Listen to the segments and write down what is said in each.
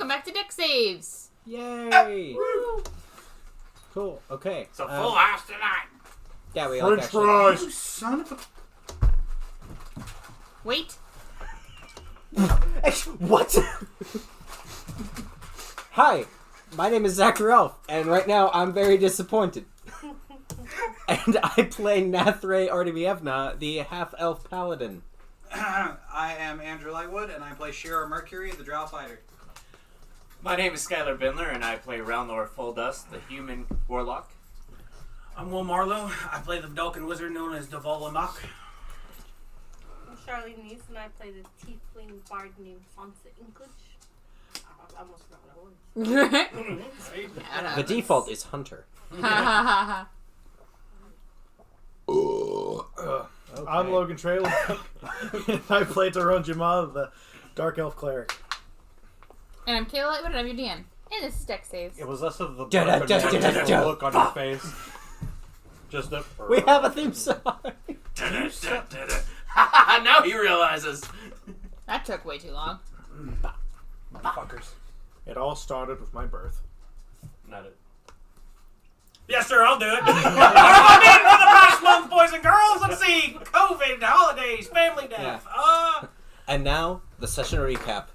welcome back to Deck Saves. Yay! Cool. Okay. It's a full house tonight. Yeah, we French fries. You son of a... Wait. What? Hi, my name is Zachary Elf, and right now I'm very disappointed. And I play Nathray Artemievna, the half-elf paladin. I am Andrew Lightwood, and I play Shira Mercury, the Drow Fighter. My name is Skylar Bindler, and I play Realnor Full Dust, the human warlock. I'm Will Marlowe. I play the Vulcan wizard known as Devala Mach. I'm Charlene Neese, and I play the tiefling bard named Sansa Inklage. I almost forgot what I was. The default is Hunter. Okay. I'm Logan Traylor. I play Tyrone Jamal, the Dark Elf Cleric. And I'm Kayla Lightwood, and I'm your DM. And this is Deck Saves. It was less of the look on your face. Just a... We have a theme song. Now he realizes. That took way too long. Fuckers. It all started with my birth. Not it. Yes, sir, I'll do it. What have I been for the past month, boys and girls? Let's see. COVID, holidays, family death. And now, the session recap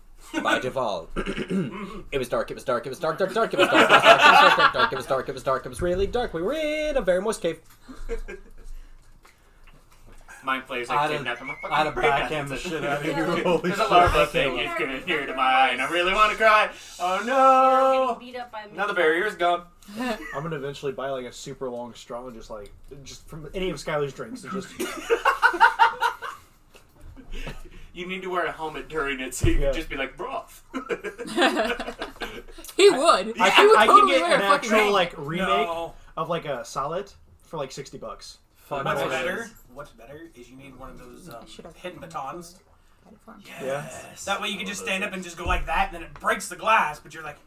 by Duval. It was dark, it was dark, it was dark, dark, dark, it was dark, it was dark, it was dark, dark, dark, it was dark, it was dark, it was really dark. We were in a very moist cave. Mind plays like kidnapped him. I'd have backhanded the shit out of you. Holy There's a shit. larva thing you can hear to my eye, and I really want to cry. Oh no! Beat up by Now the barrier's gone. I'm gonna eventually buy like a super long straw and just from any of Skylar's drinks and just. You need to wear a helmet during it so you can just be like, broth. He would. I He would can totally get wear an a fucking actual helmet. like remake No. of like a solid for like $60. Fuck What's no. better? What's better is you need one of those hidden batons. Yes. That way you can just stand up and just go like that, and then it breaks the glass, but you're like...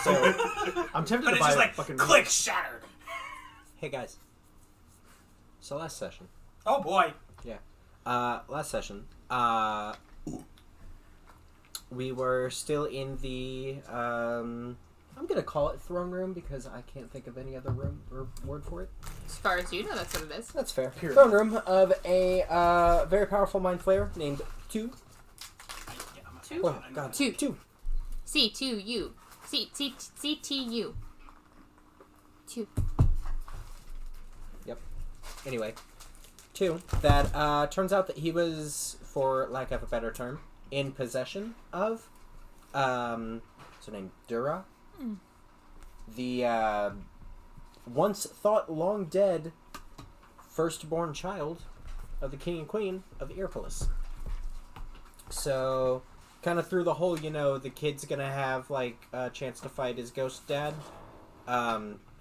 So I'm tempted But to it's buy just a like, fucking click, shattered. Hey guys. So last session. Oh boy. Last session. We were still in the, I'm gonna call it throne room because I can't think of any other room or word for it. As far as you know, that's what it is. That's fair. Period. Throne room of a very powerful mind flayer named Two. Yeah, I'm a Two? Oh god, Two. C2U. CTU. 2. Yep. Anyway, Two. That turns out that he was, for lack of a better term, in possession of, what's her name? Dura? The once thought long dead firstborn child of the king and queen of Irpolis. So, kind of through the whole, the kid's gonna have like a chance to fight his ghost dad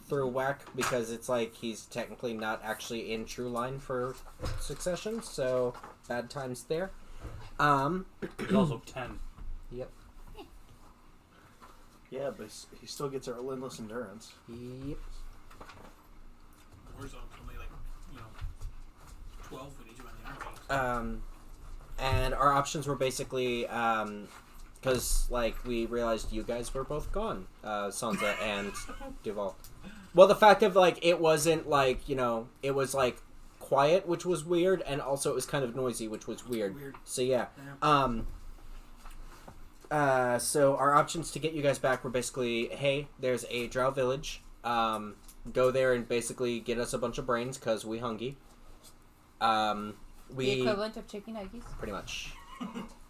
through whack, because it's like he's technically not actually in true line for succession, so bad times there. He's also 10. Yep. Yeah, but he still gets a relentless endurance. Yep. Warzone's only like, 12 when he's in the army. And our options were basically, because, we realized you guys were both gone, Sansa and Duval. Well, the fact of, it wasn't, it was, quiet, which was weird, and also it was kind of noisy, which was weird. So, yeah. So our options to get you guys back were basically, hey, there's a drow village. Go there and basically get us a bunch of brains, because we hungry. The equivalent of chicken nuggies. Pretty much.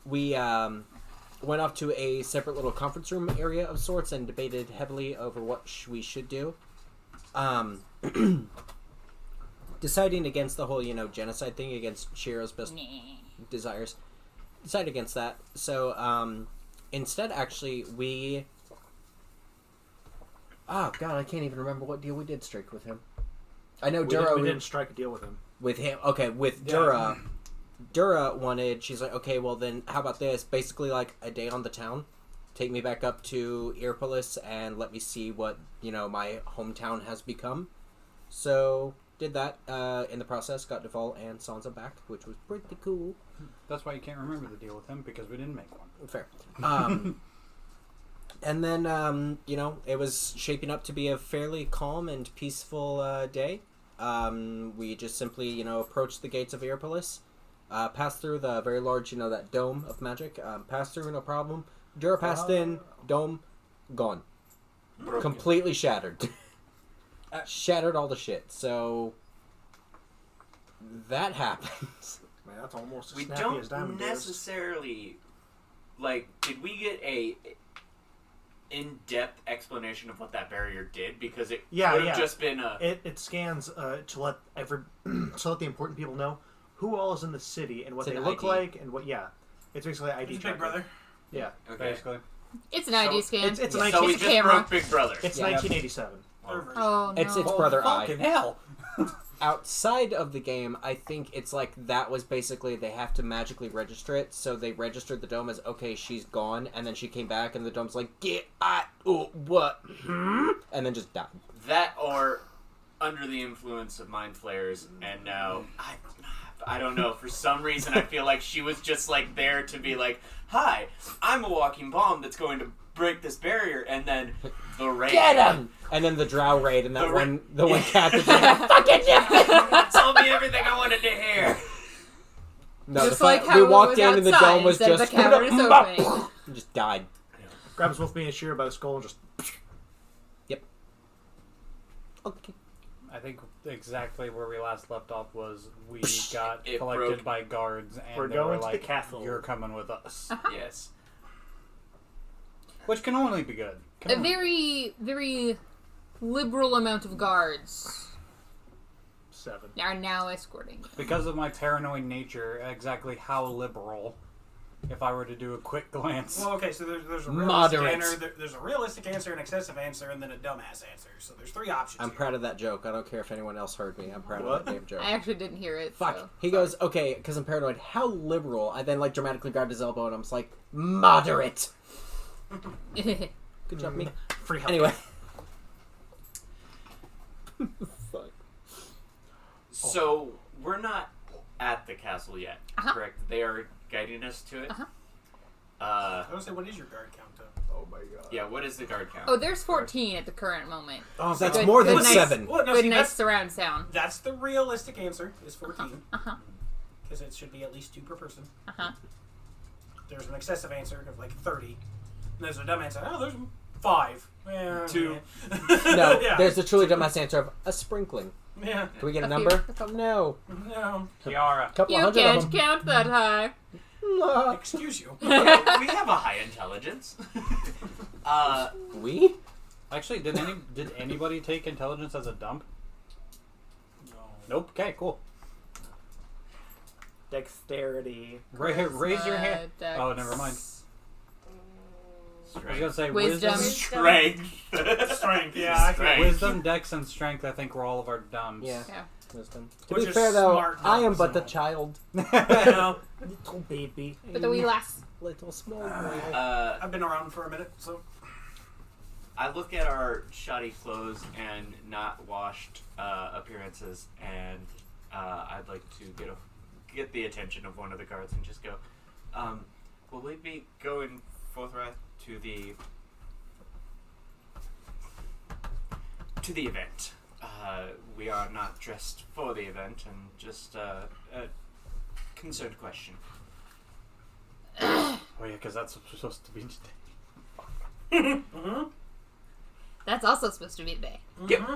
We went off to a separate little conference room area of sorts and debated heavily over what we should do. Deciding against the whole, genocide thing against Shiro's best desires. Decided against that. So, instead, actually, we... Oh, God, I can't even remember what deal we did strike with him. I know Dura... We didn't strike a deal with him. With him, okay, with Dura, Dura wanted, she's like, okay, well then, how about this? Basically, a day on the town. Take me back up to Irpolis and let me see what, my hometown has become. So, did that. In the process, got Duval and Sansa back, which was pretty cool. That's why you can't remember the deal with him, because we didn't make one. Fair. And then, it was shaping up to be a fairly calm and peaceful day. We just simply, approached the gates of Aeropolis, passed through the very large, that dome of magic, passed through, no problem. Dura passed in, dome, gone. Broken. Completely shattered. Shattered all the shit. So, that happens. Man, that's almost as We snappy as don't Diamond Dust. necessarily did we get a in-depth explanation of what that barrier did? Because it would have just been a It scans to let the important people know who all is in the city and what It's they an look ID. like and what. Yeah, it's basically ID. It's Big tracking. Brother. Yeah, okay. Basically. It's an ID scan. it's Yeah. So we It's a just camera. broke Big Brother. it's Yeah. 1987. Oh, no. It's Brother Eye. Fucking hell! Outside of the game, I think it's like that was basically they have to magically register it, so they registered the dome as okay, she's gone, and then she came back, and the dome's like what? And then just died. That or under the influence of mind flares, and now I don't know. For some reason, I feel like she was just like there to be like, "Hi, I'm a walking bomb that's going to break this barrier," and then the raid. Get him! And then the Drow raid, and that The one cat that's like, fucking Told me everything I wanted to hear. No, Just like how we it walked was in and the outside dome was instead of just the cavern is opening. and just died. Grabs Wolfbane and Sheer by the skull and just. Okay. I think exactly where we last left off was we got It collected broke. by guards, and We're they going were to the like, castle. "You're coming with us," Yes. which can only be good. Can A only- very, very liberal amount of guards 7. are now escorting you. Because of my paranoid nature, exactly how liberal? If I were to do a quick glance, Well, okay, so there's a realistic Moderate. answer, there's a realistic answer, an excessive answer, and then a dumbass answer. So there's 3 options. I'm here. proud of that joke. I don't care if anyone else heard me. I'm proud What? of that damn joke. I actually didn't hear it. Fuck. So. He goes, okay, because I'm paranoid. How liberal? I then dramatically grabbed his elbow and I'm just like, moderate. Good job, me. Free help. Anyway. Fuck. So we're not at the castle yet, Uh-huh. correct? They are guiding us to it. Uh-huh. I was gonna say, what is your guard count, though? Oh my god. Yeah. What is the guard count? Oh, there's 14 at the current moment. Oh, that's Good- more good than nice- 7. Well, no, Good, see, nice surround sound. that's the realistic answer, is 14. Uh-huh. Because it should be at least 2 per person. Uh-huh. There's an excessive answer of like 30. And there's a dumb answer, oh, there's 5. Yeah, 2. No, yeah. there's the truly dumbass answer of a sprinkling. Yeah. Can we get a A number? few. No. No. Kiara. Couple You hundred can't of them. count that high. Excuse you. We have a high intelligence. We? Actually, did anybody take intelligence as a dump? No. Nope. Okay, cool. Dexterity. Raise your hand. Dex. Oh, never mind. I was gonna Strength. say Wisdom. Strength. Strength, yeah. I Strength. Wisdom, Dex, and Strength. I think were all of our dumps. Yeah. Yeah. Wisdom. To Which be is fair, though, smart I am dumb, but the so- child. No. Little baby. But the wee lass. Little small boy. I've been around for a minute, so. I look at our shoddy clothes and not washed appearances, and I'd like to get the attention of one of the guards and just go, will we be going forthright to the event? We are not dressed for the event, and just a concerned question. Oh yeah, because that's supposed to be today. Mm-hmm. That's also supposed to be today. Yep.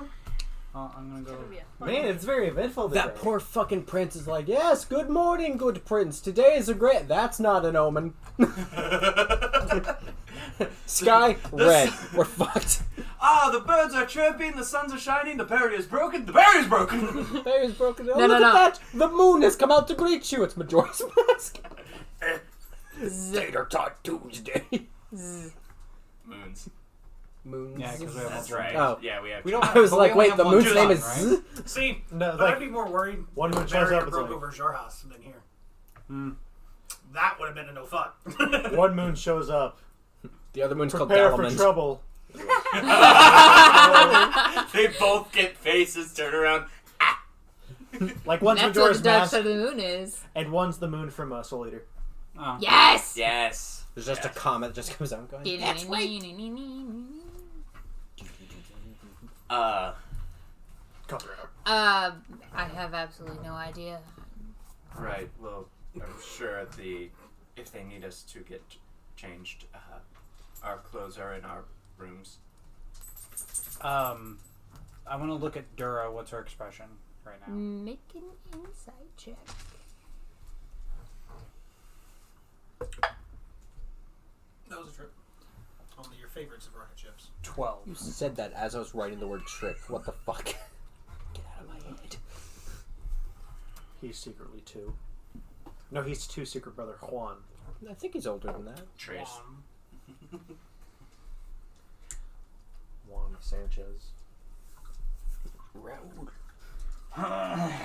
I'm gonna go. Man, it's very eventful today. That poor fucking prince is like, yes, good morning, good prince. Today is a great... That's not an omen. Sky, red. We're fucked. Ah, the birds are chirping, the suns are shining, the barrier is broken, the barrier is broken! Barry's broken. Oh, No, look no, at no. that. The moon has come out to greet you. It's Majora's Mask. Zzz. Tater Tot Tuesday. Zzz. Moons. Moons. Yeah, because we have That's one. right. Oh. Yeah, we have. We don't I was but like, we only wait, have the one moon's sun, name is right? Z? See, No, but like, I'd be more worried one if moon the shows barrier up, it's broke like- over Xhorhas than here. Hmm. That would have been a no fuck. One moon shows up. The other moon's called Prepare for Dalamont. trouble. They both get faces, turn around. Like one's That's what Majora's the dark Mask, side of the moon is. and one's the moon from Soul Eater. Oh. Yes! Yes. There's just a comet that just comes out going, that's right. I have absolutely no idea. Right. Well, I'm sure if they need us to get changed, our clothes are in our rooms. I want to look at Dura. What's her expression right now? Make an insight check. That was a trip. Only your favorites of rocket ships. 12. You said that as I was writing the word trick. What the fuck? Get out of my head. He's secretly 2. No, he's 2 secret brother Juan. I think he's older than that. Trace. Juan Sanchez. Raoul. I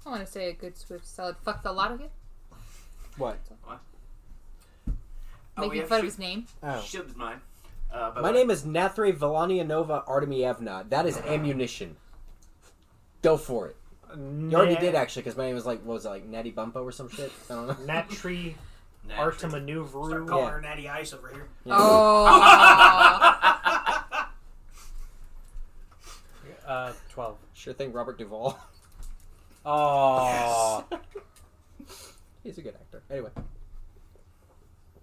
want to say a good swift solid. Fuck the lot of it. What? Making fun of his name. Oh. Shielded mine. My name is Nathre Vilanianova Artemievna. That is ammunition. Go for it. You already did, actually, because my name was like, what was it, like Natty Bumpo or some shit? I don't know. Natri Start Artemanuvru. Calling her Natty Ice over here. Yeah. Oh. 12. Sure thing, Robert Duvall. Oh. He's a good actor. Anyway.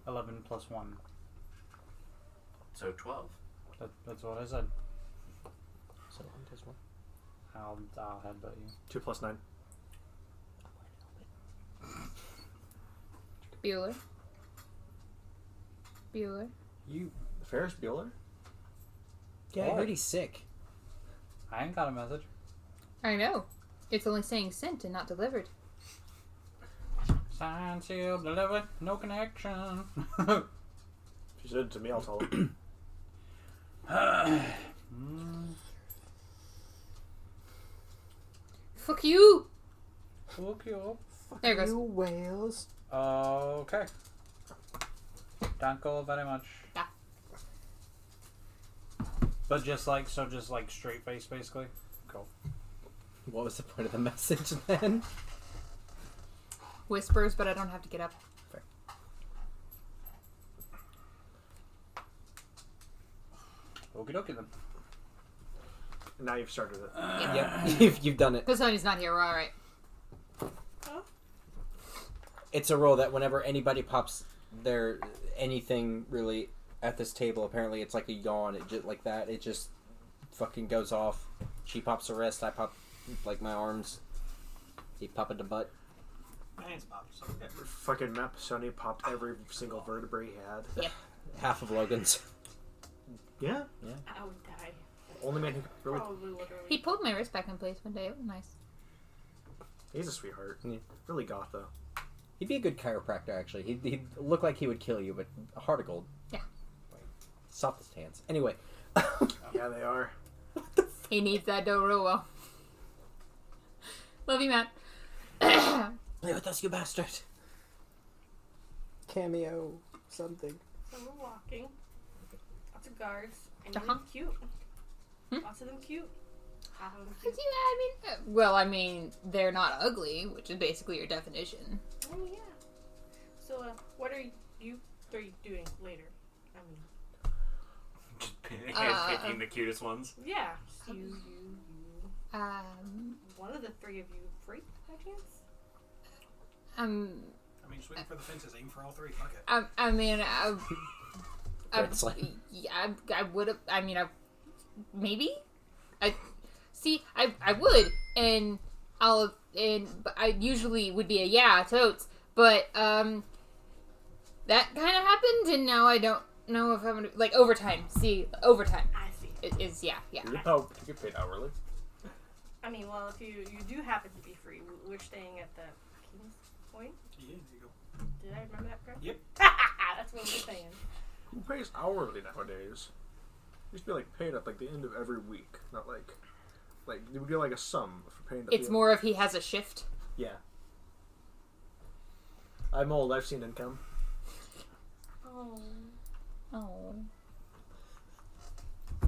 11 plus 1. So 12. That's what I said. So 1 plus 1. I'll headbutt you. 2 plus 9. Bueller. Bueller. You. Ferris Bueller? Yeah, I heard he's sick. I ain't got a message. I know. It's only saying sent and not delivered. Signed, sealed, delivered, no connection. If you said it to me, I'll tell him. Fuck you! Fuck you. There it goes. You whales. Okay. Thank you very much. Yeah. But just like straight face, basically. Cool. What was the point of the message then? Whispers, but I don't have to get up. Fair. Okie dokie then. Now you've started it. Yeah, you've done it. Because Sonny's not here, we're alright. It's a rule that whenever anybody pops their anything really at this table, apparently it's like a yawn. It just like that. It just fucking goes off. She pops her wrist. I pop like my arms. He pop at the butt. My hands popped. So okay. Fucking Map Sony popped every single vertebrae he had. Yep. Half of Logan's. Yeah. I would die. Only man who could really. Probably literally. He pulled my wrist back in place one day. It was nice. He's a sweetheart. Yeah. Really goth though. He'd be a good chiropractor, actually. He'd look like he would kill you, but a heart of gold. Yeah. Softest hands. Anyway. Yeah, they are. He needs that dough real well. Love you, Matt. Play with us, you bastard. Cameo. Something. So we're walking. Lots of guards. And Uh-huh. cute. Hmm? Lots of them cute. Half of them cute. I mean, they're not ugly, which is basically your definition. Oh, yeah. So, what are you three doing later? I mean, Just picking the cutest ones. yeah. You. One of the three of you free, by chance? I mean, swing for the fences, aim for all three. Fuck it. I would have. I mean, maybe. I would, and but I usually would be a yeah, totes. But that kind of happened, and now I don't know if I'm gonna like overtime. See, overtime I see. is yeah. You get paid hourly. I mean, well, if you do happen to be free, we're staying at the King's Point. Yeah, there you go. Did I remember that correctly? Yep. That's what we're saying. Who pays hourly nowadays? Used to be like paid at like the end of every week, not like you would get like a sum for paying. It's more if he has a shift. Yeah. I'm old. I've seen income. Oh. Oh.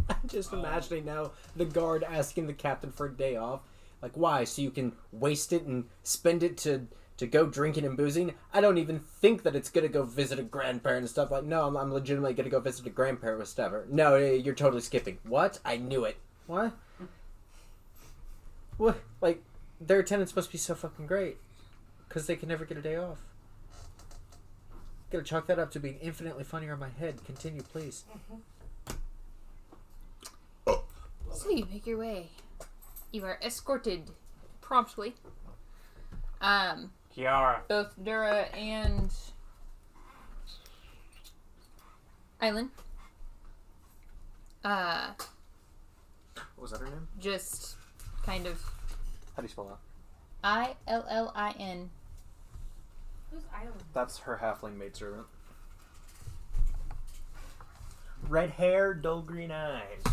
I'm just imagining now the guard asking the captain for a day off. Like, why? So you can waste it and spend it to go drinking and boozing? I don't even think that it's going to go visit a grandparent and stuff. Like, no, I'm legitimately going to go visit a grandparent with stuff. No, you're totally skipping. What? I knew it. What? What? Like, their attendance must be so fucking great. Because they can never get a day off. Gotta chalk that up to being infinitely funnier in my head. Continue, please. So you make your way. You are escorted promptly. Kiara. Both Dura and Island. What was that her name? Just kind of How do you spell that? Illin. Who's Island? That's her halfling maidservant. Red hair, dull green eyes.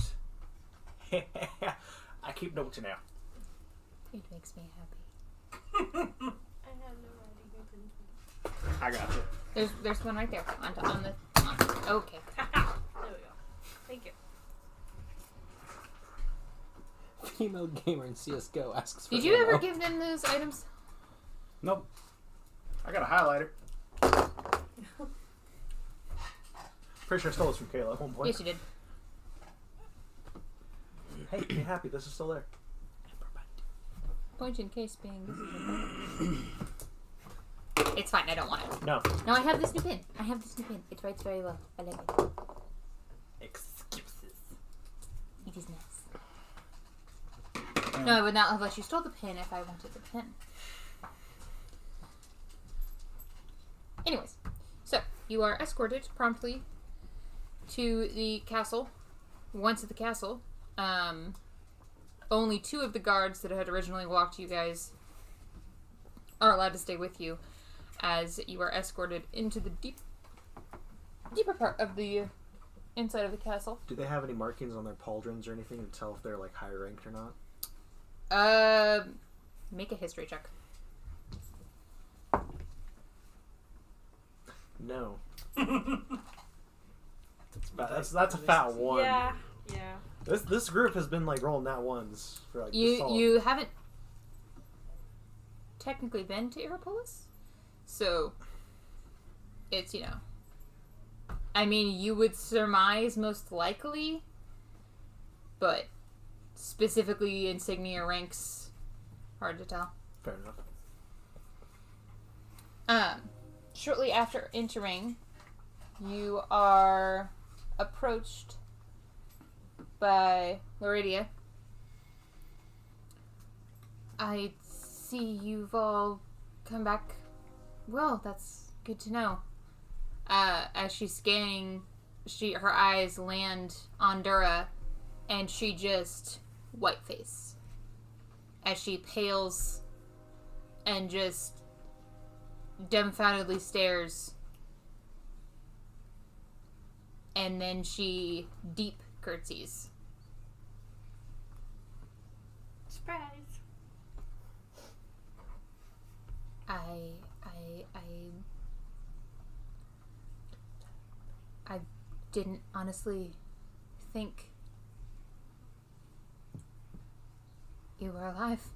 I keep notes now. It makes me happy. I have no idea. I got you. There's one right there. On the. Okay. There we go. Thank you. Female gamer in CSGO asks for Did you ever ammo. give them those items? Nope. I got a highlighter. Pretty sure I stole this from Kayla at one point. Yes, you did. Hey, be happy. This is still there. Point in case being. This is it's fine. I don't want it. No. No, I have this new pin. It writes very well. I like it. Excuses. It is nice. No, I would not have let you steal the pin if I wanted the pin. Anyways, so you are escorted promptly to the castle. Once at the castle, only 2 of the guards that had originally walked you guys are allowed to stay with you as you are escorted into the deeper part of the inside of the castle. Do they have any markings on their pauldrons or anything to tell if they're like high ranked or not? Make a history check. No. That's a fat one. Yeah. This group has been like rolling that ones for like You haven't technically been to Iripolis, so it's, I mean, you would surmise most likely, but specifically insignia ranks, hard to tell. Fair enough. Shortly after entering, you are approached by Loridia. I see you've all come back. Well, that's good to know. As she's scanning, her eyes land on Dura, and she just white face as she pales and just dumbfoundedly stares, and then she deep curtsies. Surprise. I didn't honestly think you were alive.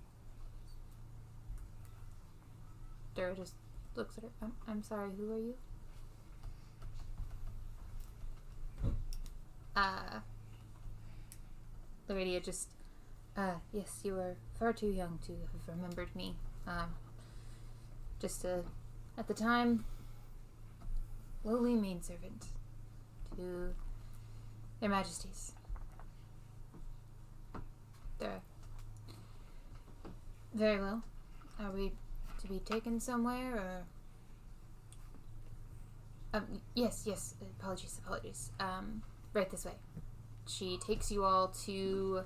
Dura just looks at her. I'm sorry, who are you? Loridia just, yes, you were far too young to have remembered me. At the time, lowly maidservant to their majesties. Very well. Are we to be taken somewhere, or... yes, apologies. Right this way. She takes you all to,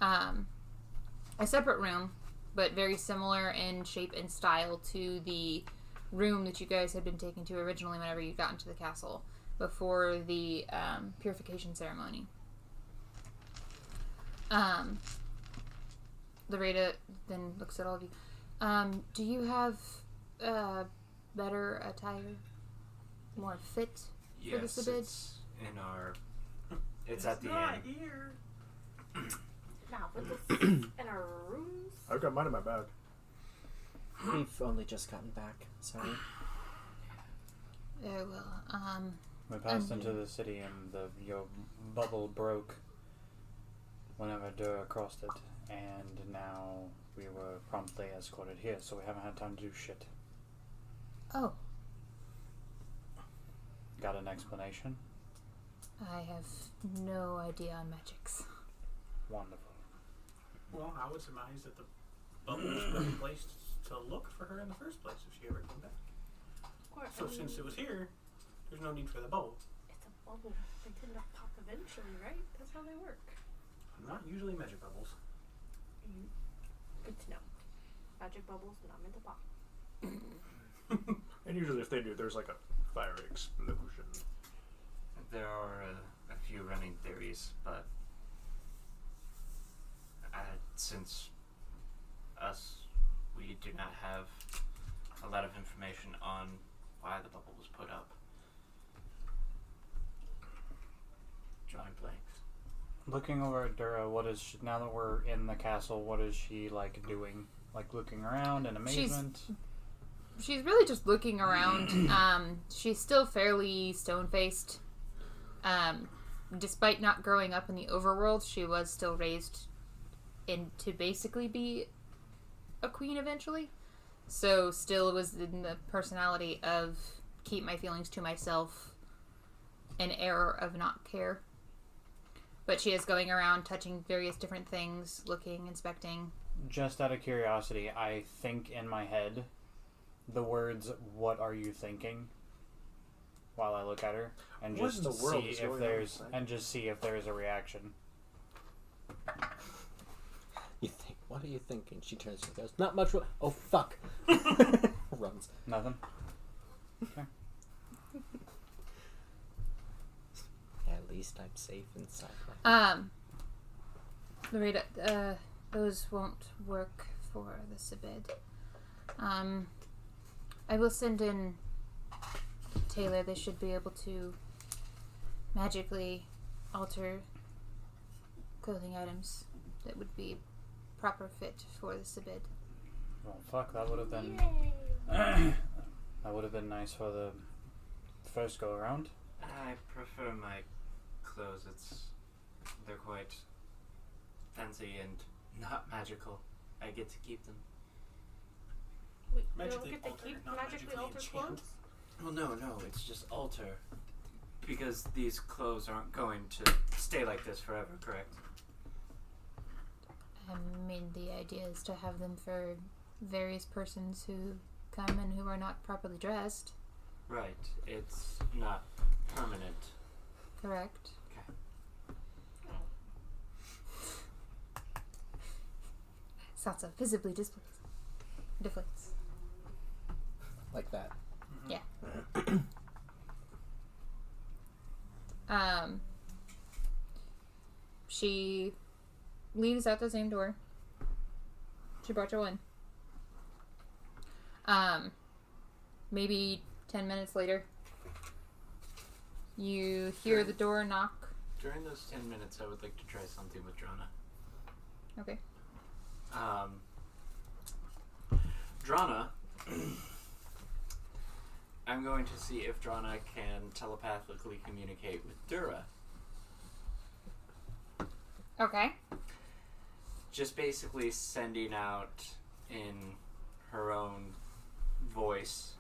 a separate room, but very similar in shape and style to the room that you guys had been taken to originally whenever you got into the castle, before the, purification ceremony. Loretta then looks at all of you. Do you have better attire? More fit for this bit? It's in our It's at the not end. here. Now, with this in our rooms. I've got mine in my bag. We've only just gotten back. Sorry. Very well. We passed into the city and your bubble broke whenever Dura crossed it, and now we were promptly escorted here, so we haven't had time to do shit. Oh, Got an explanation? I have no idea on magics. Wonderful. Well, I would surmise that the bubble was put in place to look for her in the first place if she ever came back. Of course. So since it was here, there's no need for the bubble. It's a bubble. They tend to pop eventually, right? That's how they work. Not usually magic bubbles. Good to know. Magic bubbles not meant to pop. And usually, if they do, there's like a fiery explosion. There are a few running theories, but since we do not have a lot of information on why the bubble was put up. Drawing blanks. Looking over at Dura, what is she, now that we're in the castle, what is she like doing? Like looking around in amazement? She's really just looking around. She's still fairly stone-faced. Despite not growing up in the overworld, she was still raised to basically be a queen eventually. So still was in the personality of keep my feelings to myself, an error of not care. But she is going around touching various different things, looking, inspecting. Just out of curiosity, I think in my head the words, "What are you thinking?" while I look at her, and What just in the world see is if going on there's inside? and just see if there's a reaction. You think? What are you thinking? She turns and goes, "Not much." Oh fuck! Runs. Nothing. At least I'm safe inside. Loretta, those won't work for the Sibid. I will send in Taylor. They should be able to magically alter clothing items that would be proper fit for the Sibid. Well, fuck, that would have been Yay! that would have been nice for the first go around. I prefer my clothes. They're quite fancy and not magical. I get to keep them. We Magically don't get to alter, keep not magically magically altered enchant. clothes? Well, no, it's just alter. Because these clothes aren't going to stay like this forever, correct? I mean, the idea is to have them for various persons who come and who are not properly dressed. Right. It's not permanent. Correct. Sansa visibly deflates. Like that. Yeah. She leaves out the same door she brought you in. Maybe 10 minutes later, you hear the door knock. During those 10 minutes, I would like to try something with Drana. Okay. Drana, I'm going to see if Drana can telepathically communicate with Dura. Okay. Just basically sending out in her own voice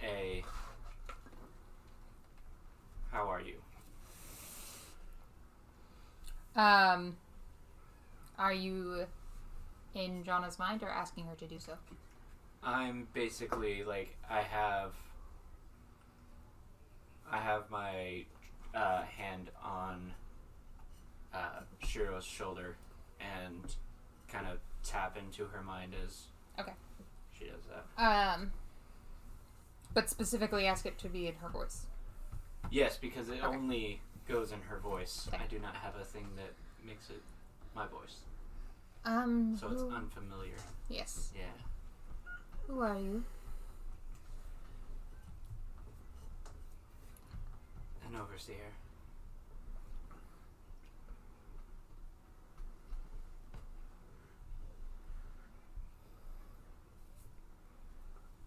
a "How are you?" Are you in Jonna's mind or asking her to do so? I'm basically like I have my hand on Shiro's shoulder and kind of tap into her mind as Okay. she does that. But specifically ask it to be in her voice. Yes, because it Okay. only goes in her voice. Okay. I do not have a thing that makes it my voice, so it's Who- unfamiliar. Yes. Yeah. Who are you? An overseer.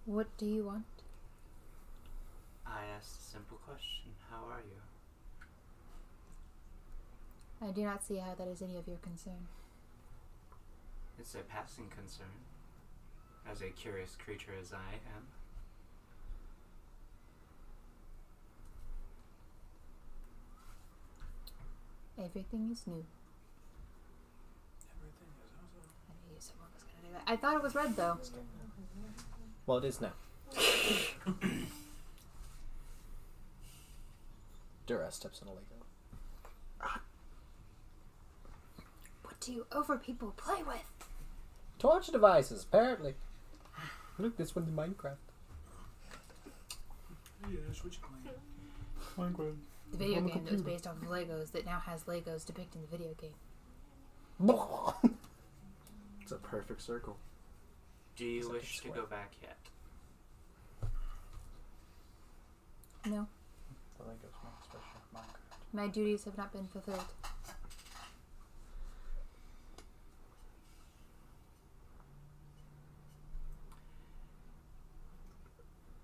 What do you want? I asked a simple question. How are you? I do not see how that is any of your concern. It's a passing concern. As a curious creature as I am. Everything is new. Everything is awesome. I knew someone was gonna do that. I thought it was red though. Well, it is now. Dura steps on a Lego. What do you over people play with? Torture devices, apparently. Look, this one's Minecraft. Yeah, switch clan. Minecraft. The video On the game that was computer. based off of Legos that now has Legos depicting the video game. It's a perfect circle. Do you It's like a wish to square. go back yet? No, The Legos make special Minecraft. my duties have not been fulfilled.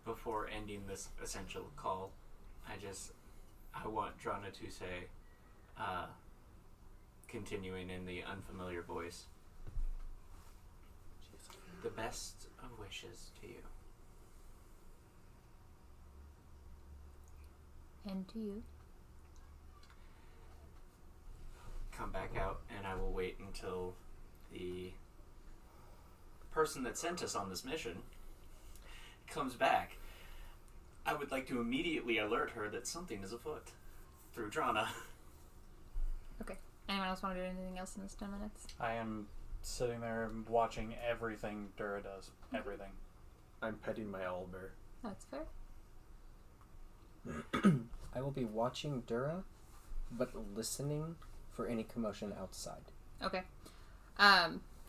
Before ending this essential call, I want Drana to say, continuing in the unfamiliar voice, the best of wishes to you. And to you. Come back out, and I will wait until the person that sent us on this mission comes back. I would like to immediately alert her that something is afoot through Drana. Okay. Anyone else want to do anything else in this 10 minutes? I am sitting there watching everything Dura does. Everything. I'm petting my owlbear. That's fair. I will be watching Dura, but listening for any commotion outside. Okay.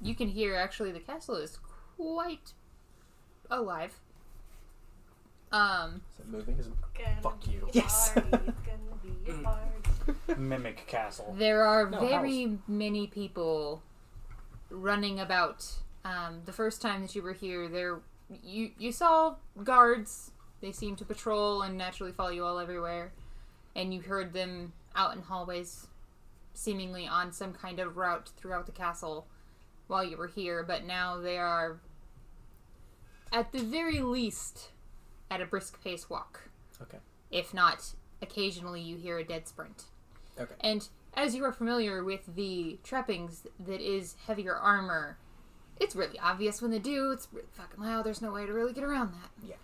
You can hear actually the castle is quite alive. Is it moving? Fuck you. Yes. It's gonna be a party. Mimic Castle. There are No, very many people running about. The first time that you were here, you saw guards. They seemed to patrol and naturally follow you all everywhere. And you heard them out in hallways, seemingly on some kind of route throughout the castle while you were here. But now they are, at the very least, at a brisk pace walk. Okay. If not, occasionally you hear a dead sprint. Okay. And as you are familiar with the trappings that is heavier armor, it's really obvious when they do. It's really fucking loud. There's no way to really get around that. Yeah.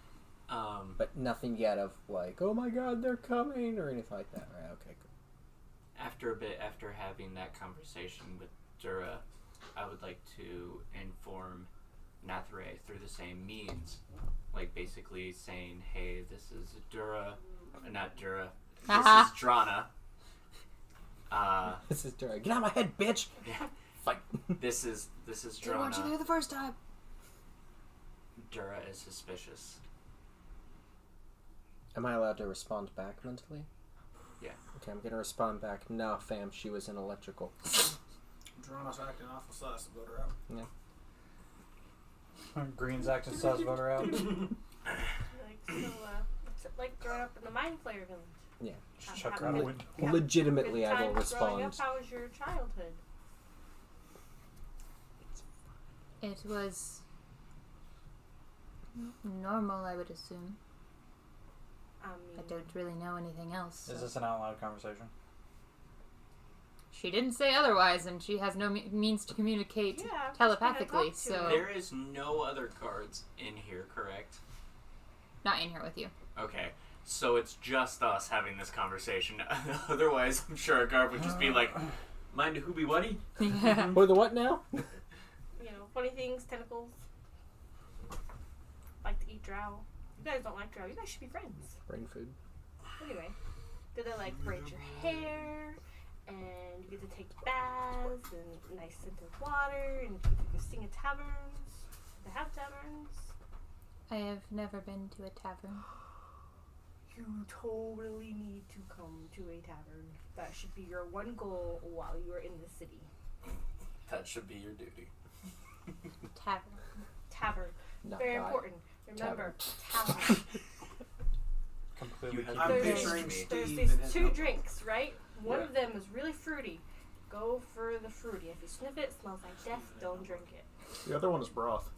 But But nothing yet of like, oh my god, they're coming, or anything like that, right? Okay, good. after a bit, after having that conversation with Dura, I would like to inform Nathray through the same means. Like basically saying, hey, this is Dura, not Dura, this is Drana. This is Dura. Get out of my head, bitch! Yeah. Fight. This is Didn't want you Drana. there the first time. Dura is suspicious. Am I allowed to respond back mentally? Yeah. Okay, I'm gonna respond back. No, fam, she was in electrical. Drana's acting awful sus. Vote her out. Green's acting sus, voter out. Like, it's like growing up in the Mind Flayer village. Yeah. Just chuck her out the window. Yeah. Legitimately, Good I will times growing respond. up. How was your childhood? It was normal, I would assume. I mean, I don't really know anything else. Is so. this an out loud conversation? She didn't say otherwise, and she has no means to communicate Yeah, I'm just telepathically, gonna talk to so her. There is no other guards in here, correct? not in here with you. Okay. So it's just us having this conversation. Otherwise, I'm sure a guard would just be like, mind who be whatty? Or the what now? You know, funny things, tentacles. Like to eat drow. You guys don't like drow. You guys should be friends. Brain food. Anyway, do they like braid your hair? And you get to take baths and nice scented water, and you get to go sing at taverns. They have taverns. I have never been to a tavern. You totally need to come to a tavern. That should be your one goal while you are in the city. That should be your duty. Tavern. Tavern. Not Very die. important. Remember, tavern. Completely. You I'm There's, picturing there's Steve these and his 2 notebook. drinks, right? One Yeah. of them is really fruity. Go for the fruity. If you sniff it, it smells like death, don't drink it. The other one is broth.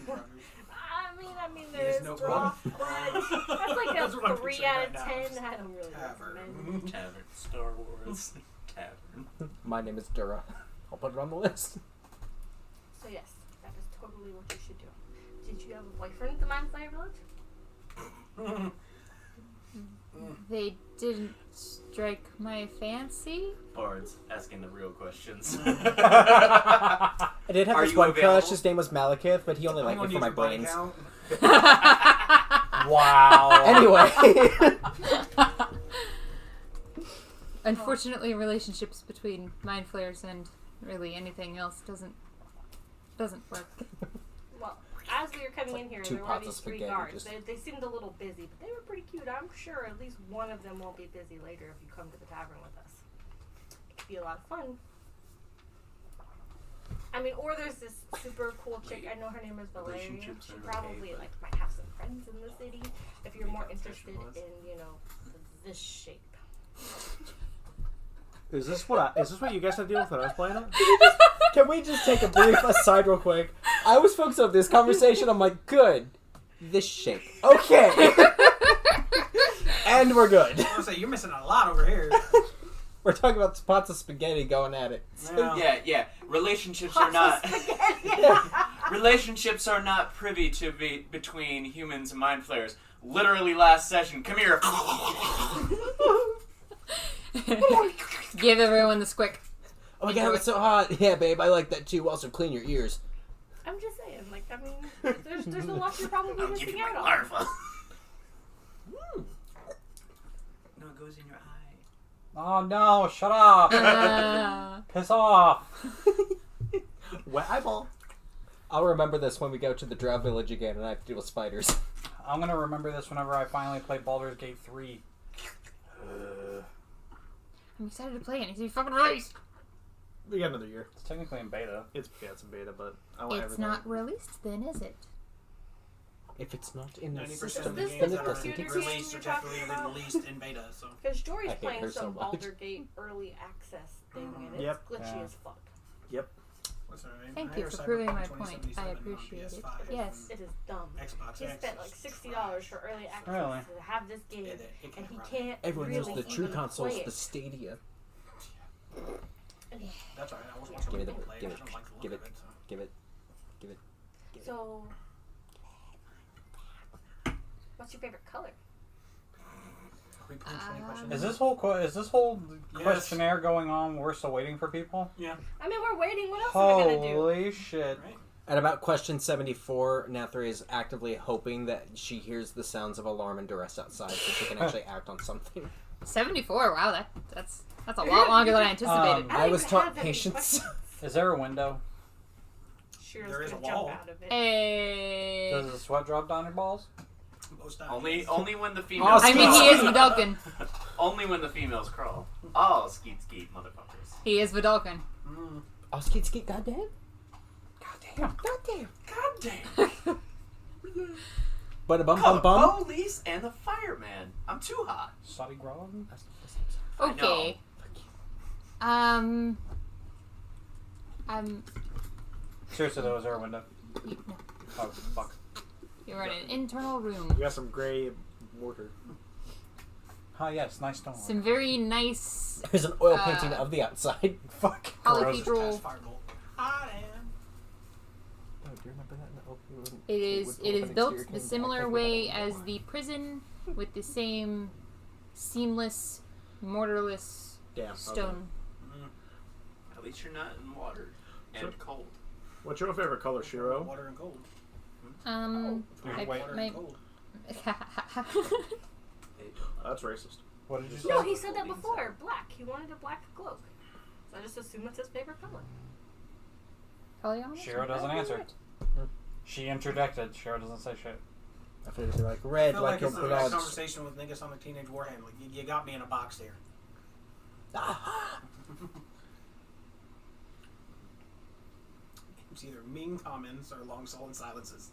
I mean, There's there's no broth, but that's like That's what I'm a 3 picturing out right of now. 10. I don't really Tavern. recommend. Tavern. Star Wars. Tavern. My name is Dura. I'll put it on the list. So yes, that is totally what you should do. Did you have a boyfriend at the Mind Flayer Village? They didn't strike my fancy. Bards asking the real questions. I did have Are this you one available? crush. His name was Malekith, but he only liked me for my brains. Wow. Anyway. Unfortunately, relationships between mind flayers and really anything else doesn't work. Well, as we were coming in here, two there were pots of these 3 spaghetti, guards. just- They seemed a little busy, but they were pretty cute. I'm sure at least one of them won't be busy later if you come to the tavern with us. It could be a lot of fun. I mean, or there's this super cool chick. I know her name is Valeria. Relationships She are probably okay, but- might have some friends in the city. If you're more interested was. in, this shape. Is this what you guys had to deal with when I was playing it? Can we just take a brief aside real quick? I was focused on this conversation. I'm like, good. This shape. Okay. And we're good. I was gonna say, you're missing a lot over here. We're talking about pots of spaghetti going at it. Yeah. Relationships are not. Relationships are not privy to be between humans and mind flayers. Literally, last session. Come here. Give everyone the squick. Oh my god, it's so hot. Yeah, babe, I like that too. Also, clean your ears. I'm just saying, there's a lot you're probably I'll give missing you my out on. larva. No, it goes in your eye. Oh no! Shut up! Piss off! Wet eyeball. I'll remember this when we go to the Drow Village again and I have to deal with spiders. I'm gonna remember this whenever I finally play Baldur's Gate 3. I'm excited to play it. It's fucking released. We got another year. It's technically in beta. It's in beta, but I want It's everything. not released, then, is it? If it's not in the 90% system, of the This games then is it that the are doesn't computer exist. released are game you're talking technically about? released in beta, so. Because Jory's I hate playing her so some much. Baldur Gate early access thing, and it's Yep. glitchy Yeah. as fuck. What's her name? Thank I you heard for proving my Cyberpunk point. 2077 I on appreciate it. PS5 Yes. It is dumb. Xbox He X spent like is $60 for early access Really? to have this game, It and can't he run it. can't Everyone really knows the true even console's play the it. Stadia. That's alright. I was Give watching it people the- play. give I it- don't like the look give of it. it. So. Give it. So, what's your favorite color? Are we playing 20 questions? Is this whole Yes. questionnaire going on? We're still waiting for people. Yeah. I mean, we're waiting. What else are we gonna do? Holy shit! Right. At about question 74, Nathri is actively hoping that she hears the sounds of alarm and duress outside so she can actually act on something. 74. Wow, that's a lot longer than I anticipated. I was don't even taught have any patience. questions. Is there a window? Shira's There is gonna a jump wall. out of it. Hey. Does the sweat drop down your balls? Most times. Only when the females. Awesome. I mean, he is Vidalkin. Only when the females crawl. Oh, skeet, motherfuckers. He is Vidalkin. Mm. Oh, skeet, goddamn. God damn. But a bum Call bum bum. the police and the fireman. I'm too hot. Soddy grog? Okay. I'm. Seriously though, is there a window? No, Oh fuck! you're in an internal room. We got some gray mortar. Oh yes, nice stone. Some very nice There's an oil painting of the outside. Fuck. polyhedral. Firebolt. I am. Oh, do you remember that in the open? It is built the similar way as the prison, with the same seamless, mortarless Damn. stone. At least you're not in water and cold. What's your favorite color, Shiro? Water and cold. Wait. Water my, and cold. That's racist. What did you say? No, he said that before. Black. He wanted a black cloak. So I just assume it's his favorite color. Polyamorous? Shiro doesn't answer. She interjected. Shiro doesn't say shit. I figured it'd be like I red, feel like like your it's a blood. conversation with niggas on the Teenage Warhammer. Like, you got me in a box there. It's either mean comments or long sullen silences.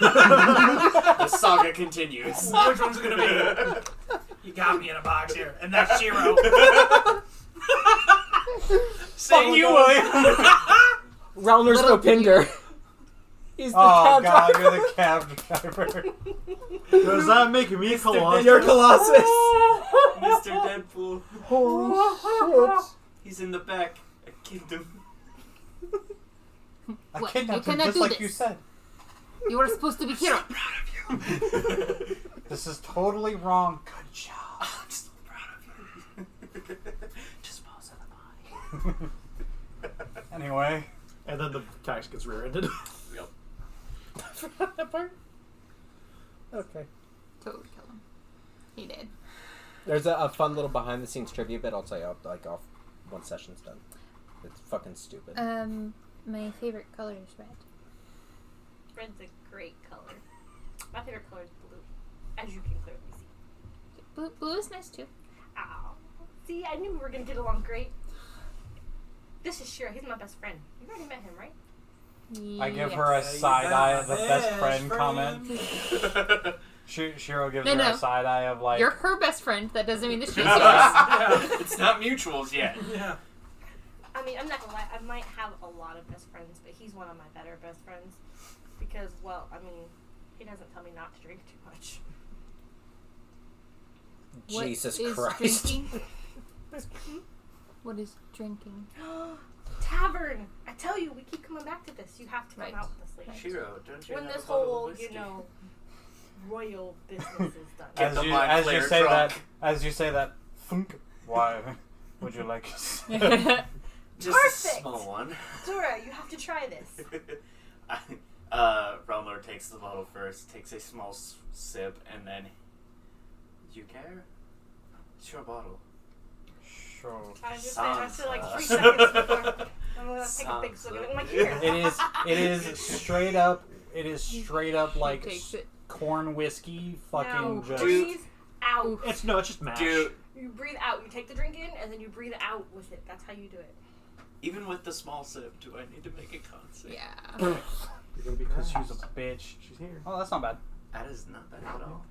The saga continues. Which one's it gonna be? You got me in a box here, and that's Shiro. Saying you, William. Rellner's no Pinder. He's the Oh cab god, driver. you're the cab driver. Does that make me Colossus? You're Colossus. Mr. Deadpool. Holy shit. He's in the back. A kingdom. I What? kidnapped You him cannot just do like this. you said. You were supposed to be Hero. This is totally wrong. Good job. I'm so proud of you. Just pause on the body. Anyway. And then the tax gets rear-ended. Yep. That part? Okay. Totally kill him. He did. There's a fun little behind-the-scenes trivia bit I'll tell you like off once session's done. It's fucking stupid. My favorite color is red. Red's a great color. My favorite color is blue, as you can clearly see. Blue is nice too. Ow. See, I knew we were gonna get along great. This is Shiro. He's my best friend. You've already met him, right? I give her a side eye of the best friend comment. Shiro gives her a side eye of like. You're her best friend. That doesn't mean that she's yours. It's not mutuals yet. Yeah. I mean, I'm not gonna lie. I might have a lot of best friends, but he's one of my better best friends. Because, well, I mean, he doesn't tell me not to drink too much. Jesus What is Christ. drinking? What is drinking? Tavern! I tell you, we keep coming back to this. You have to come Right. out with us later. Shiro, don't you When have this a bottle of whole, whiskey? royal business is done. Get the mind as flayer you say drunk. as you say that, thunk. Why would you like? Just Perfect. a small one. Dora, you have to try this. Rumler takes the bottle first, takes a small sip, and then... You care? It's your bottle. Sure. I just said, I said like 3 Sansa. seconds before. I'm gonna take a big Sansa. swig of it. I'm like, here. It is straight up. It is straight up like takes it. corn whiskey. Fucking Now, just. breathe out. It's just mash. Dude, You breathe out. You take the drink in, and then you breathe out with it. That's how you do it. even with the small sip, do I need to make a con save? Yeah. Because she's a bitch. She's here. Oh, that's not bad. That is not bad at all.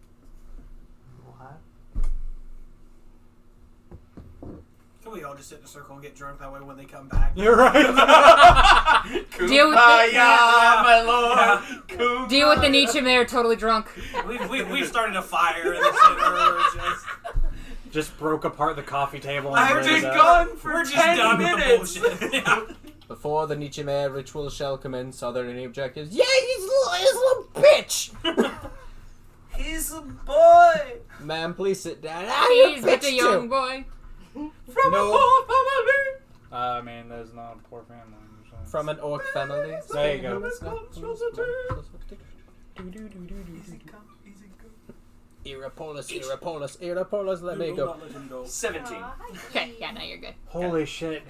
Can we all just sit in a circle and get drunk? That way, when they come back, You're right. Deal with Kumbaya, my lord. Kumbaya. Deal with the Nietzsche Mayor totally drunk. we've started a fire in the center. Just broke apart the coffee table. And I've lit been it up. gone for We're just 10 done minutes. with the bullshit. Yeah. Before the Nietzsche Mayor ritual shall commence, are there any objectives? Yeah, he's a little bitch! He's a boy Ma'am, please sit down. Ah, you He's but bitch a young too. boy. from No. a poor family. I mean, there's not a poor family. So. From an orc family. There you go. Irapolis, let me Will go. not let him go. 17. Okay, yeah, now you're good. Holy shit.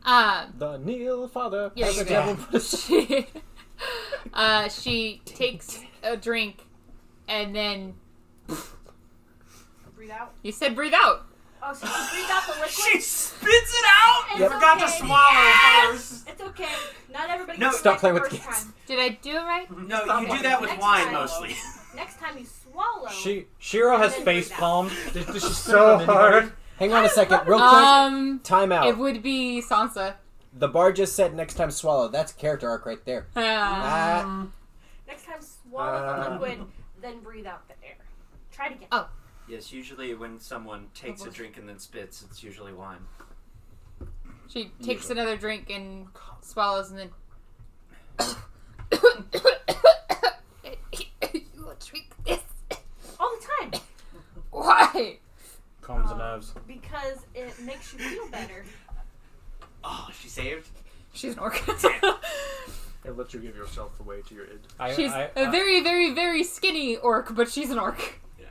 The Neil father. Yeah, has you're a devil good. put a- She takes a drink, and then Breathe out. you said breathe out. Oh, so you breathe out the liquid? She spits it out. It's Yep. Forgot to okay. swallow first. It's okay. Not everybody No, gets it stop right playing the with first kids. time. Did I do it right? No, you do that with Next wine time. mostly. Next time you swallow. Shiro has And then face breathe out. palmed Does she spit so on anybody? hard. Hang on a second, real quick. Time out. It would be Sansa. The bar just said next time swallow. That's character arc right there. Next time swallow the liquid, then breathe out the air. Try it again. Oh. Yes, usually when someone takes a drink and then spits, it's usually wine. She takes another drink and swallows, and then. You will drink this. All the time. Why? Calms the nerves. Because it makes you feel better. Oh, she saved? She's an orc. It lets you give yourself away to your id. She's a very, very, very skinny orc, but she's an orc. Yeah.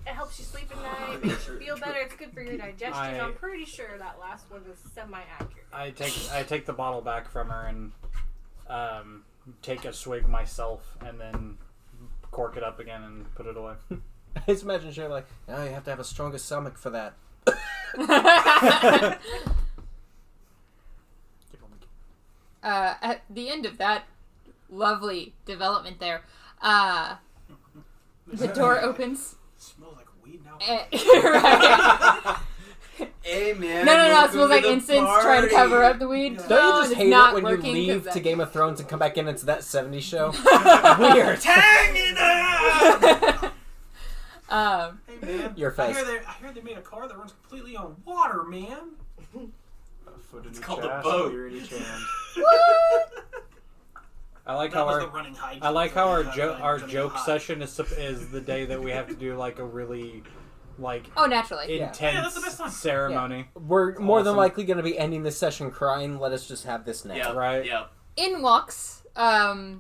It helps you sleep at night, makes you feel better. It's good for your digestion. I'm pretty sure that last one was semi-accurate. I take the bottle back from her and take a swig myself, and then cork it up again and put it away. I just imagine she like, oh, you have to have a stronger stomach for that. At the end of that lovely development there, the door opens. Smells like weed now. Right. Hey man. No, it smells like incense trying to cover up the weed. Yeah. Don't you it's just hate not it when you working leave 'cause to that- Game of Thrones and come back in and it's that 70s show? Weird. Hang it up! Hey man, Your face. I hear they made a car that runs completely on water, man. It's called a boat. Beer in each hand. I like That how was our the running hike. our Running joke high. session is the day that we have to do like a really like Oh, naturally. Yeah. intense Yeah, that's the best time. ceremony. We're more than Awesome. likely going to be ending this session crying. Let us just have this now. Yep, Right. Yep. In walks a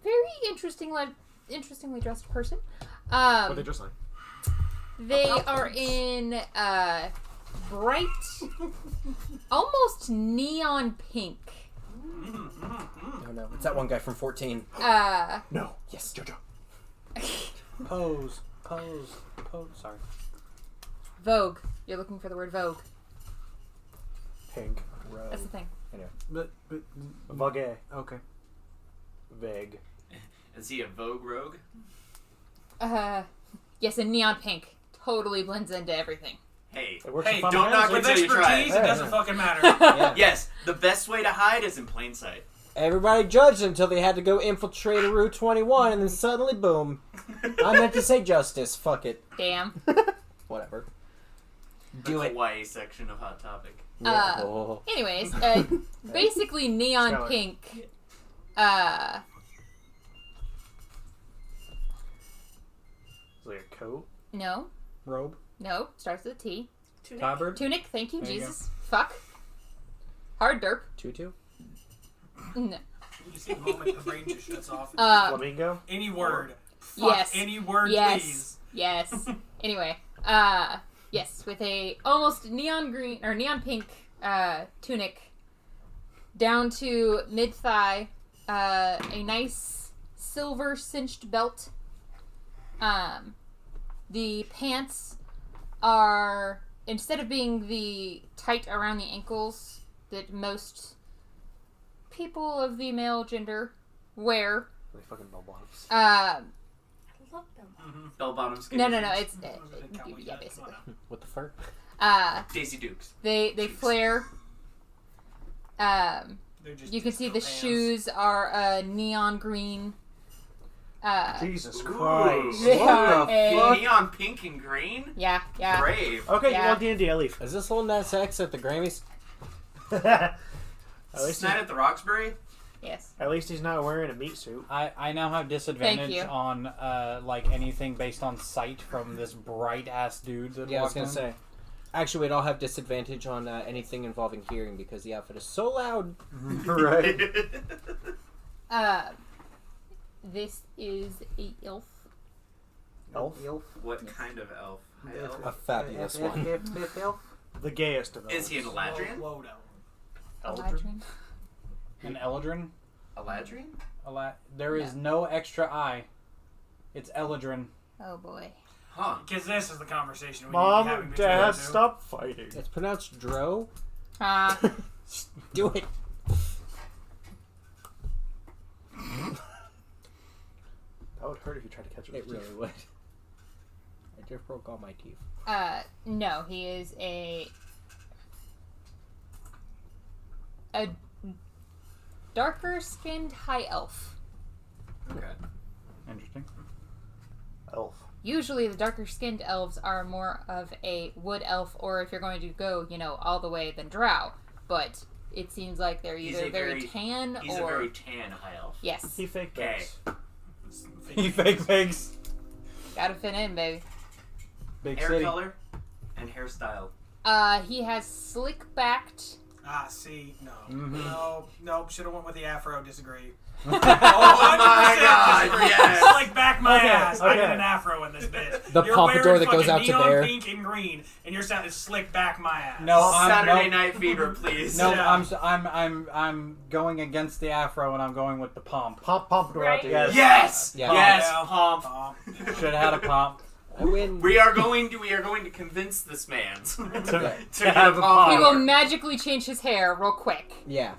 very interestingly dressed person. What they just like? They are in bright, almost neon pink. Oh no, it's that one guy from 14. No. Yes, Jojo. Pose. Sorry. Vogue. You're looking for the word Vogue. Pink. Row. That's the thing. But Vague. okay. Vague. Is he a Vogue rogue? Yes, in neon pink. Totally blends into everything. Hey. It works Hey, with fun don't knock hands. With until you try expertise, it. it doesn't fucking matter. Yeah. Yes, the best way to hide is in plain sight. Everybody judged until they had to go infiltrate a Route 21, and then suddenly, boom. I meant to say justice. Fuck it. Damn. Whatever. The Do it. Hawaii section of Hot Topic. Yeah. Oh. Anyways, basically neon Skylar. pink. Is it a coat? No. Robe. No. Starts with a T. Tabard. Tunic. Thank you, There you Jesus. Fuck. Hard derp. Tutu? No. You see the moment the brain just shuts off. Flamingo? Any word. Fuck, Yes. any word, Yes. please. Yes. Anyway, yes, with a almost neon green or neon pink tunic down to mid thigh, a nice silver cinched belt. The pants are, instead of being the tight around the ankles that most people of the male gender wear, They fucking bell bottoms. I love them. Bell bottoms. no, it's Cowboy yeah, hat. basically. What the fuck? Daisy Dukes. They flare. They're just You can see the disco pants. shoes are neon green. Jesus Ooh. Christ. They What are the a- fuck? Neon pink and green? Yeah. Brave. Okay, Yeah. you want D&D, I leave. Is this Lil Nas X at the Grammys? at, Is least that at the Roxbury? Yes. at least he's not wearing a meat suit. I now have disadvantage you. on like anything based on sight from this bright ass dude that Yeah, I was walked gonna in. say. Actually, we'd all have disadvantage on anything involving hearing because the outfit is so loud. Right. This is a elf. Elf? What kind of elf? High elf? A fabulous one. The gayest of Is he an elves. Eladrian? Low down. Eladrin. An Eladrin? Eladrian? There is no extra I. It's Eladrin. Oh boy. Huh. Because this is the conversation we Mom, need to be having Dad, between the two. stop fighting. It's pronounced Dro. Do it. That would hurt if you tried to catch him. It really would. I just broke all my teeth. No, he is a darker skinned high elf. Okay. Interesting. Elf. Usually the darker skinned elves are more of a wood elf, or if you're going to go, all the way, then drow. But it seems like they're He's either a very very- tan He's or... a very tan high elf. Yes. He fake Okay. bets. He fake fakes. Gotta fit in, baby. Big Hair city. color and hairstyle. He has slick-backed... Ah, see, no. Mhm. No, should have went with the afro, disagree. Oh my god, Disagree. yes! Like back my Okay, ass. I get okay. an afro in this bitch. The You're pompadour wearing that goes fucking out to neon bear. pink and green, and you're sounding slick back my ass. No, Saturday no, Night Fever, please. No, Yeah. I'm going against the afro and I'm going with the pomp. Pompadour out Right. there. Yes! Yeah. Yes! Yeah. Pomp. Pomp. Should have had a pomp. I win. We are going to convince this man to have a He will power. magically change his hair real quick. Yeah.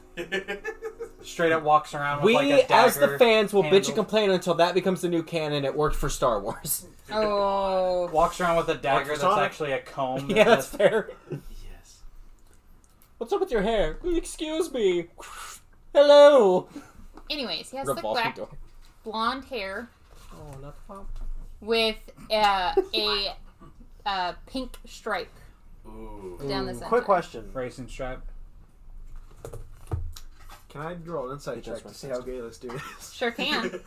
Straight up walks around with We, like a dagger as the fans, will bitch handle. and complain until that becomes the new canon. It worked for Star Wars. Oh. Walks around with a dagger that's Sonic. actually a comb. Yeah, that's fair. Yes. What's up with your hair? Excuse me. Hello. Anyways, he has slick Revolving black, door. blonde hair Oh, not the pop. with a pink stripe Ooh. down the center. Quick question. racing stripe. Can I draw an insight It does check to make see sense. how gay this dude is? Sure can.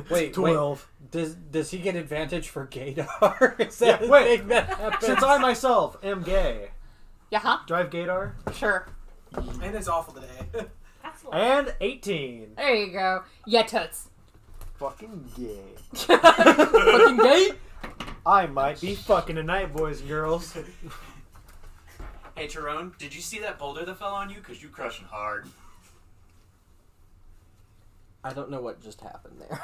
Wait, 12. Does he get advantage for gaydar? Is that Yeah, a wait. thing that happens? Since I myself am gay, Yeah, huh? do I have gaydar? Sure. And it's awful today. That's a And 18. There you go. Yeah, totes. Fucking gay. Fucking gay. I might be fucking tonight, boys and girls. Hey, Tyrone, did you see that boulder that fell on you? Because you crushing hard. I don't know what just happened there.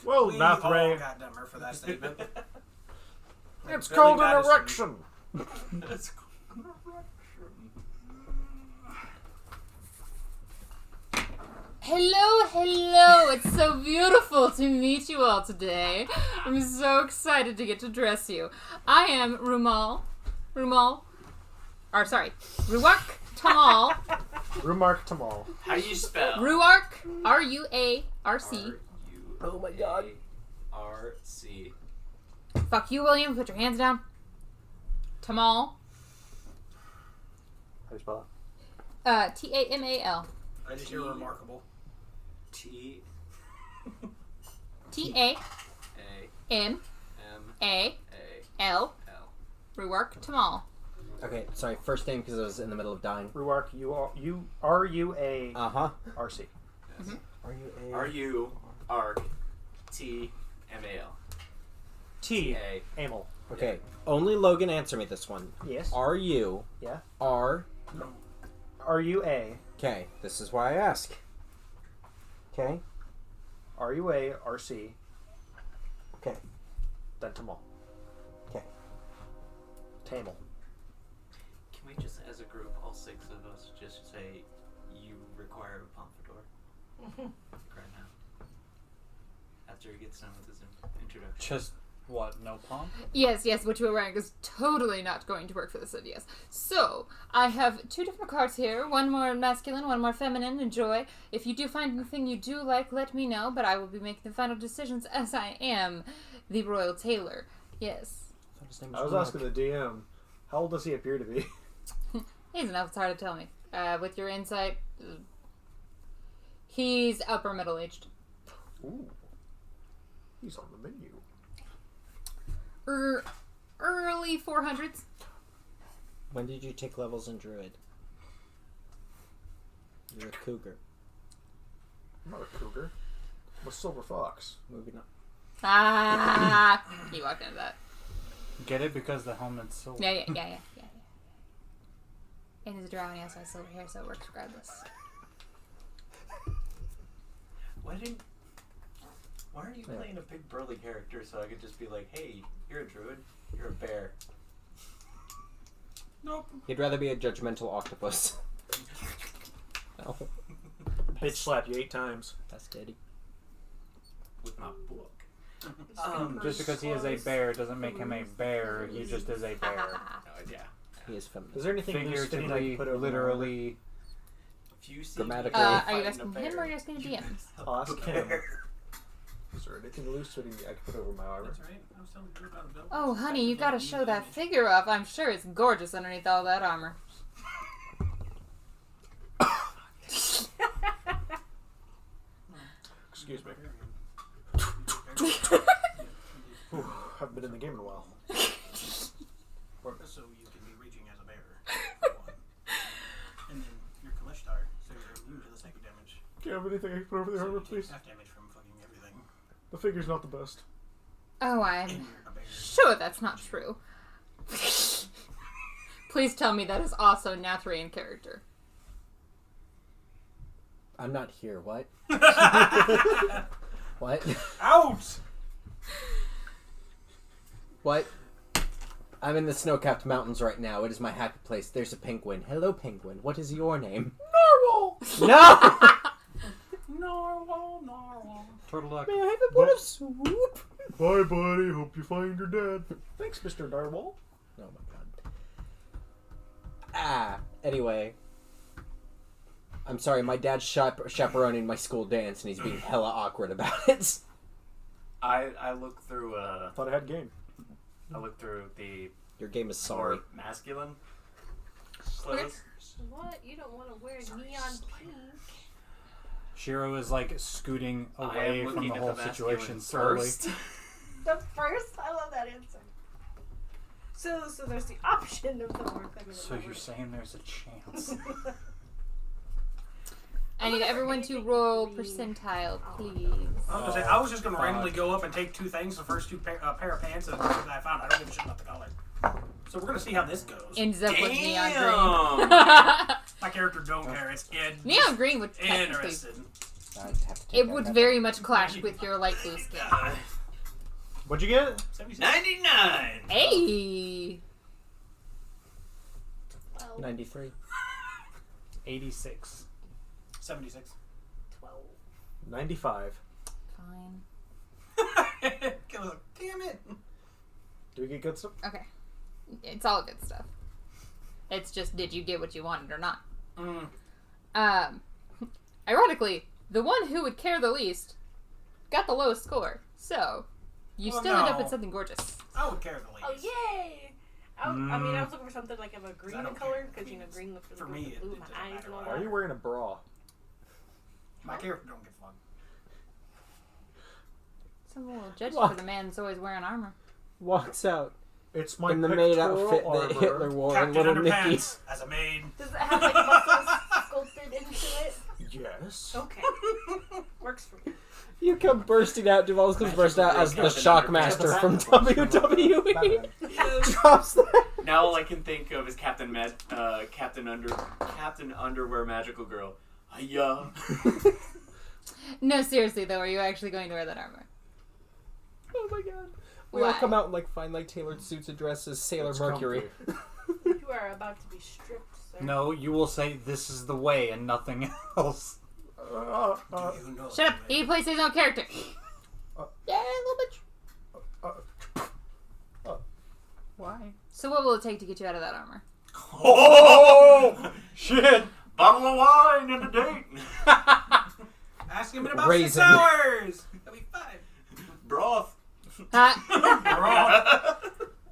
Whoa, We Math all Ray. got dumber for that statement. It's Billy called an Madison. erection. That's Hello. It's so beautiful to meet you all today. I'm so excited to get to dress you. I am Ruark Tamal. Remark Tamal. How do you spell? Ruark, R-U-A-R-C. Oh my God. R-C. Fuck you, William. Put your hands down. Tamal. How do you spell T-A-M-A-L. I just hear remarkable. T. T-A-M-A-L. A. L. Ruark Tamal. Okay, sorry. First name because I was in the middle of dying. it? Remark, R-U-A-R-C. Uh-huh. R U arc T M A L. T. A. Amel. Okay, only Logan answer me this one. Yes. Are you? Yeah. R. R-U-A. Okay, this is why I ask. Okay. R-U-A-R-C. Okay. Then Tamal. Okay. Tamil. Can we just, as a group, all six of us, just say you require a pompadour right now? After he gets done with his introduction. Just what? No pomp? Yes, what you are wearing is totally not going to work for this idea. So, I have two different cards here. One more masculine, one more feminine. Enjoy. If you do find anything you do like, let me know, but I will be making the final decisions as I am the royal tailor. Yes. thought his name I was Mark. asking the DM, how old does he appear to be? He's enough. It's hard to tell me. With your insight, he's upper middle-aged. Ooh. He's on the menu. Early 400s. When did you take levels in Druid? You're a cougar. I'm not a cougar. I'm a silver fox. Moving on. Ah! You walked into that. Get it because the helmet's silver. Yeah. And he's a drow and he also has silver hair, so it works regardless. Why aren't you playing a big burly character so I could just be like, hey, you're a druid, you're a bear. Nope. He'd rather be a judgmental octopus. No. Bitch slap you 8 times. That's daddy. With my book. Just because he is a bear doesn't make him a bear. He just is a bear. Yeah. He is feminine. Is there anything loose fitting I can Figuratively, put over my literally. If you see Grammatically. me Are you fighting a asking him or bear, are you asking the DM? I'll ask him. Is there anything loose fitting I can put over my armor? That's right. I was telling the group about the belt. Oh, honey, you gotta show that figure off. I'm sure it's gorgeous underneath all that armor. Excuse me. Whew, haven't been in the game in a while. So you can be reaching as a bear. for one. And then you're Kalishtar, so you're immune to the psychic damage. Do you have anything I can put over the So armor, you take please? half damage from fucking everything. The figure's not the best. Oh, And I'm you're a bear. sure that's not true. Please tell me that is also Nathrian character. I'm not here. What? What? Out! What? I'm in the snow-capped mountains right now. It is my happy place. There's a penguin. Hello, penguin. What is your name? Narwhal! No! Narwhal. Turtle duck. May I have a bowl of soup? Bye, buddy. Hope you find your dad. Thanks, Mr. Narwhal. Oh my god. Anyway. I'm sorry, my dad's chaperoning my school dance and he's being hella awkward about it. I look through I thought I had game. I look through the Your game is sorry. more masculine clothes. What? You don't want to wear neon pink. Shiro is like scooting I away am from looking the at whole the situation masculine slowly. first. The first? I love that answer. So there's the option of the more feminine. So you're saying there's a chance? I need everyone to roll percentile, please. I was just going to randomly go up and take two things, the first two pair of pants that I found. I don't give a shit about the color. So we're going to see how this goes. Ends up with neon Damn! green. My character don't care. It's Neon green would technically... interested. It would very much clash with your light blue skin. What'd you get? 99! Hey! 93. 86. 76. 12. 95. Fine. Damn it. Do we get good stuff? Okay. It's all good stuff. It's just, did you get what you wanted or not? Ironically, the one who would care the least got the lowest score. So, you still end up with something gorgeous. I would care the least. Oh, yay! I mean, I was looking for something like of a green don't color, care. because, green looks For really me, good with blue, it my doesn't eyes matter and all what Why are that. you wearing a bra? My character don't give a fuck. Some little judgy for the man that's always wearing armor. Walks out It's my in the maid pectoral outfit armor. that Hitler wore and Captain little Nicky. Underpants as a maid. Does it have, like, muscles sculpted into it? Yes. Okay. Works for me. You come bursting out, Duval's comes burst out as the Captain Shockmaster from WWE. Batman. Drops that. Now all I can think of is Captain Underwear Magical Girl. Hiya. No, seriously though, are you actually going to wear that armor? Oh my god. We all Why? come out in fine tailored suits and dresses, Sailor It's Mercury. comfy. You are about to be stripped, sir. No, you will say this is the way and nothing else. You know Shut up! the He plays his own character. Yeah, a little bit. Why? So what will it take to get you out of that armor? Oh! Shit! Bottle of wine and a date! Ask him in about Raisin. 6 hours. That'll be fine. Broth. Ha!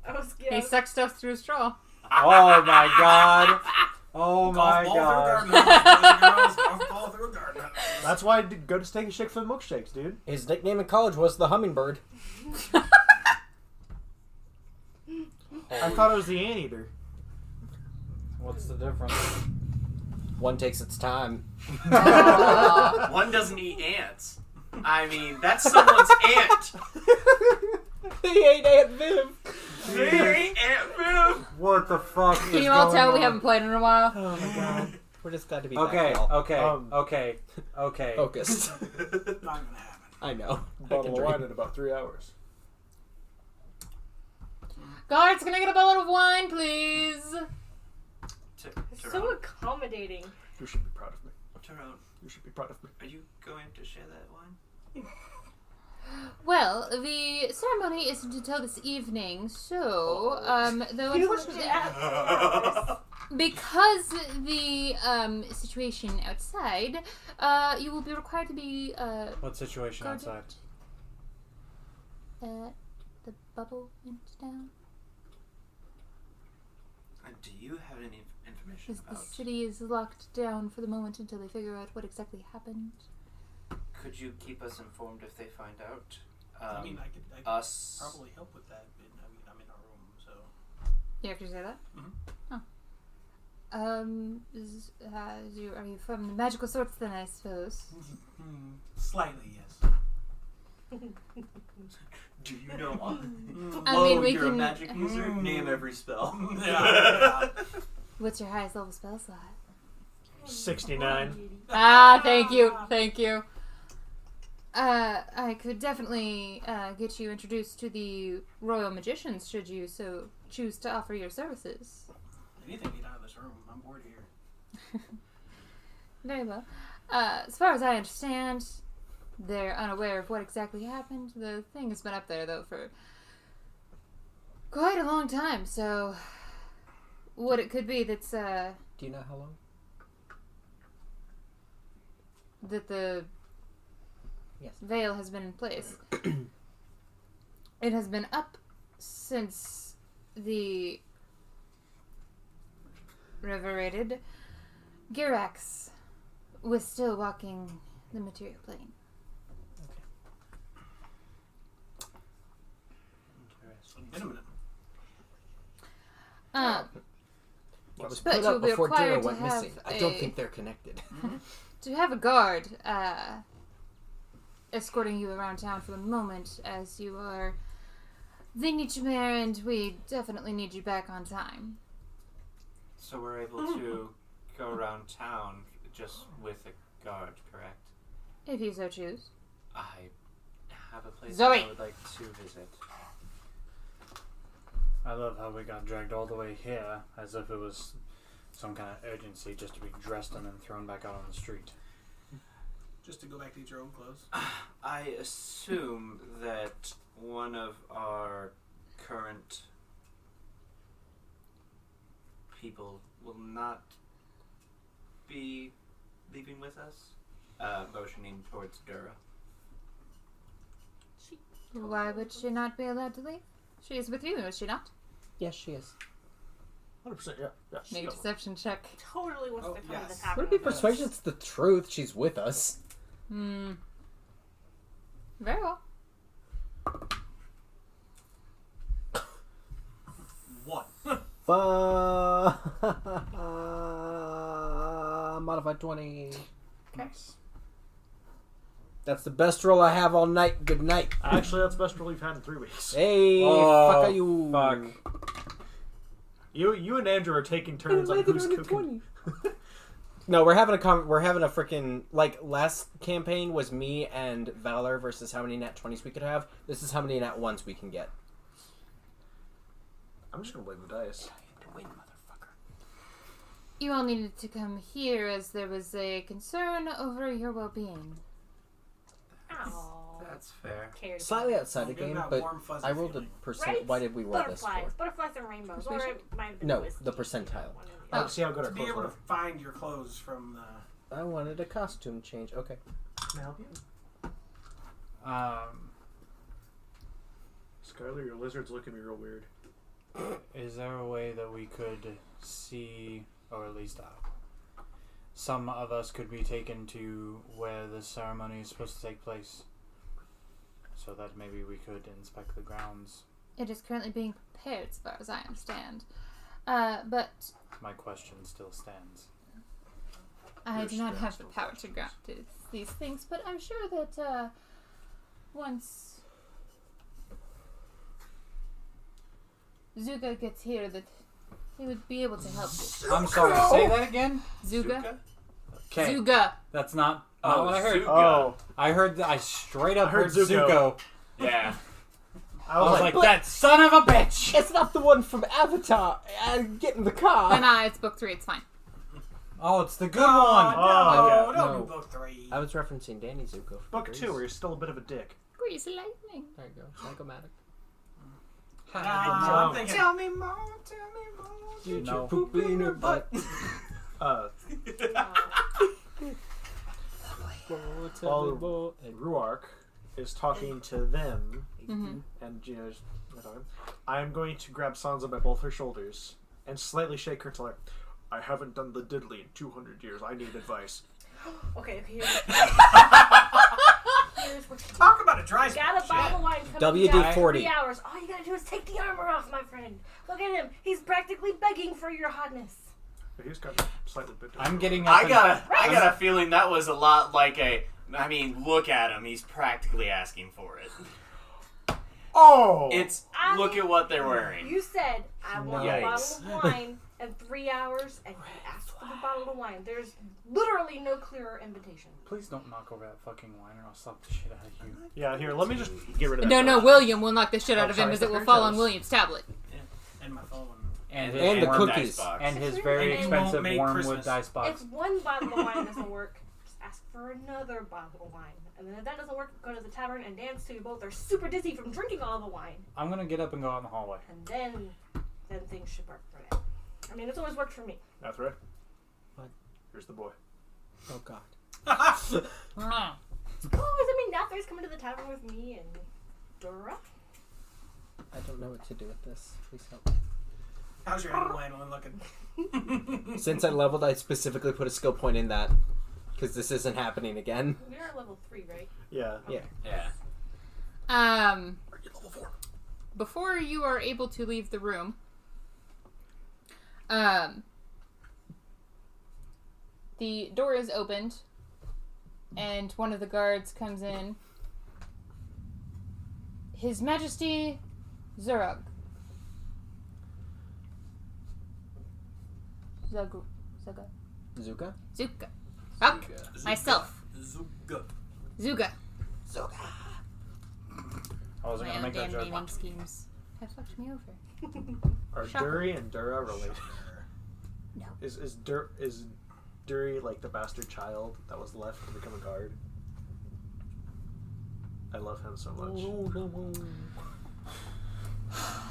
I was He scared. sucks stuff through a straw. Oh my god. Oh my Golf ball god. through a garden hose. Golf ball through a garden hose. That's why I did go to Take a Shake for the milkshakes, dude. His nickname in college was the Hummingbird. I thought it was the anteater. What's the difference? One takes its time. One doesn't eat ants. I mean, that's someone's aunt. He ate Aunt Viv. They ate Aunt Viv. What the fuck is Can you all going tell we on? haven't played in a while? Oh my god. We're just glad to be Okay, back, y'all. okay, Um, okay, okay. Focused. Not gonna happen. I know. I Bottle can of dream. wine in about 3 hours. Guards, can I get a bottle of wine, please? So accommodating. You should be proud of me. Tyrone, You should be proud of me. are you going to share that wine? Well, the ceremony isn't until this evening, so, though because the, situation outside, you will be required to be, What situation guarded. outside? The bubble went down. Do you have any information The about... city is locked down for the moment until they figure out what exactly happened. Could you keep us informed if they find out? I mean, I could Us... probably help with that, but I mean, I'm in our room, so. You actually say that? Mhm. Oh. Are you from the magical sorts then, I suppose? Slightly, yes. Do you know what? I mean, we you're can- a magic user? Name every spell. Yeah. What's your highest level spell slot? 69. Thank you. I could definitely get you introduced to the Royal Magicians should you so choose to offer your services. Anything get out of this room. I'm bored here. Very well. As far as I understand, they're unaware of what exactly happened. The thing has been up there, though, for quite a long time, so what it could be that's, Do you know how long? that the Yes. veil has been in place. It has been up since the revered Girax was still walking the material plane. In a minute. It was But put you'll up be before required Dura to went have missing. I don't think they're connected. To have a guard escorting you around town for the moment, as you are the Nichimare, and we definitely need you back on time. So we're able to go around town just with a guard, correct? If you so choose. I have a place Zoe! I would like to visit. I love how we got dragged all the way here as if it was some kind of urgency just to be dressed and then thrown back out on the street. Just to go back to eat your own clothes. I assume that one of our current people will not be leaving with us. Motioning towards Dura. Why would she not be allowed to leave? She is with you, is she not? Yes, she is. 100%, yeah. Make a deception check. Totally wants to come to the yes. tavern. Would it be with us. persuasion? It's the truth. She's with us. Very well. 1. Modified 20. Nice. That's the best roll I have all night. Good night. Actually, that's the best roll we've had in 3 weeks. Hey, Oh, fuck you. fuck. You and Andrew are taking turns on who's cooking. No, we're having a freaking, like, last campaign was me and Valor versus how many nat 20s we could have. This is how many nat 1s we can get. I'm just gonna blame the dice. You all needed to come here as there was a concern over your well-being. Ow. That's fair. Cared Slightly about. outside the Give game, that but warm, fuzzy I rolled a feeling. percent. Right? Why did we roll this Butterflies. for? Butterflies and rainbows. Or Persuasion? it might have been No, whiskey. the percentile. One of the Oh, other. see how good our To be clothes able to are. find your clothes from the... I wanted a costume change. Okay. Can I help you? Skylar, your lizard's looking at me real weird. Is there a way that we could see, or at least some of us could be taken to where the ceremony is supposed to take place, so that maybe we could inspect the grounds? It is currently being prepared, as far as I understand. But My question still stands. I Your do not stance have the still power to grant these things, but I'm sure that once Zuga gets here, that he would be able to help you. I'm sorry, say that again? Zuga? Okay, Zuga! that's not what I heard. Zuga. Oh, I heard I straight up I heard heard Zuko. Zuko. Yeah. I was like, that son of a bitch! It's not the one from Avatar. Get in the car. Nah, it's book 3, it's fine. Oh, it's the good Oh, one! no, okay. don't No. do book 3. I was referencing Danny Zuko. book 2, where you're still a bit of a dick. Grease lightning. There you go. Psychomatic. I'm thinking... Tell me more, tell me more. Get No. your poop in her butt. While Ruark is talking to them, Mhm. and I'm going to grab Sansa by both her shoulders and slightly shake her to like, I haven't done the diddly in 200 years. I need advice. Okay, here's what you Talk about a dry do. Got a spell. bottle of wine coming WD-40. down in 3 hours. All you gotta do is take the armor off, my friend. Look at him. He's practically begging for your hotness. But he's got slightly bit. I'm getting up I got a feeling that was a lot like a. I mean, look at him. He's practically asking for it. Oh! Look at what they're wearing. You said, I want a Yikes. bottle of wine and 3 3 hours and you ask for the bottle of wine. There's literally no clearer invitation. Please don't knock over that fucking wine or I'll slap the shit out of you. Yeah, here, let me just get rid of that. No, William will knock the shit out of him sorry. as it will fall on William's tablet. And my phone. And the worm cookies. dice box. And his very And expensive homemade wormwood Christmas. dice box. If one bottle of wine doesn't work, just ask for another bottle of wine. And then if that doesn't work, go to the tavern and dance till you both are super dizzy from drinking all the wine. I'm gonna get up and go out in the hallway. And then things should work for them. I mean, it's always worked for me. That's right. What? Here's the boy. Oh God. Oh, does it mean Nathor's coming to the tavern with me and Dora? I don't know what to do with this. Please help. How's your animal handling looking? Since I leveled, I specifically put a skill point in that. Because this isn't happening again. We are at level 3, right? Yeah. Yeah. Yeah. Level 4. Before you are able to leave the room, the door is opened, and one of the guards comes in. His Majesty Zurug. Zuka? Zuka. Fuck. Myself. Zuga. Zuga. I wasn't My gonna own make that damn joke. naming schemes have fucked me over. Are Shocker. Dury and Dura related? No. Is Dury like the bastard child that was left to become a guard? I love him so much.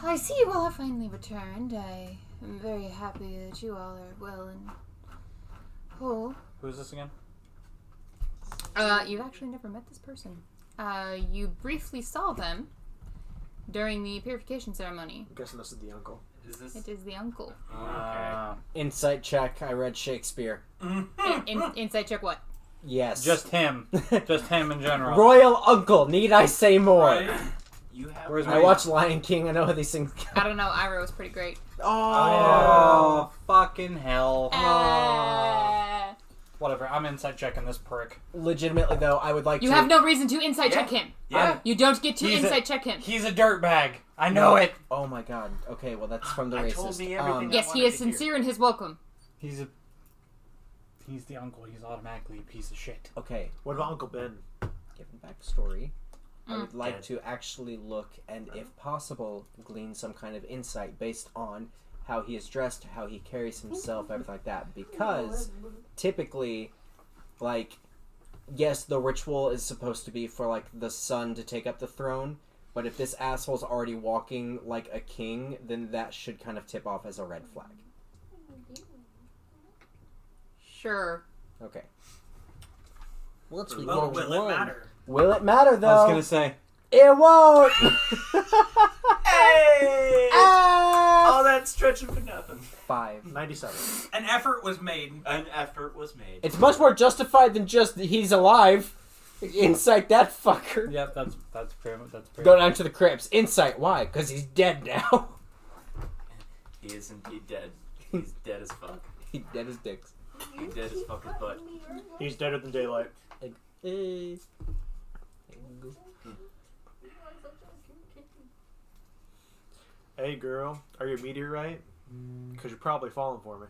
I see you all have finally returned. I am very happy that you all are well and whole. Who's this again? You've actually never met this person. You briefly saw them during the purification ceremony. I'm guessing this is the uncle. Is this? It is the uncle. Okay. Insight check. I read Shakespeare. Insight check what? Yes. Just him. Just him in general. Royal uncle. Need I say more? Right? You have. Where's I my watched Lion King. I know how these things go. I don't know. Ira was pretty great. Oh, fucking hell. Uh, Whatever, I'm inside checking this prick. Legitimately, though, I would like you to... have no reason to insight check him. Yeah. You don't get to He's insight check him. He's a dirtbag. I know it. Oh my God. Okay, well, that's from the I racist. told me everything. Yes, he is sincere in his welcome. He's the uncle. He's automatically a piece of shit. Okay, What about Uncle Ben? given backstory, I would like Dead. to actually look and, if possible, glean some kind of insight based on how he is dressed, how he carries himself, everything like that. Because typically, like, yes, the ritual is supposed to be for, like, the son to take up the throne, but if this asshole's already walking like a king, then that should kind of tip off as a red flag. Sure. Okay. Let's be Well, will it matter? Will it matter, though? I was gonna say. It won't! Hey! All that stretching for nothing. 5. 97. An effort was made. An effort was made. It's much more justified than just he's alive. Insight that fucker. Yep, that's pretty. Go down to the crypts. Insight, why? Because he's dead now. He is indeed dead. He's dead as fuck. He's dead as dicks. He's dead as fuck as butt. He's deader than daylight. Hey girl, are you a meteorite? Because you're probably falling for me.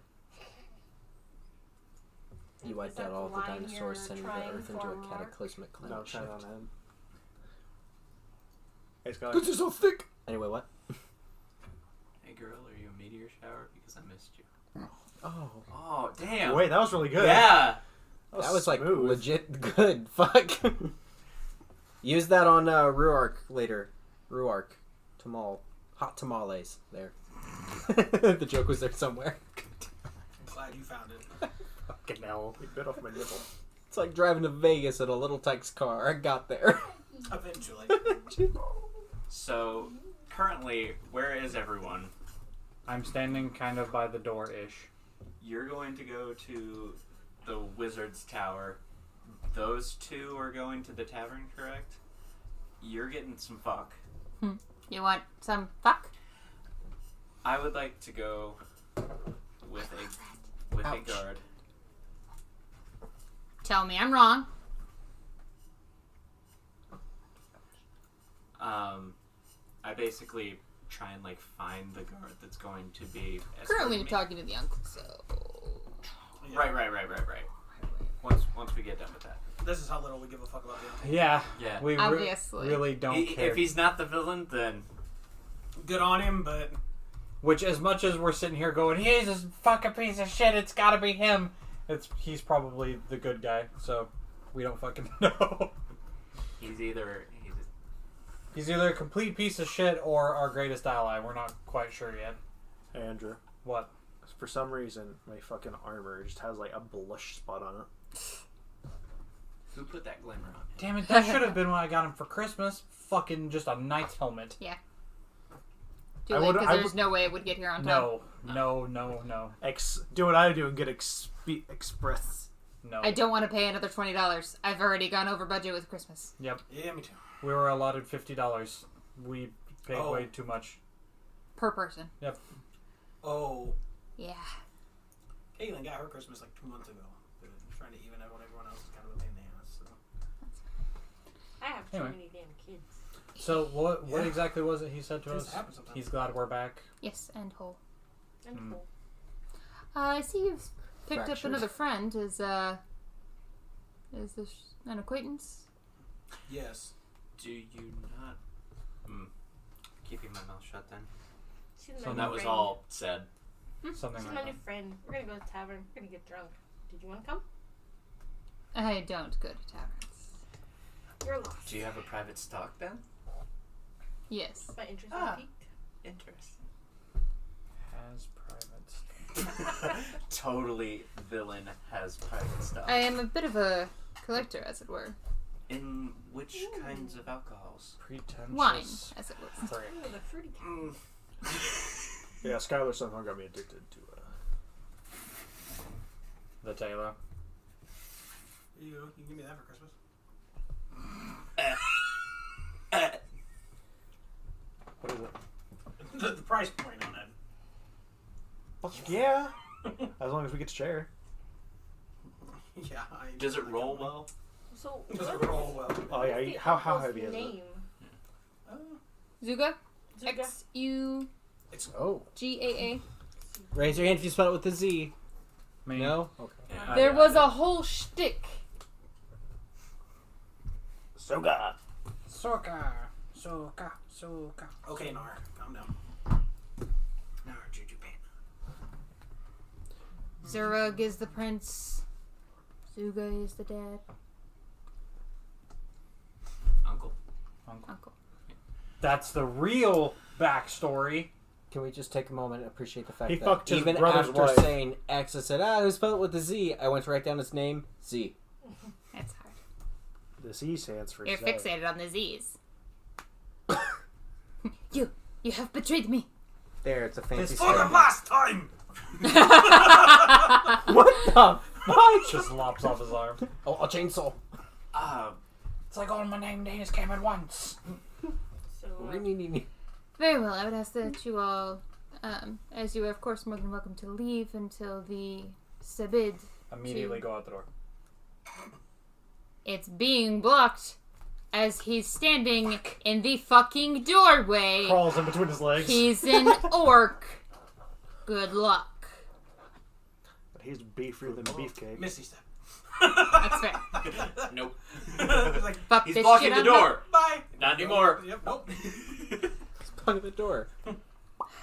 You wiped that out all the the line dinosaurs, you're sending the trying Earth into for, a Mark? cataclysmic No, climate shine on shift. him. Hey Skylar. This is so thick. Anyway, what? Hey girl, are you a meteor shower? Because I missed you. Oh, Oh, damn. Wait, that was really good. Yeah. that was like smooth. legit good. Fuck. Use that on Ruark later. Ruark, hot tamales. There. The joke was there somewhere. I'm glad you found it. Fucking hell. He bit off my nipple. It's like driving to Vegas in a little Tex car. I got there. Eventually. So, currently, where is everyone? I'm standing kind of by the door-ish. You're going to go to the Wizard's Tower. Those two are going to the tavern, correct? You're getting some fuck. You want some fuck? I would like to go with a Ouch. guard. Tell me I'm wrong. I basically try and like find the guard that's going to be. Currently, escorting you're me. talking to the uncle, so. Right. Once we get done with that. This is how little we give a fuck about the Yeah. Yeah. We Obviously. really don't care. If he's not the villain, then Good on him, but Which, as much as we're sitting here going, he's a fucking piece of shit, it's gotta be him. He's probably the good guy, so we don't fucking know. he's either He's either a complete piece of shit or our greatest ally. We're not quite sure yet. Hey, Andrew. What? For some reason, my fucking armor just has like a blush spot on it. who put that glimmer on him? Damn it, that should have been what I got him for Christmas. Fucking just a knight's helmet. Yeah. Too I late, would- because I there's would- no way it would get here on time. No. Do what I do and get express. No. I don't want to pay another $20. I've already gone over budget with Christmas. Yep. yeah, me too. We were allotted $50. We paid Oh. way too much. Per person. Yep. Oh, Yeah. Caitlin got her Christmas like 2 months ago. Trying to even out what everyone else is kind of a pain in the ass. So. I have too Anyway. many damn kids. So what Yeah. exactly was it he said to This us? happens sometimes. He's glad we're back. Yes, and whole. And cool. I see you've picked Fractured. up another friend. Is this an acquaintance? Yes. Do you not? Keeping my mouth shut then. She's my So new That was friend. all said. Something She's like my that. new friend. We're gonna go to the tavern. We're gonna get drunk. Did you want to come? I don't go to taverns. You're lost. Do you have a private stock then? Yes. My interest Ah. is piqued. Interesting. Has private stuff. Totally villain has private stock. I am a bit of a collector, as it were. In which kinds of alcohols? Pretentious. Wine, as it were. Prick. Ooh, the fruity kind. Yeah, Skylar somehow got me addicted to The Taylor. You give me that for Christmas. What is it? The price point on it. Fuck yeah. As long as we get to share. Yeah. Does it roll well? So, Does what it roll well? Oh is yeah, the how uncle's heavy is it? name? Zuga? Zuga? X-U-G-A-A. Oh. Raise your hand if you spell it with a Z. Me. No? Okay. Yeah. There was a whole shtick. Soga. Soka. Okay, Nar, calm down. Nar, Juju Pan. Zurug is the prince. Zuga is the dad. Uncle. Uncle. That's the real backstory. Can we just take a moment and appreciate the fact He that fucked his even brother's after wife. saying X, I said, who spelled it with a Z? I went to write down his name, Z. That's hard. The Z stands for You're Zoe. fixated on the Z's. You have betrayed me. There, it's a fancy For the spelling. last time! What the fuck? Just lops off his arm. Oh, a chainsaw. It's like all my names came at once. So, Very well, I would ask that you all, as you are of course more than welcome to leave until the Sabid. Immediately go out the door. It's being blocked as he's standing in the fucking doorway. Crawls in between his legs. He's an orc. Good luck. But he's beefier than a beefcake. Misty step. That's fair. Nope. It's like, Fuck He's this blocking shit the up. door. bye! Not anymore. Yep, nope. Plug the door.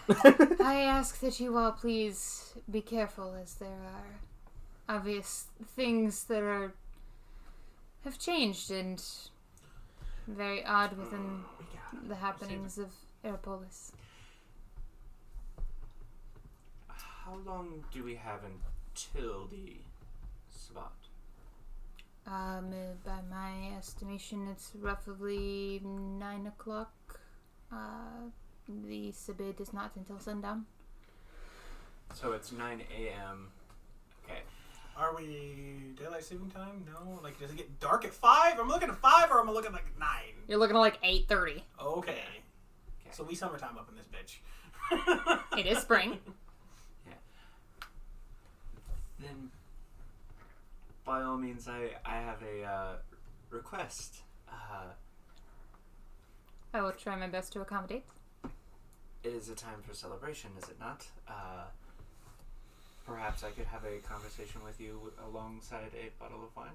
I ask that you all please be careful, as there are obvious things that have changed and very odd within the happenings of Aeropolis. How long do we have until the spot? By my estimation, it's roughly 9 o'clock. The Sabid is not until sundown. So it's 9 a.m. Okay. Are we daylight saving time? No? Like, does it get dark at 5? Am I looking at 5 or am I looking at like 9? You're looking at like 8:30. Okay. So we summertime up in this bitch. It is spring. Then, by all means, I have a request. I will try my best to accommodate. it is a time for celebration, is it not? Perhaps I could have a conversation with you alongside a bottle of wine?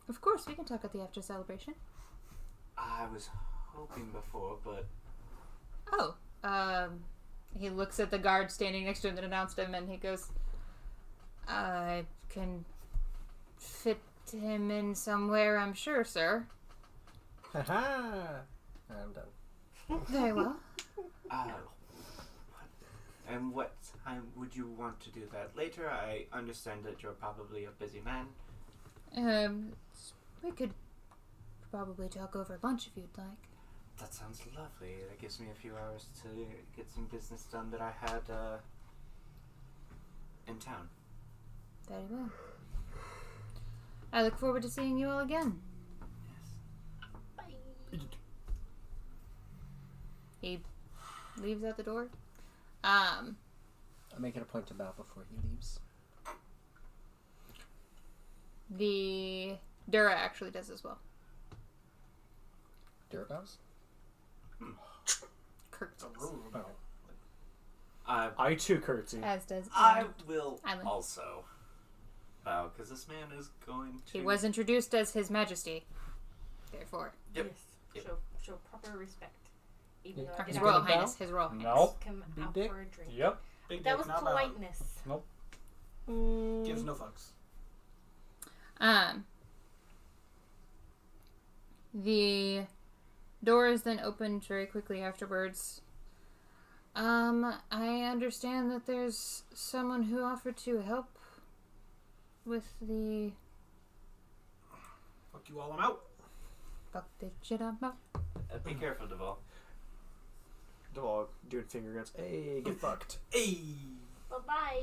Of course, we can talk at the after celebration. I was hoping before, but... Oh, he looks at the guard standing next to him that announced him, and he goes, I can fit him in somewhere, I'm sure, sir. Haha! I'm done. Very well. And what time would you want to do that? Later? I understand that you're probably a busy man. We could probably talk over lunch if you'd like. That sounds lovely. That gives me a few hours to get some business done that I had in town. Very well. I look forward to seeing you all again. Yes. He leaves out the door. I make it a point to bow before he leaves. The Dura actually does as well. Dura bows? Kirk It's a does. rule. Okay. I too curtsy. As does I Aaron. will Island. also bow, because this man is going to... He was introduced as His Majesty. Therefore. Yep. Yes. Yep. Show proper respect. Even though Or I His did Royal not Highness. His Royal Highness. Nope. come Big out dick? for a drink. Yep. Big That dick, was not bowing. politeness. Nope. Gives no fucks. The door is then opened very quickly afterwards. I understand that there's someone who offered to help with the... Fuck you all, I'm out. Fuck the shit I'm out. Be careful, Deval. Dog doing finger guns. Hey, get fucked. Hey. Bye-bye.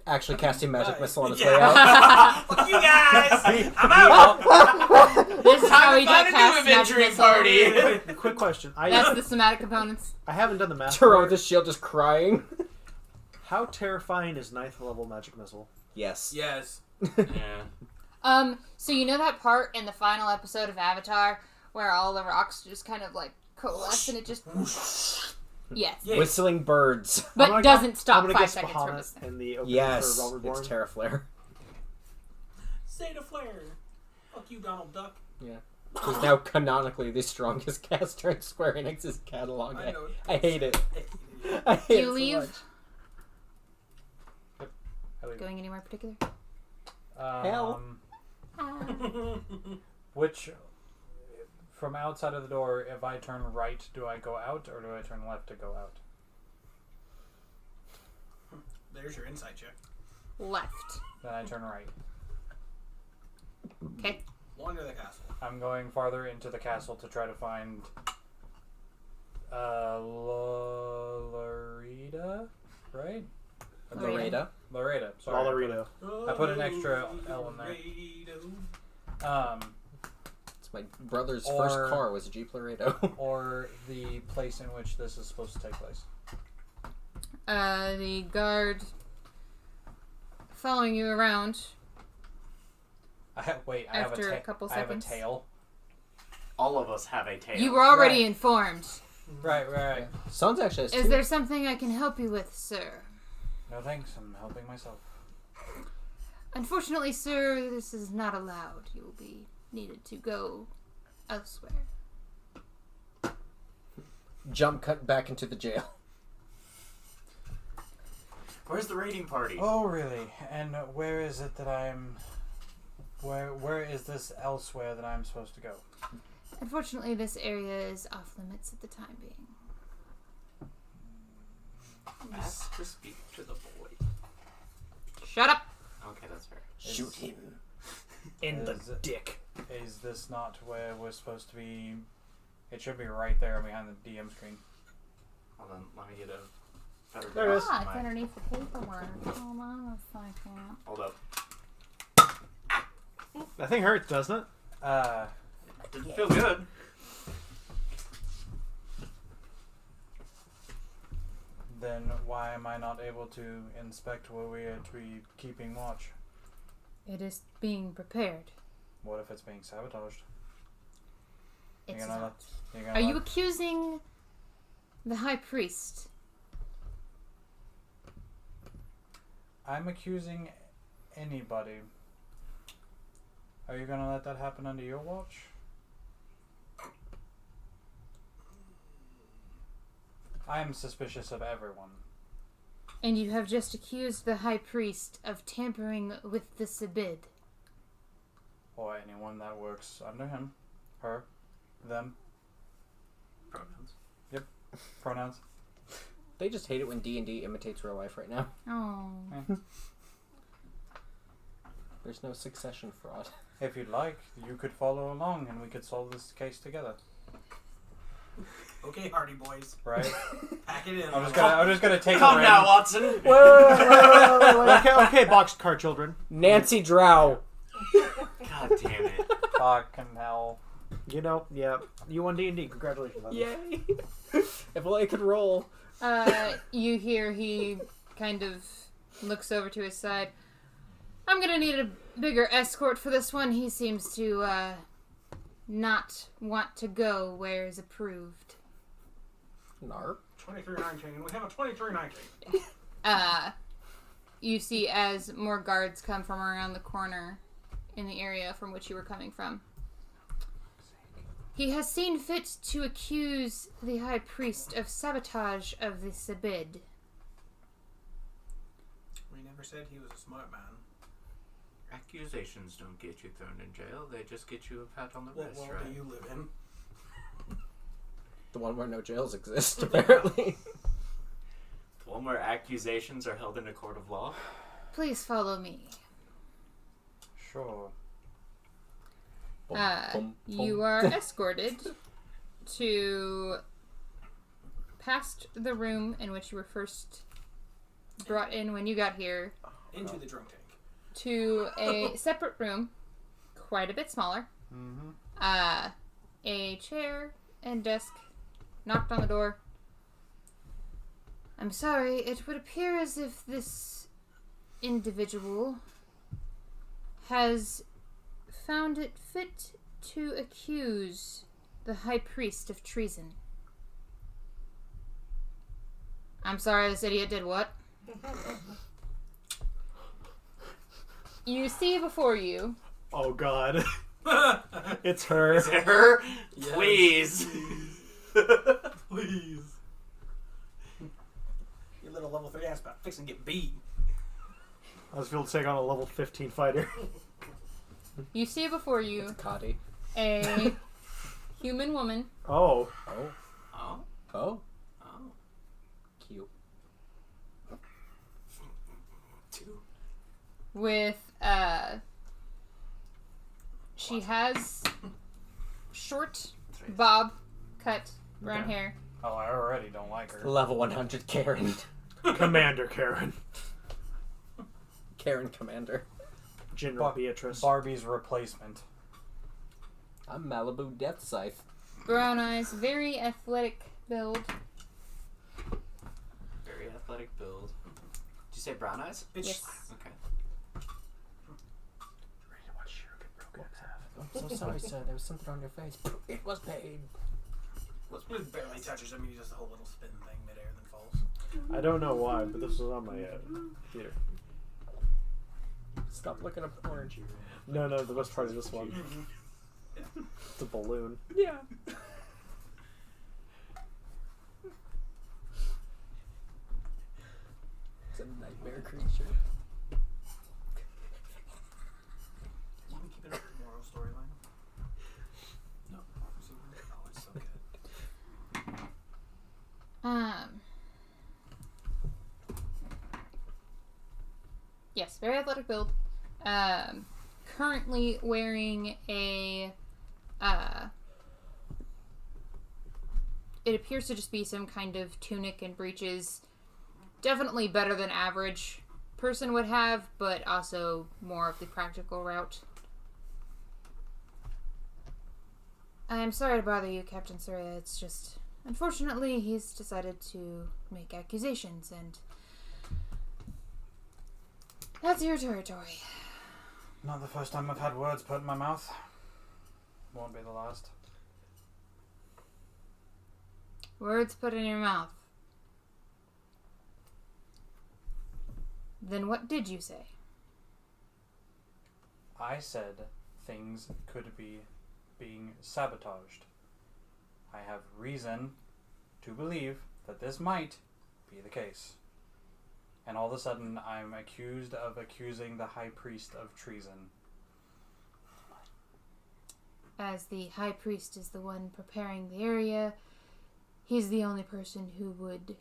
Actually casting magic Bye. missile on his Yeah. way out. Fuck you guys. I'm out. This is how Time we to find get a cast new adventuring magic missile. party. Wait, quick question. That's the somatic components. I haven't done the math. Turo for with it. his shield just crying. How terrifying is 9th level magic missile? Yes. Yes. Yeah. So you know that part in the final episode of Avatar where all the rocks just kind of like coalesce and it just... Yes. Yeah. Whistling birds. But I'm gonna doesn't guess- stop I'm gonna 5 guess seconds from Bahamut this thing. in the opening Yes. for Realm Reborn. It's Terraflare. Say the flare. Fuck you, Donald Duck. Who's now canonically the strongest caster in Square Enix's catalog. I know. I hate it. it. I hate You it leave? so much. I leave. Going anywhere particular? Hell. Which, from outside of the door, if I turn right, do I go out, or do I turn left to go out? There's your insight check. Left. Then I turn right. Okay. Wander the castle. I'm going farther into the castle to try to find Loretta, right? Loretta. Loretta. Sorry. Lolorito. I put an extra L in there. It's my brother's Or- first car was a Jeep Laredo. Or the place in which this is supposed to take place. The guard following you around. I have After a couple I have a seconds. tail. All of us have a tail. You were already Right. informed. Right. Sounds actually has Is two. there something I can help you with, sir? No thanks, I'm helping myself. Unfortunately, sir, this is not allowed. You will be needed to go elsewhere. Jump cut back into the jail. Where's the raiding party? Oh, really? And where is it that I'm... Where is this elsewhere that I'm supposed to go? Unfortunately, this area is off limits at the time being. Ask to speak to the boy. Shut up! Okay, that's fair. Shoot him. In the Is- dick. Is this not where we're supposed to be? It should be right there behind the DM screen. Hold on, let me get a better There it grasp is. of It's my- underneath the paperwork. Hold on a second. Hold up. That thing hurts, doesn't it? Didn't feel good. Then why am I not able to inspect where we are to be keeping watch? It is being prepared. What if it's being sabotaged? It's You're gonna not. you're gonna Are you let- accusing the High Priest. I'm accusing anybody. Are you gonna let that happen under your watch? I am suspicious of everyone. And you have just accused the High Priest of tampering with the Sibid. Or anyone that works under him. Her. Them. Pronouns. Yep. Pronouns. They just hate it when D&D imitates real life right now. Oh. There's no succession fraud. If you'd like, you could follow along and we could solve this case together. Okay, Hardy boys. Right? Pack it in. I'm just gonna take Come a now, Watson. Okay, boxcar children. Nancy Drow. God damn it. Fucking hell. You know, yeah. You won D&D. Congratulations. on that. Yay. If only I could roll. You hear he kind of looks over to his side. I'm gonna need a bigger escort for this one. He seems to, not want to go where is approved. Narp. 2319. We have a 2319. You see as more guards come from around the corner in the area from which you were coming from. He has seen fit to accuse the High Priest of sabotage of the Sibid. We never said he was a smart man. Accusations don't get you thrown in jail. They just get you a pat on the What wrist, world right? do you live in? The one where no jails exist, apparently. The one where accusations are held in a court of law? Please follow me. Sure. You are escorted to past the room in which you were first brought in when you got here Into the drunk tank. to a separate room, quite a bit smaller. Mm-hmm. A chair and desk. Knocked on the door. I'm sorry, it would appear as if this individual has found it fit to accuse the High Priest of treason. I'm sorry, this idiot did what? You see before you. Oh, God. It's her. Is it her? Yes. Please. Please. Your little level 3 ass about fixing to get beat. I was able to take on a level 15 fighter. You see before you Cotty. a human woman Oh. Oh. Oh? Oh. Oh. Cute. Two. with she has short bob cut brown Okay. hair. Oh, I already don't like her. Level 100 Karen. Commander Karen. Karen Commander. General Beatrice. Barbie's replacement. I'm Malibu Death Scythe. Brown eyes, very athletic build. Very athletic build. Did you say brown eyes? Bitch. Yes. Okay. I'm so sorry, sir. There was something on your face. It was pain. It barely touches him. He does the whole little spin thing midair and then falls. I don't know why, but this was on my theater. Stop looking up orange. No, the best part of this one. It's a balloon. Yeah. It's a nightmare creature. You can keep it up with moral storyline. No. Oh, it's so good. Yes, very athletic build. Currently wearing a it appears to just be some kind of tunic and breeches. Definitely better than average person would have, but also more of the practical route. I'm sorry to bother you, Captain Surya. It's just, unfortunately, he's decided to make accusations, and that's your territory. Not the first time I've had words put in my mouth. Won't be the last. Words put in your mouth. Then what did you say? I said things could be being sabotaged. I have reason to believe that this might be the case. And all of a sudden, I'm accused of accusing the High Priest of treason. As the High Priest is the one preparing the area, he's the only person who would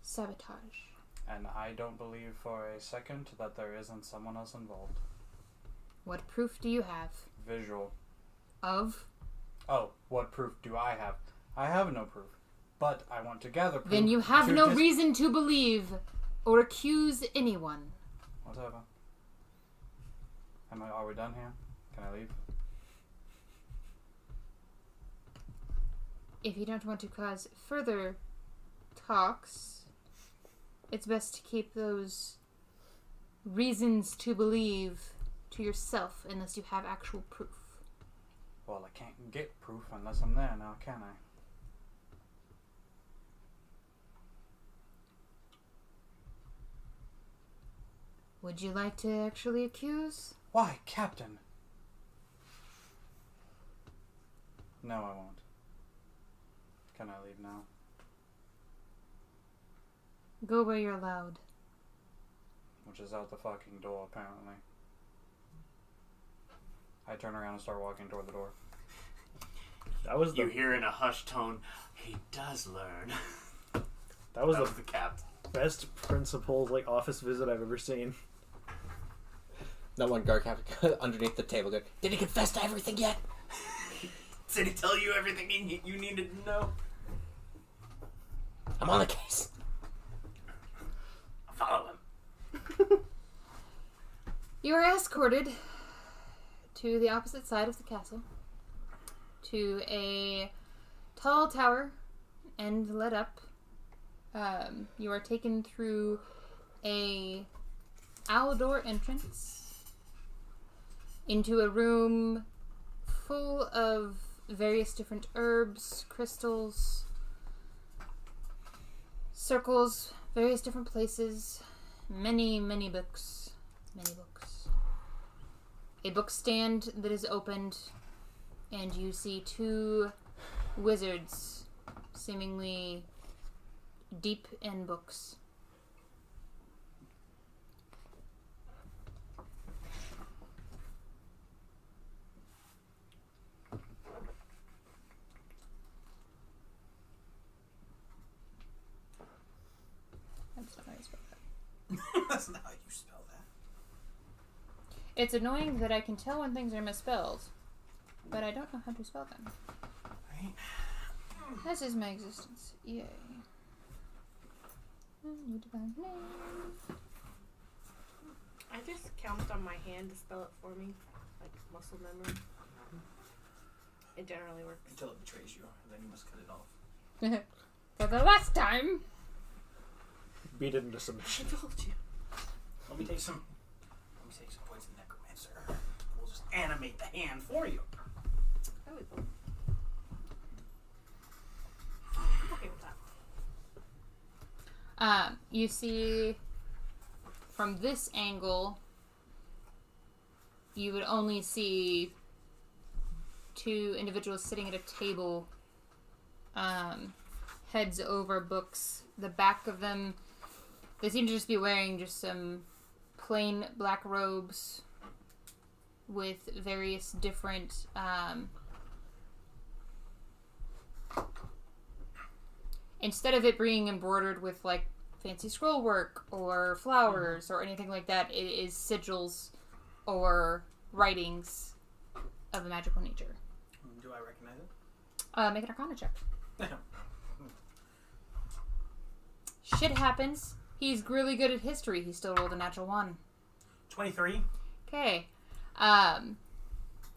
sabotage. And I don't believe for a second that there isn't someone else involved. What proof do you have? Visual. Of? Oh, what proof do I have? I have no proof. But I want to gather proof. Then you have no reason to believe or accuse anyone. Whatever. Are we done here? Can I leave? If you don't want to cause further talks, it's best to keep those reasons to believe to yourself unless you have actual proof. Well, I can't get proof unless I'm there now, can I? Would you like to actually accuse? Why, Captain? No, I won't. Can I leave now? Go where you're allowed. Which is out the fucking door, apparently. I turn around and start walking toward the door. That was You hear in a hushed tone, he does learn. That was the captain. best principal office visit I've ever seen. That one guard captain underneath the table going, did he confess to everything yet? Did he tell you everything you needed to know? I'm on the case. Follow him. You are escorted to the opposite side of the castle, to a tall tower, and led up. You are taken through a Alador entrance into a room full of various different herbs, crystals, circles, various different places, many, many books. Many books. A book stand that is opened, and you see two wizards, seemingly deep in books. That's not how you spell that. That's not how you spell that. It's annoying that I can tell when things are misspelled, but I don't know how to spell them. Right? This is my existence. Yay. New divine name. I just count on my hand to spell it for me, like muscle memory. It generally works. Until it betrays you, and then you must cut it off. For the last time. Beat it into I submission. told you. Let me take some points of necromancer. We'll just animate the hand for you. There we go. I'm okay with that. You see, from this angle, you would only see two individuals sitting at a table, heads over books. The back of them, they seem to just be wearing just some plain black robes with various different, instead of it being embroidered with like fancy scroll work or flowers or anything like that, it is sigils or writings of a magical nature. Do I recognize it? Make an Arcana check. Shit happens. He's really good at history. He still rolled a natural 1. 23. Okay.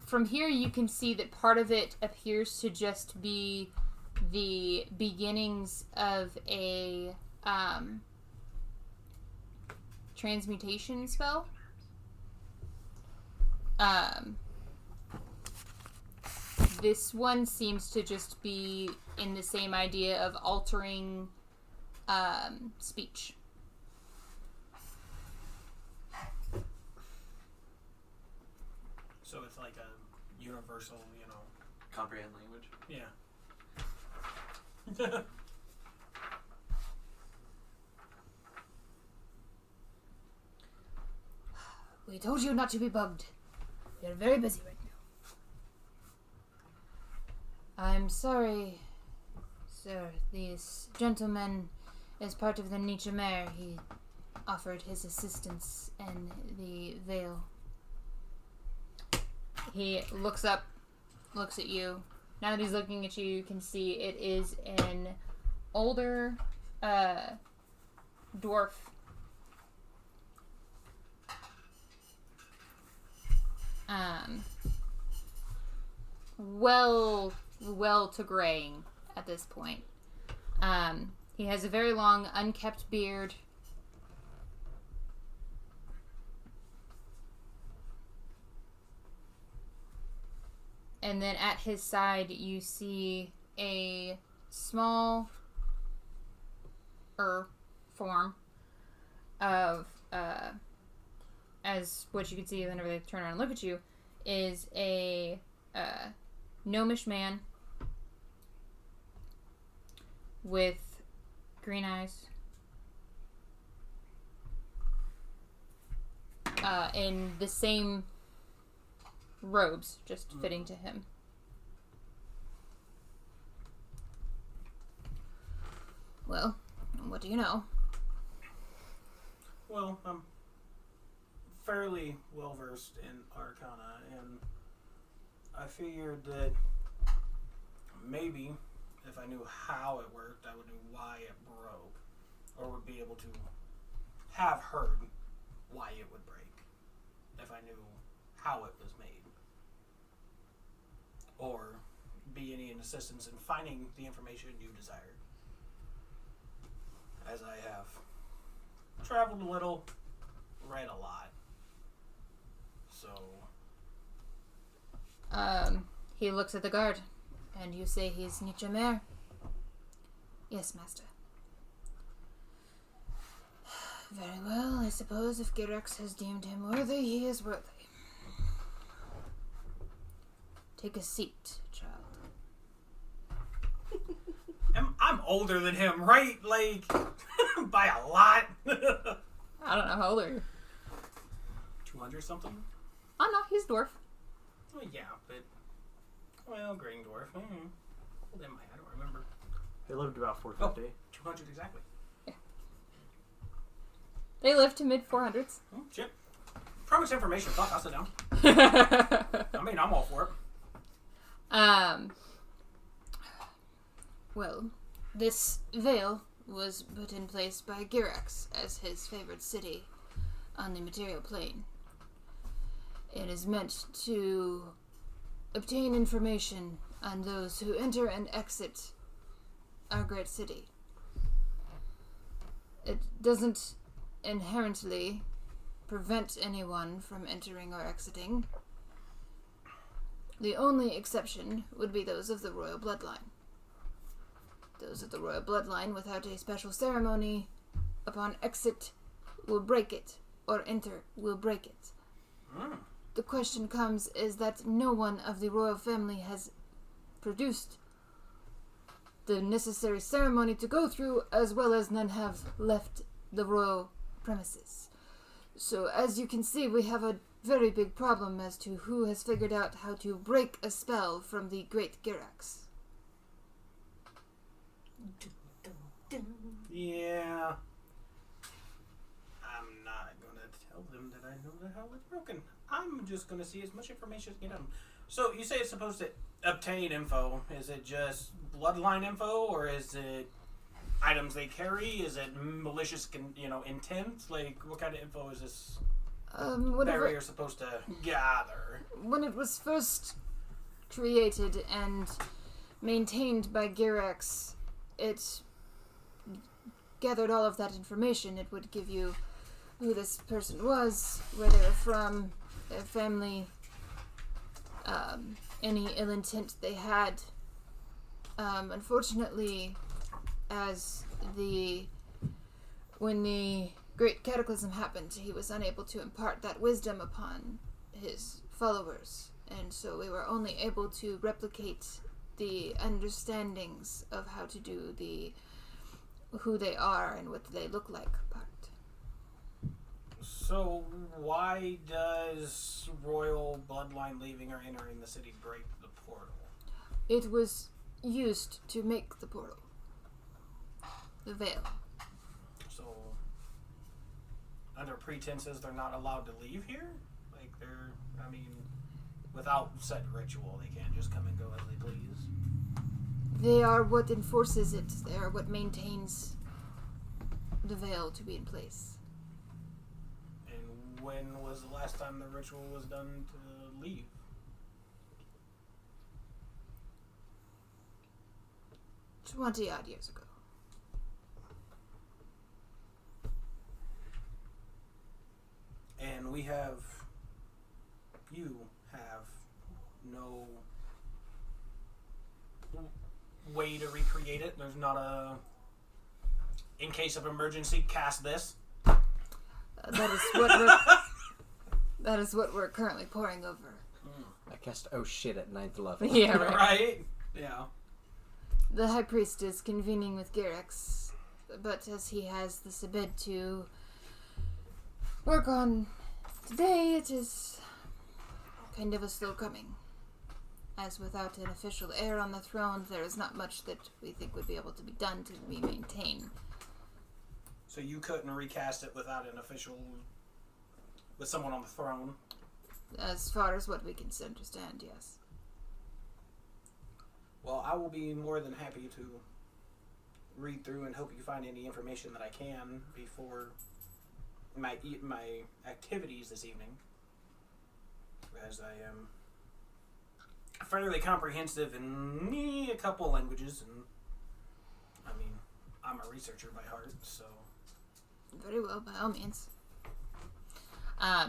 From here you can see that part of it appears to just be the beginnings of a transmutation spell. this one seems to just be in the same idea of altering speech. So it's like a universal, Comprehend language. Yeah. We told you not to be bugged. You're very busy right now. I'm sorry, sir. This gentleman is part of the Nietzsche Mare. He offered his assistance in the veil. He looks up, looks at you. Now that he's looking at you, you can see it is an older dwarf. Well to graying at this point. He has a very long, unkept beard. And then at his side, you see a small form of, as what you can see whenever they turn around and look at you, is a gnomish man with green eyes, in the same robes, just fitting to him. Well, what do you know? Well, I'm fairly well versed in Arcana, and I figured that maybe if I knew how it worked, I would know why it broke, or would be able to have heard why it would break if I knew how it was made, or be any assistance in finding the information you desired. As I have traveled a little, read a lot. So he looks at the guard, and you say he's Nietzsche Mare? Yes, master. Very well, I suppose if Girax has deemed him worthy, he is worthy. Take a seat, child. I'm older than him, right? Like, by a lot. I don't know, how old are you? 200 something? Oh no, he's dwarf. Well, yeah, but, well, green dwarf. Old am I? I don't remember. They lived about 450. 200 exactly. Yeah. They live to mid 400s. Oh, shit. Promise information. Fuck, I'll sit down. I mean, I'm all for it. Well, this veil was put in place by Girax as his favored city on the material plane. It is meant to obtain information on those who enter and exit our great city. It doesn't inherently prevent anyone from entering or exiting. The only exception would be those of the royal bloodline. Those of the royal bloodline without a special ceremony upon exit will break it, or enter will break it. The question comes is that no one of the royal family has produced the necessary ceremony to go through, as well as none have left the royal premises. So as you can see, we have a very big problem as to who has figured out how to break a spell from the great Girax. Yeah. I'm not gonna tell them that I know how it's broken. I'm just gonna see as much information as I can. So you say it's supposed to obtain info. Is it just bloodline info, or is it items they carry? Is it malicious, intent? Like, what kind of info is this barrier supposed to gather? When it was first created and maintained by Girax, it gathered all of that information. It would give you who this person was, where they were from, their family, any ill intent they had. Unfortunately, when the Great Cataclysm happened, he was unable to impart that wisdom upon his followers, and so we were only able to replicate the understandings of how to do who they are and what they look like part. So why does royal bloodline leaving or entering the city break the portal? It was used to make the portal. The veil. So, under pretenses, they're not allowed to leave here? Like, without said ritual, they can't just come and go as they please? They are what enforces it. They are what maintains the veil to be in place. And when was the last time the ritual was done to leave? $20-odd years ago. And you have no way to recreate it. There's not in case of emergency, cast this. That is what we're currently poring over. I cast oh shit at 9th level. Yeah, right. Right? Yeah. The High Priest is convening with Gerex, but as he has this a bit to work on today, it is kind of a slow coming. As without an official heir on the throne, there is not much that we think would be able to be done to be maintained. So you couldn't recast it without an official, with someone on the throne? As far as what we can understand, yes. Well, I will be more than happy to read through and hope you find any information that I can before my activities this evening, as I am fairly comprehensive in a couple languages, and I'm a researcher by heart, so. Very well, by all means.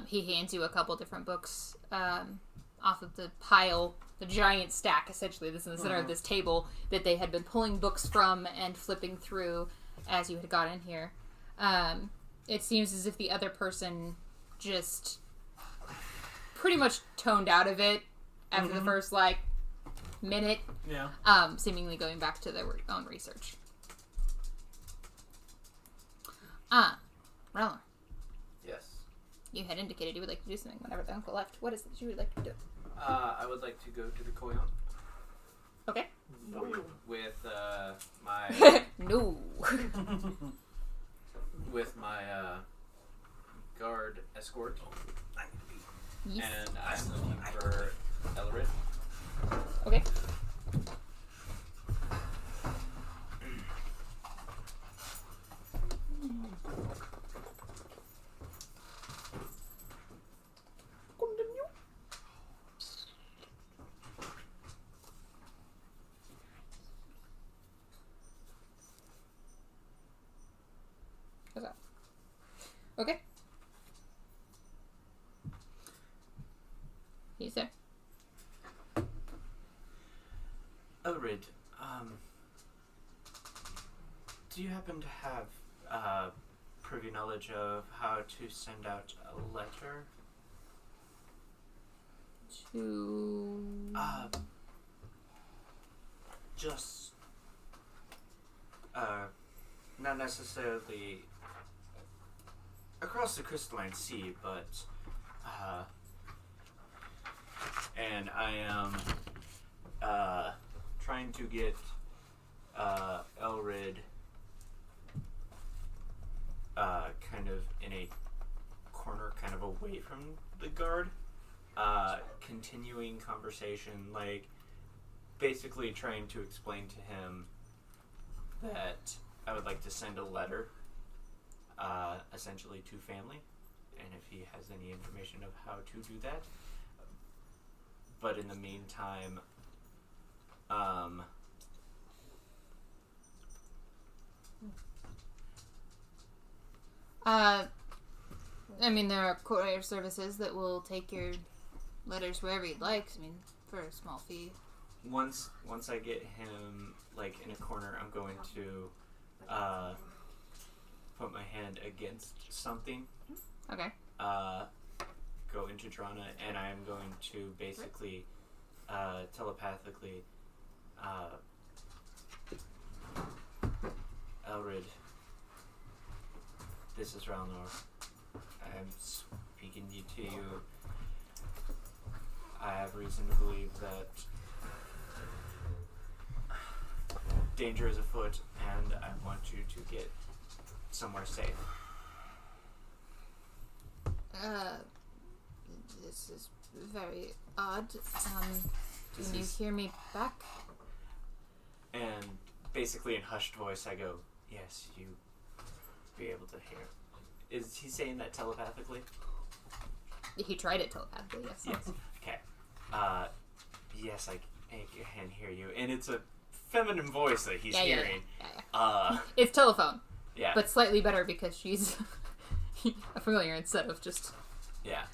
He hands you a couple different books off of the pile, the giant stack, essentially, this in the center of this table, that they had been pulling books from and flipping through as you had got in here. It seems as if the other person just pretty much toned out of it after the first, minute. Yeah. Seemingly going back to their own research. Rellor. Yes. You had indicated you would like to do something whenever the uncle left. What is it that you would like to do? I would like to go to the Koyon. Okay. With my No. with my guard escort. Yes. And I'm looking for Elrid. Okay. Okay. He's there. Elrid, do you happen to have privy knowledge of how to send out a letter? To... Just not necessarily across the crystalline sea, but and I am trying to get Elrid kind of in a corner, kind of away from the guard, continuing conversation, basically trying to explain to him that I would like to send a letter, essentially to family, and if he has any information of how to do that. But in the meantime, there are courier services that will take your letters wherever you'd like. for a small fee. Once I get him like in a corner, I'm going to put my hand against something. Okay. Go into Drana, and I am going to basically telepathically Elrid, this is Ralnor. I am speaking to you. I have reason to believe that danger is afoot, and I want you to get somewhere safe. This is very odd. Can you hear me back? And basically in hushed voice I go, yes, you be able to hear. Is he saying that telepathically? He tried it telepathically, yes. Yes. Okay. Yes, I can hear you. And it's a feminine voice that he's hearing. Yeah. It's telephone. Yeah. But slightly better because she's a familiar instead of just... Yeah.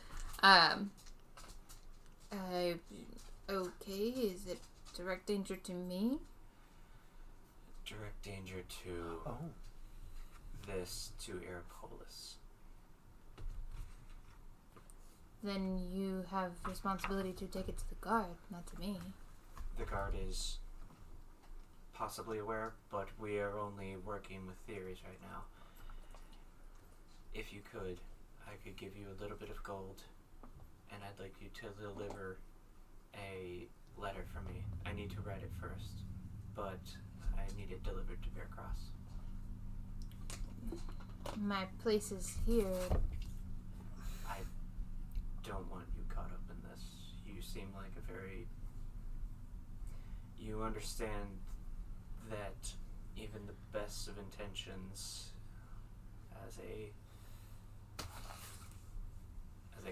Okay, is it direct danger to me? Direct danger to to Aeropolis. Then you have responsibility to take it to the guard, not to me. The guard is possibly aware, but we are only working with theories right now. If you could, I could give you a little bit of gold, and I'd like you to deliver a letter for me. I need to write it first, but I need it delivered to Bear Cross. My place is here. I don't want you caught up in this. You seem like a very... You understand that even the best of intentions as a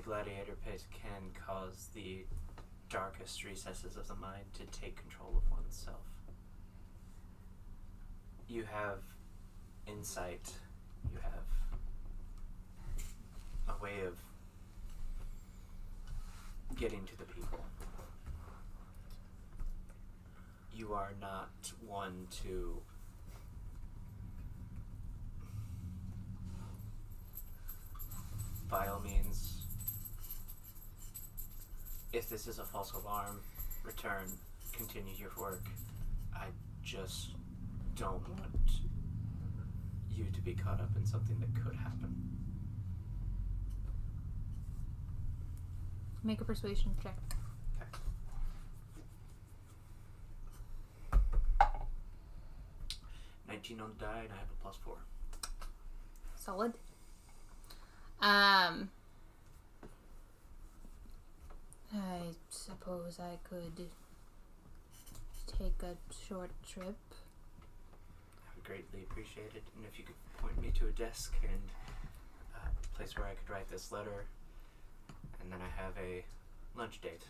gladiator pit can cause the darkest recesses of the mind to take control of oneself. You have insight. You have a way of getting to the people. You are not one to by all means, if this is a false alarm, return, continue your work. I just don't want you to be caught up in something that could happen. Make a persuasion check. Okay. 19 on the die, and I have a +4. Solid. I suppose I could take a short trip. I would greatly appreciate it, and if you could point me to a desk and a place where I could write this letter, and then I have a lunch date.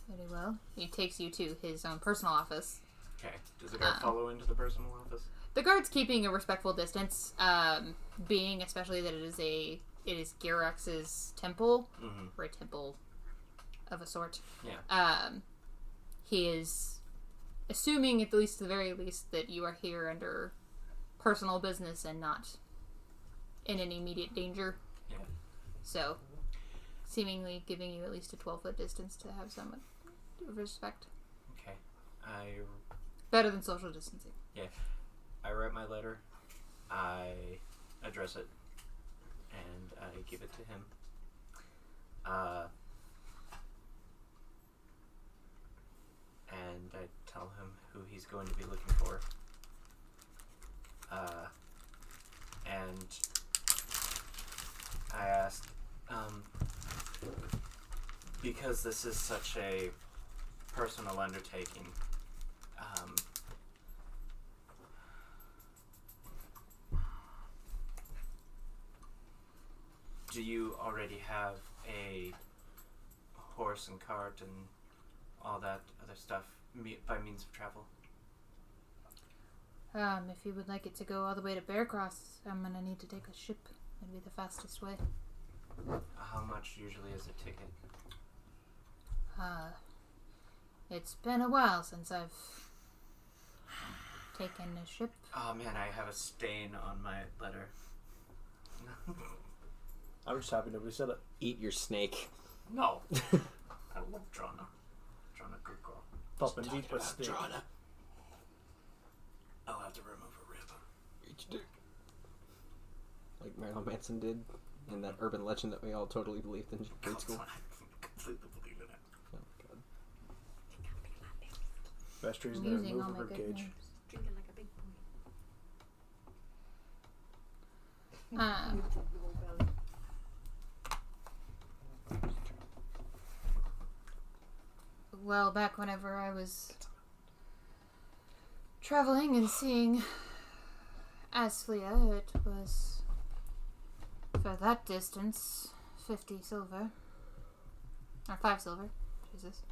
Very well. He takes you to his own personal office. Okay. Does the guard follow into the personal office? The guard's keeping a respectful distance, being especially that it is Girex's temple, or a temple of a sort. Yeah. He is assuming, at the very least, that you are here under personal business and not in any immediate danger. Yeah. So, seemingly giving you at least a 12-foot distance to have some respect. Okay. Better than social distancing. Yeah. I write my letter, I address it, and I give it to him. And I tell him who he's going to be looking for. And I ask, because this is such a personal undertaking, do you already have a horse and cart and all that other stuff by means of travel? If you would like it to go all the way to Bear Cross, I'm gonna need to take a ship. It'd be the fastest way. How much usually is a ticket? It's been a while since I've taken a ship. Oh man, I have a stain on my letter. I'm just happy nobody said it. Eat your snake. No. I love Drana. Drana, good girl. Top and deep with steak. I'll have to remove a rib. Each dick. Like Marilyn Manson did in that urban legend that we all totally believed in grade school. I completely believe in it. Oh god. Best reason to Using remove all a my rib good cage. names. Drink it like a big boy. Well, back whenever I was traveling and seeing Asflia, it was, for that distance, 50 silver. Or 5 silver. Jesus.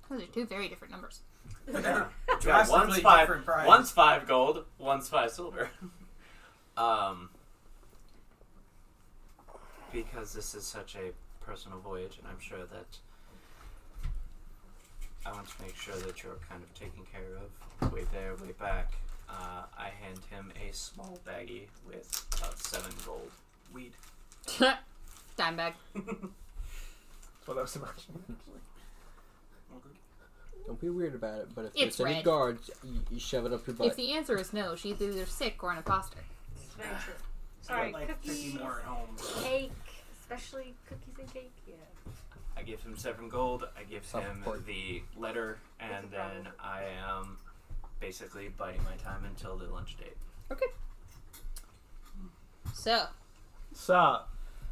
Those are two very different numbers. Yeah, Drastically different price. one's 5 gold, one's 5 silver. Because this is such a personal voyage, and I'm sure that I want to make sure that you're kind of taken care of. Way there, way back. I hand him a small baggie with about 7 gold. Weed. Dime bag. That's what I was imagining. Don't be weird about it, but if It's there's any red. guards, you shove it up your butt. If the answer is no, she's either sick or an imposter. It's very true. I Sorry, got like 50 cookies, more at home. cake, especially cookies and cake. Yeah. I give him 7 gold, I give him Self-report. the letter, and then I am basically biding my time until the lunch date. Okay. So, Sup?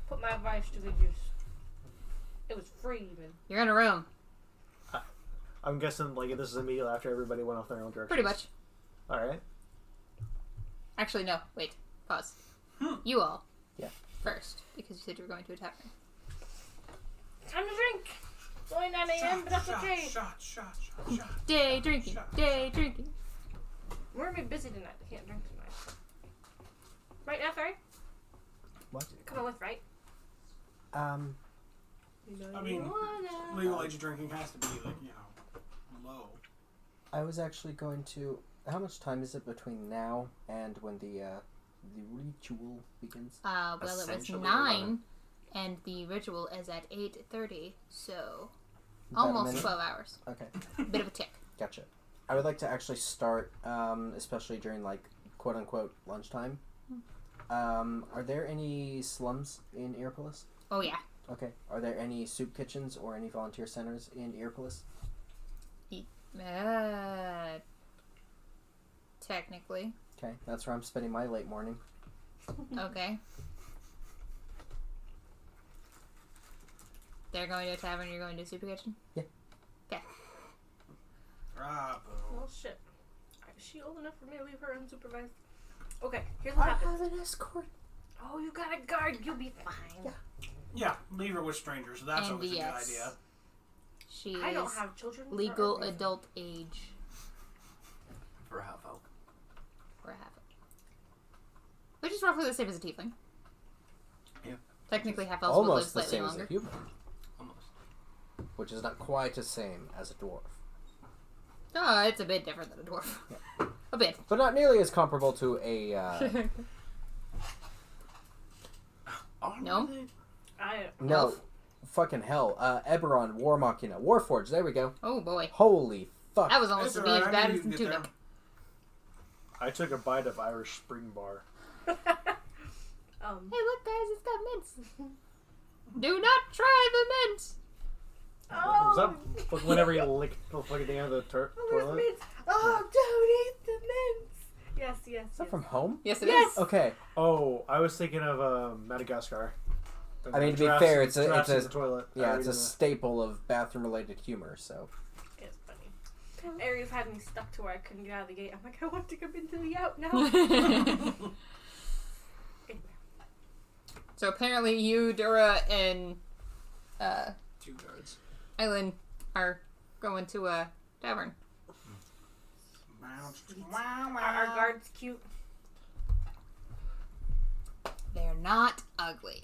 Put my advice to good use. It was free even. you're in a room. I'm guessing like this is immediately after everybody went off their own direction. Pretty much. All right. Actually, no. Wait. Pause. You all. Yeah. First, because you said you were going to a tavern. Time to drink. It's only 9 a.m., but that's okay. Shot. Day drinking. Day drinking. We're gonna be busy tonight. I can't drink tonight. Right now, sorry? What? Coming with, right? I mean, legal age of drinking has to be like, low. I was actually going to. How much time is it between now and when the ritual begins? Well, it was Essentially 9, and the ritual is at 8:30, so About a almost minute? 12 hours. Okay, Bit of a tick. gotcha. I would like to actually start, especially during like quote unquote lunchtime. Are there any slums in Earpolis? Oh yeah. Okay. Are there any soup kitchens or any volunteer centers in Earpolis? Technically. Okay, that's where I'm spending my late morning. Okay. They're going to a tavern, you're going to a super kitchen? Bravo. Well, shit. Is she old enough for me to leave her unsupervised? Okay, here's what happens. an escort. Oh, you got a guard. You'll be fine. Yeah, leave her with strangers. That's And always a yes. good idea. She I don't is have children. for legal a reason. adult age For half elk. for a half. Which is roughly the same as a tiefling. Yeah. Technically, half elves will live Almost the slightly same longer. as a human, Almost. which is not quite the same as a dwarf, Oh, it's a bit different than a dwarf. A bit. but not nearly as comparable to a. No? No, Elf? fucking hell. Eberron, War Machina, Warforged. There we go. Oh boy. Holy fuck! That was almost That's as bad alright, as I bad knew as you the could get tunic. I took a bite of Irish Spring Bar. Hey, look, guys, it's got mints. Do not try the mints. Was that like, whenever you lick the fucking thing out of the toilet? Mints. Oh, don't eat the mints. Yes. Is that from home? Yes, it is. Yes. Okay. Oh, I was thinking of Madagascar. I mean, to be Giraffes fair, in- it's a giraffes in the toilet. yeah, Or it's a in the- staple of bathroom-related humor. So It's funny. Aries had me stuck to where I couldn't get out of the gate. I'm like, I want to come into the out now. So apparently you, Dura, and 2 guards. Eileen are going to a tavern. Our guard's cute. They're not ugly.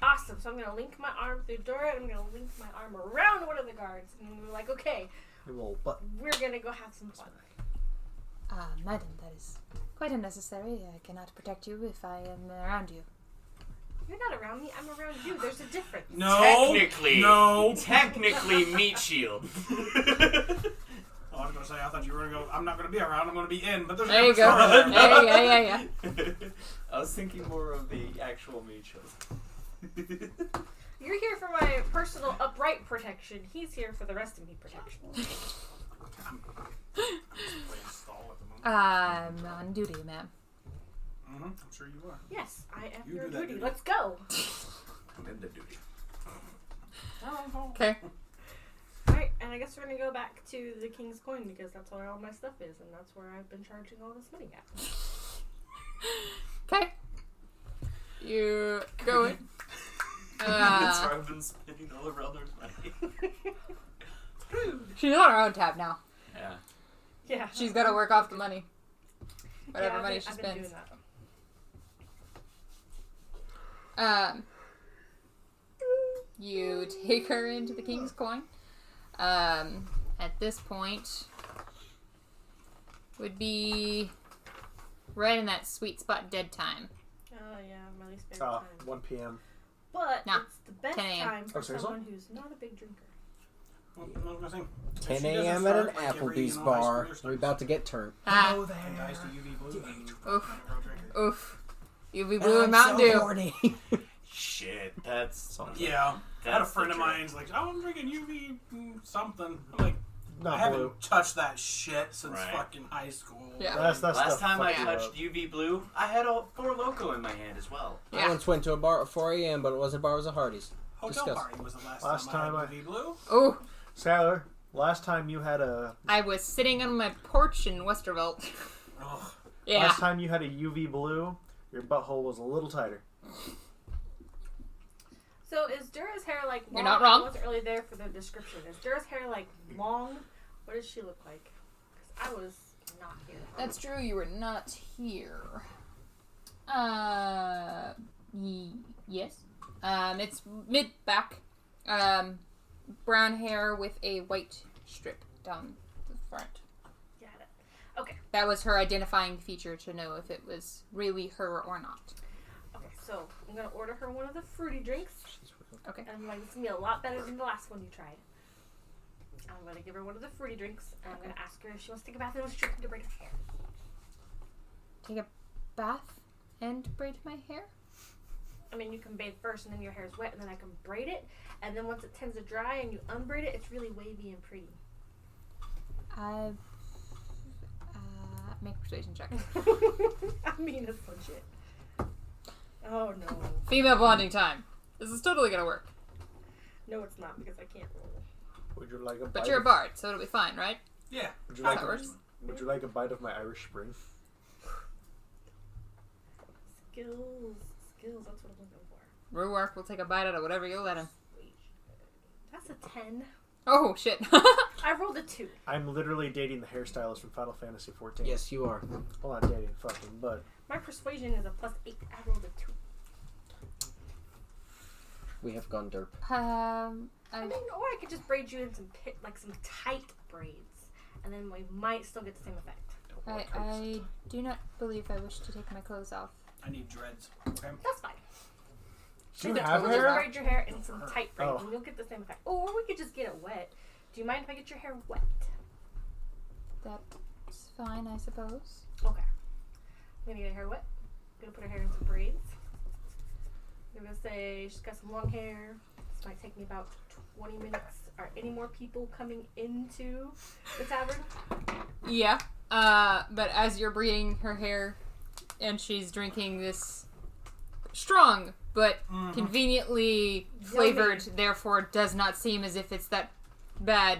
Awesome. So I'm gonna link my arm through Dora, and I'm gonna link my arm around one of the guards, and we're like, okay, Little button. we're gonna go have some fun. Madam, that is quite unnecessary. I cannot protect you if I am around you. You're not around me. I'm around you. There's a difference. No. Technically, meat shield. Oh, I was gonna say, I thought you were gonna go. I'm not gonna be around. I'm gonna be in. But there's There you go. Yeah. I was thinking more of the actual meat shield. You're here for my personal upright protection. He's here for the rest of me protection. I'm just playing stall at the moment. I'm on duty, ma'am. I'm sure you are. Yes, I am You your do that duty. duty. Let's go. I'm in the duty. Okay. Alright, and I guess we're gonna go back to the King's Coin because that's where all my stuff is, and that's where I've been charging all this money at. Okay. You going? That's where I've been spending all of Elder's money. She's on her own tab now. Yeah. Yeah. She's got to work off the money. Whatever I've money been- she I've been spends. doing that. You take her into the King's Coin. At this point, would be right in that sweet spot dead time. Oh yeah, my least favorite time. 1 p.m. But No, it's the best 10 a.m. time for Oh, seriously? someone who's not a big drinker. Well, I was gonna say, if 10 she doesn't a.m. at an start, like, every, Applebee's high bar. schooler We're starts about to get turned. Ah, and dies to UV blue. And Oof. I'm a drinker. oof. UV Blue and Mountain Dew. horny. Shit, that's Yeah. I had a That's friend the of trick. mine's like, oh, I'm drinking UV something. I'm like, I Not haven't blue. touched that shit since Right. fucking high school. Yeah. That's Last the time I fucking touched UV blue, I had a Four Loko in my hand as well. I Yeah. once went to a bar at 4 a.m., but it wasn't a bar, it was a Hardee's. Hotel Disgusting. party was the last Last time I time had UV blue. Oh, Skylar, last time you had a I was sitting on my porch in Westervelt. Ugh. Yeah. last time you had a UV blue, your butthole was a little tighter. So is Dura's hair like long? You're not wrong. I wasn't really there for the description. Is Dura's hair like long? What does she look like? Because I was not here. That's true, you were not here. Yes. It's mid-back. Brown hair with a white strip down the front. Got it. Okay. That was her identifying feature to know if it was really her or not. Okay. So I'm gonna order her one of the fruity drinks. Okay. And I'm like, it's gonna be a lot better than the last one you tried. I'm gonna give her one of the fruity drinks, and I'm gonna ask her if she wants to take a bath and if she's drinking to braid her hair. Take a bath and braid my hair? I mean, you can bathe first, and then your hair is wet, and then I can braid it, and then once it tends to dry and you unbraid it, it's really wavy and pretty. Make a persuasion check. I mean, it's legit. Oh no. Female bonding time. This is totally gonna work. No, it's not because I can't roll. Would you like a But bite? you're a bard, so it'll be fine, right? Yeah. Would you That's like how a, it works. Would you like a bite of my Irish Spring? Skills. That's what I'm looking for. Ruark will take a bite out of whatever you let him. That's a 10. Oh, shit. I rolled a 2. I'm literally dating the hairstylist from Final Fantasy XIV. Yes, you are. Well, not dating, fucking, but My persuasion is a +8. I rolled a 2. We have gone derp. I mean, or I could just braid you in some some tight braids, and then we might still get the same effect. I do not believe I wish to take my clothes off. I need dreads. Okay. That's fine. do you Just have totally Just hair? right. braid your hair in some tight braids, Oh. and you'll get the same effect. Or we could just get it wet. Do you mind if I get your hair wet? That's fine, I suppose. Okay. I'm gonna get her hair wet. I'm gonna put her hair in some braids. I'm gonna say she's got some long hair. This might take me about 20 minutes. Are any more people coming into the tavern? Yeah. But as you're braiding her hair and she's drinking this strong but conveniently flavored, therefore does not seem as if it's that bad,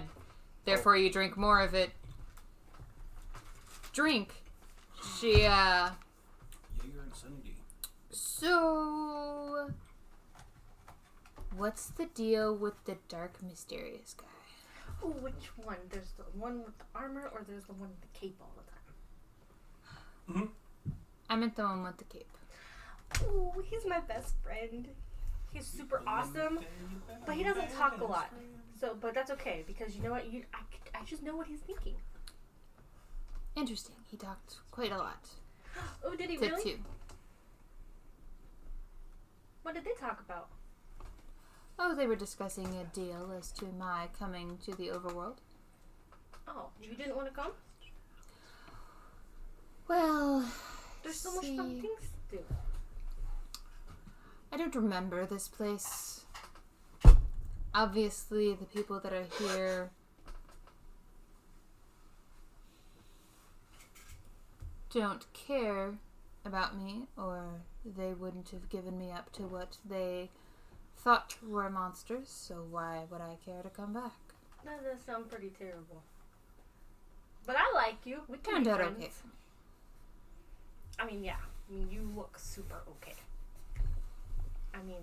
therefore you drink more of it. Drink. She, Jaeger and Cindy. So, what's the deal with the dark, mysterious guy? Oh, which one? There's the one with the armor, or there's the one with the cape all the time? I meant the one with the cape. Oh, he's my best friend. he's super awesome, but he doesn't talk a lot. So, but that's okay because you know what? I just know what he's thinking. Interesting. He talked quite a lot. Oh, did he Tip really? 2. What did they talk about? Oh, they were discussing a deal as to my coming to the overworld. Oh, you didn't want to come? Well, There's so much fun things to do. I don't remember this place. Obviously, the people that are here don't care about me, or they wouldn't have given me up to what they thought were monsters, so why would I care to come back? That does sound pretty terrible. But I like you. We can Turned be out friends. okay. I mean, yeah. I mean, you look super okay. I mean,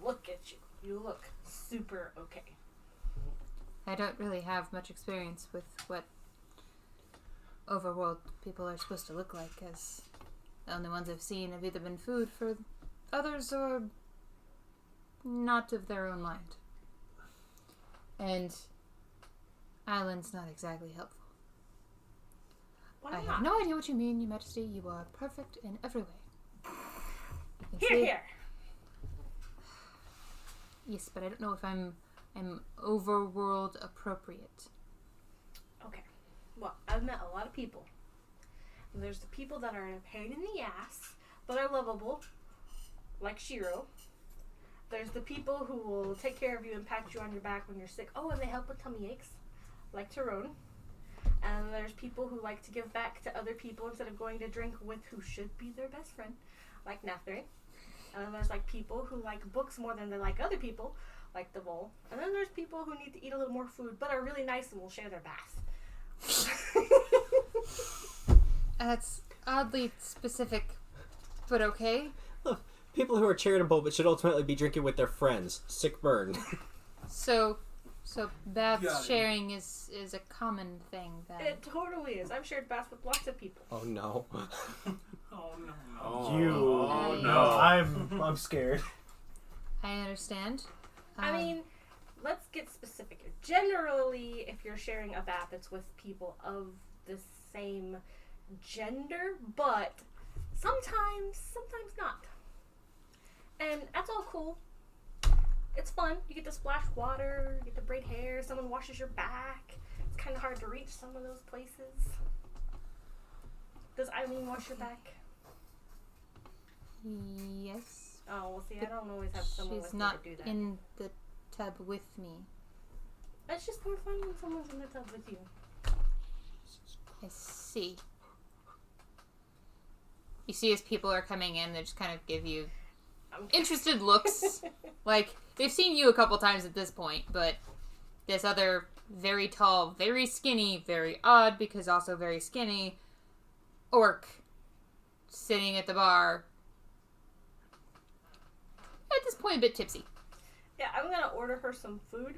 look at you. You look super okay. I don't really have much experience with what overworld people are supposed to look like, as the only ones I've seen have either been food for others or not of their own mind. And island's not exactly helpful. Why I not? have no idea what you mean, Your Majesty. You are perfect in every way. You Here, see- here. Yes, but I don't know if I'm overworld appropriate. Okay. Well, I've met a lot of people. And there's the people that are a pain in the ass, but are lovable, like Shiro. There's the people who will take care of you and pat you on your back when you're sick. Oh, and they help with tummy aches, like Tyrone. And there's people who like to give back to other people instead of going to drink with who should be their best friend, like Nathri. And then there's like people who like books more than they like other people, like the Vole. And then there's people who need to eat a little more food, but are really nice and will share their bath. That's oddly specific, but okay. Look, people who are charitable but should ultimately be drinking with their friends. Sick burn. So bath Got it. sharing is a common thing then. It totally is. I've shared baths with lots of people. Oh no. Oh no. Oh, You. oh, no. no. I'm scared. I understand. I mean, let's get specific here. Generally, if you're sharing a bath, it's with people of the same gender, but sometimes not. And that's all cool. It's fun. You get to splash water, you get to braid hair, someone washes your back. It's kind of hard to reach some of those places. Does Eileen wash your back? Yes. Oh, well, see, I don't always have someone She's with not me to do that. in the tub with me. It's just more fun when someone's in the tub with you. I see. You see, as people are coming in, they just kind of give you interested looks. Like, they've seen you a couple times at this point, but this other very tall, very skinny, very odd, because also very skinny, orc sitting at the bar. At this point, a bit tipsy. Yeah, I'm gonna order her some food.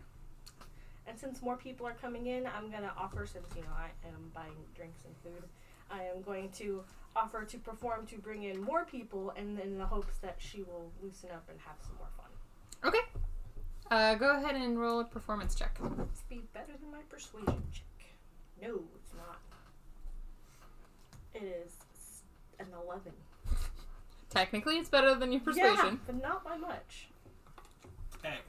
And since more people are coming in, I'm gonna offer, since, you know, I am buying drinks and food, I am going to offer to perform to bring in more people, and in the hopes that she will loosen up and have some more fun. Okay. Go ahead and roll a performance check. Let's be better than my persuasion check. No, it's not. It is an 11. Technically, it's better than your persuasion. Yeah, but not by much. Hey.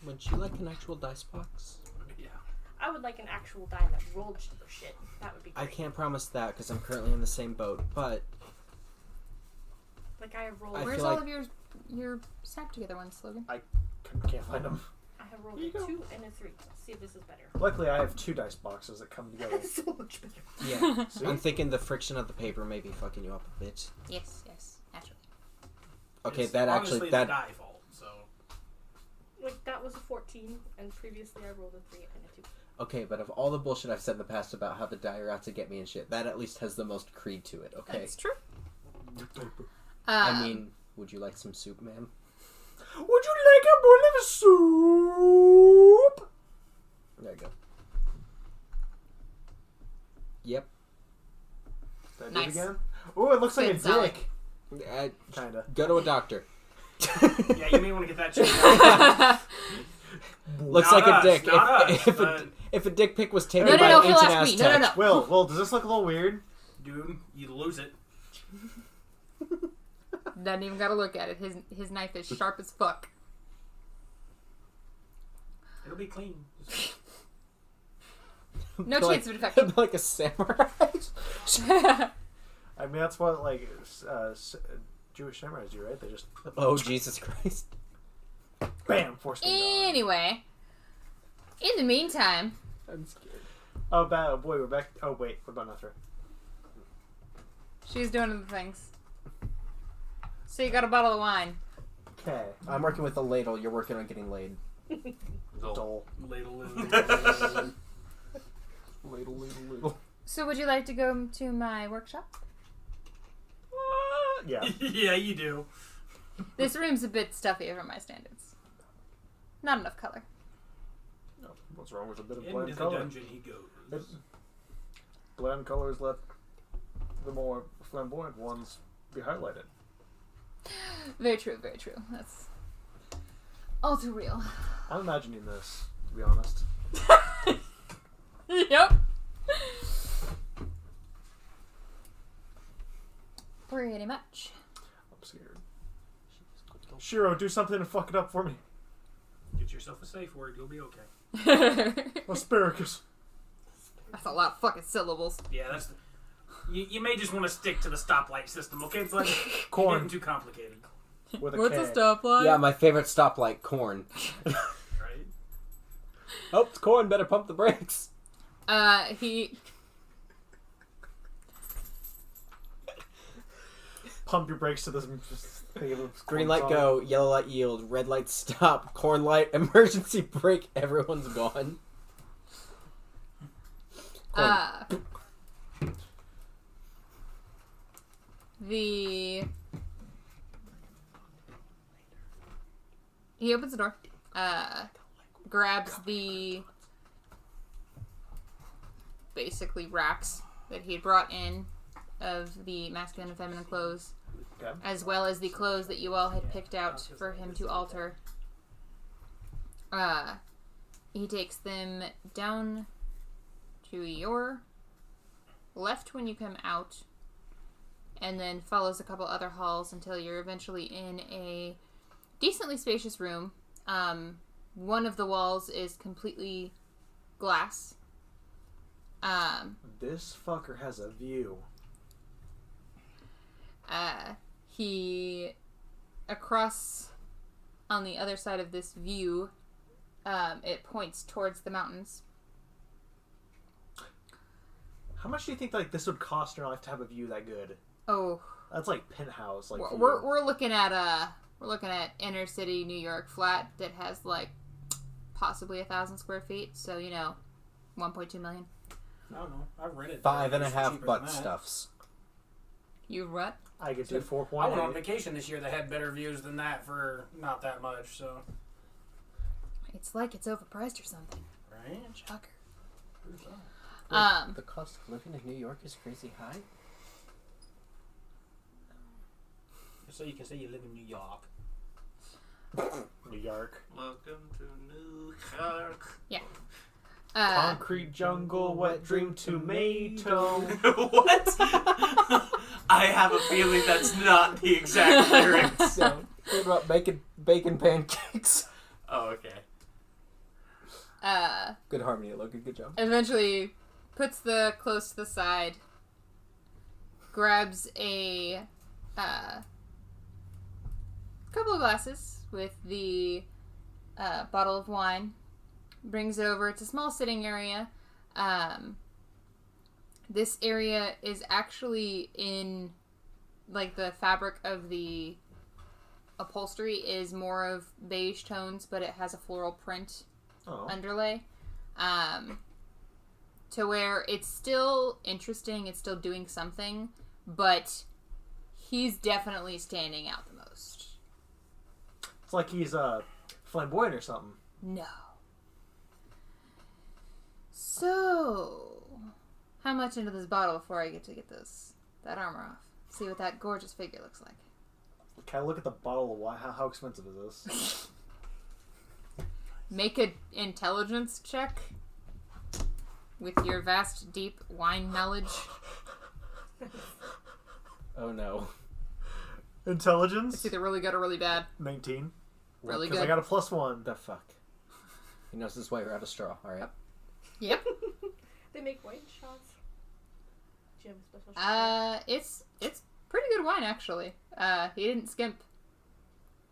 Would you like an actual dice box? Yeah. I would like an actual die that rolled for shit. That would be great. I can't promise that because I'm currently in the same boat, but Like, I have rolled... I Where's feel all like- of your snap together ones, Logan? Can't find them. I have rolled Here a you go. 2 and a 3. Let's see if this is better. Luckily, I have 2 dice boxes that come together. That's so much better. yeah. See? I'm thinking the friction of the paper may be fucking you up a bit. Yes, naturally. Okay, It's that honestly actually the that die fault, so Like, that was a 14, and previously I rolled a 3 and a 2. okay, but of all the bullshit I've said in the past about how the die are out to get me and shit, that at least has the most creed to it. Okay. That's true. I mean, would you like some soup, ma'am? Would you like a bowl of soup? There you go. Yep. Did I do Nice. it again? Oh, it looks like a Good, solid. dick. Kinda. Go to a doctor. Yeah, you may want to get that checked out. Looks Not like us, a dick. not If, us, if a dick pic was taken No, by no, an he'll ancient ask me. Aztec. No. Will, does this look a little weird? Dude, you lose it. Doesn't even gotta look at it. His knife is sharp as fuck. It'll be clean. No Like- chance of infection. like a samurai. I mean, that's what like Jewish samurais do, right? They just Oh Jesus Christ! bam, force me down. Anyway, in the meantime, I'm scared. Oh, bad. Oh boy, we're back. Oh wait, what about Nethra? she's doing other things. So you got a bottle of wine. Okay. I'm working with a ladle. You're working on getting laid. Dole. Ladle. So would you like to go to my workshop? Yeah. Yeah, you do. This room's a bit stuffy for my standards. Not enough color. No, what's wrong with a bit of Into bland the color? dungeon he goes. Bland colors let the more flamboyant ones be highlighted. Very true, very true. That's all too real. I'm imagining this, to be honest. Yep. Pretty much. I'm scared. Shiro, do something and fuck it up for me. Get yourself a safe word, you'll be okay. Asparagus. That's a lot of fucking syllables. Yeah, that's. You may just want to stick to the stoplight system, okay, buddy? Corn. Getting too complicated, With a What's K. a stoplight? Yeah, my favorite stoplight, corn. right? Oh, it's corn. Better pump the brakes. He Pump your brakes to this thing of Green corn light solid. go, yellow light yield, red light stop, corn light emergency brake. Everyone's gone. Corn. He opens the door, grabs the basically racks that he had brought in of the masculine and feminine clothes, Okay. as well as the clothes that you all had picked out for him to alter. He takes them down to your left when you come out, and then follows a couple other halls until you're eventually in a decently spacious room. One of the walls is completely glass. This fucker has a view. He, across on the other side of this view, it points towards the mountains. How much do you think like this would cost in your life to have a view that good? Oh, That's like penthouse. Like we're looking at inner city New York flat that has like possibly 1,000 square feet. So 1.2 million. I don't know. I've rented 5.5 cheaper butt than that. stuffs. You what? I could do I went on 4.8. vacation this year that had better views than that for not that much. So, It's like it's overpriced or something. right? Shocker. The cost of living in New York is crazy high. So you can say you live in New York. New York. Welcome to New York. Concrete jungle, wet dream tomato. What? I have a feeling that's not the exact lyrics. So, what about bacon pancakes? Oh, okay. Good harmony, Logan. Good job. Eventually puts the clothes to the side, grabs a couple of glasses with the bottle of wine, brings it over. It's a small sitting area. This area is actually in, like, the fabric of the upholstery is more of beige tones, but it has a floral print underlay. To where it's still interesting, it's still doing something, but he's definitely standing out the most. It's like he's flamboyant or something. No. So, how much into this bottle before I get to get that armor off? See what that gorgeous figure looks like. Can I look at the bottle of wine? How expensive is this? Make an intelligence check with your vast, deep wine knowledge. Oh no. Intelligence? It's either really good or really bad. 19. Really Because good. I got a +1. The fuck? He knows his way around a straw. All right. Yep. They make wine shots. Do you have a special shot? It's pretty good wine actually. He didn't skimp.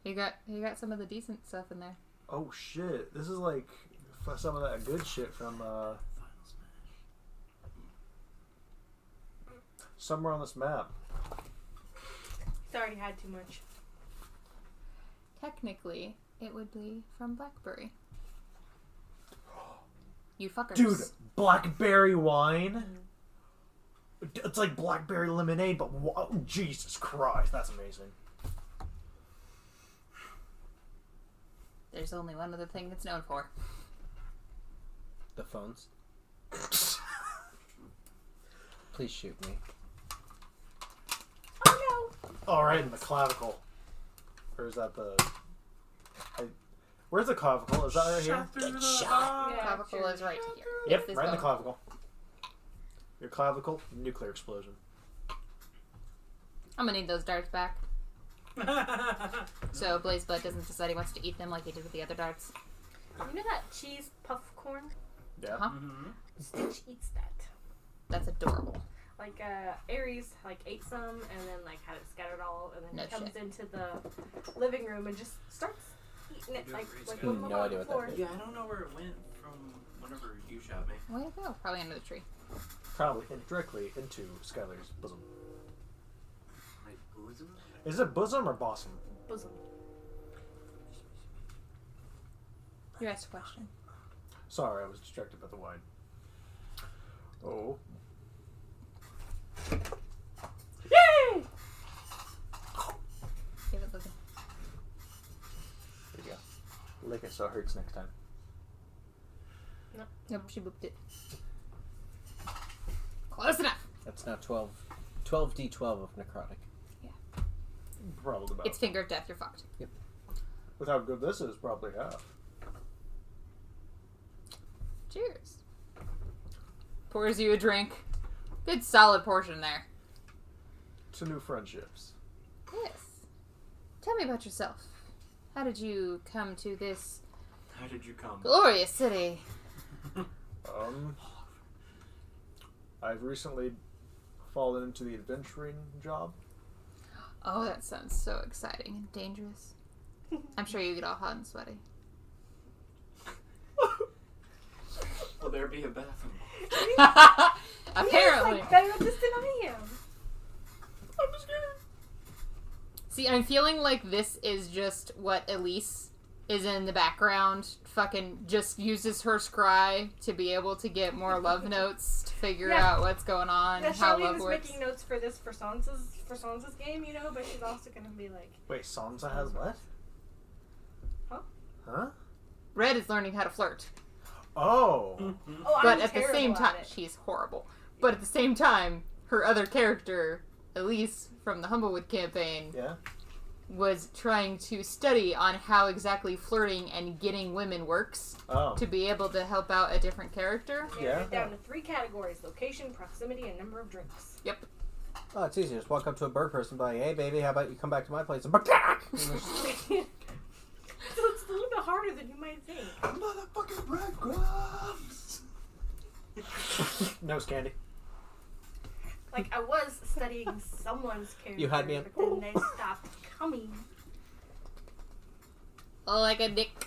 He got some of the decent stuff in there. Oh shit. This is like some of that good shit from somewhere on this map. He's already had too much. Technically, it would be from Blackberry. You fuckers. Dude, blackberry wine? It's like blackberry lemonade, but Jesus Christ, that's amazing. There's only one other thing it's known for. The phones. Please shoot me. Oh Alright, in the clavicle. Or is that the... Where's the clavicle? Is that right here? Shot through the shot. heart. Yeah, Clavicle sure. is right here. Yep, This right in the bone. clavicle. Your clavicle, nuclear explosion. I'm gonna need those darts back. So Blazebud doesn't decide he wants to eat them like he did with the other darts. no. You know that cheese puff corn? Yeah. Huh? Stitch eats that. That's adorable. Like Ares ate some and then like had it scattered all and then No he comes shit. into the living room and just starts eating it like No one more on idea the what that floor. is. Yeah, I don't know where it went from whenever you shot me. Way to go. Probably under the tree. Probably directly into Skylar's bosom. My bosom? Is it bosom or bosom? Bosom. You asked a question. Sorry, I was distracted by the wine. Oh. Yay! Give it looking. There you go. Lick it so it hurts next time. Nope, she booped it. Close enough. That's now 12d12 of necrotic. Probably about. It's finger of death. You're fucked. With how good this is, probably half. Cheers. Pours you a drink. Good solid portion there. To new friendships. Yes. Tell me about yourself. How did you come to this How did you come? glorious city? I've recently fallen into the adventuring job. Oh, that sounds so exciting and dangerous. I'm sure you get all hot and sweaty. Will there be a bathroom? Apparently. He's like better at this than I am. I'm just kidding. See, I'm feeling like this is just what Elise is in the background. Fucking just uses her scry to be able to get more love notes to figure Yeah. out what's going on, Yeah, how Charlene love was works. making notes for this for Sansa's game, you know, but she's also gonna be like, Wait, Sansa has what? Huh? Huh? Red is learning how to flirt, Oh. oh, but I'm at the terrible same at time, it. she's horrible. But at the same time, her other character, Elise from the Humblewood campaign, Yeah? was trying to study on how exactly flirting and getting women works Oh. to be able to help out a different character. Narrowed it down to 3 categories: location, proximity, and number of drinks. Yep. Oh, it's easy. Just walk up to a bird person and be like, hey, baby, how about you come back to my place? And So it's a little bit harder than you might think. Motherfucking breadcrumbs! Nose candy. Like, I was studying someone's character, You had me at- but then they stopped coming. Like a dick.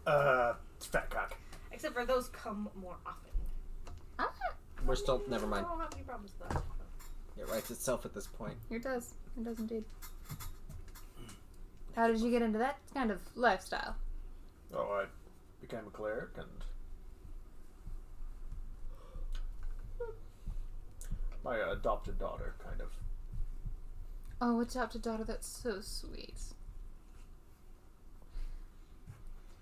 Fat cock. Except for those come more often. Ah, We're still, never mind. I don't have any problems with that. It writes itself at this point. it does. It does indeed. How did you get into that kind of lifestyle? Oh, I became a cleric and my adopted daughter, kind of. Oh, adopted daughter, that's so sweet.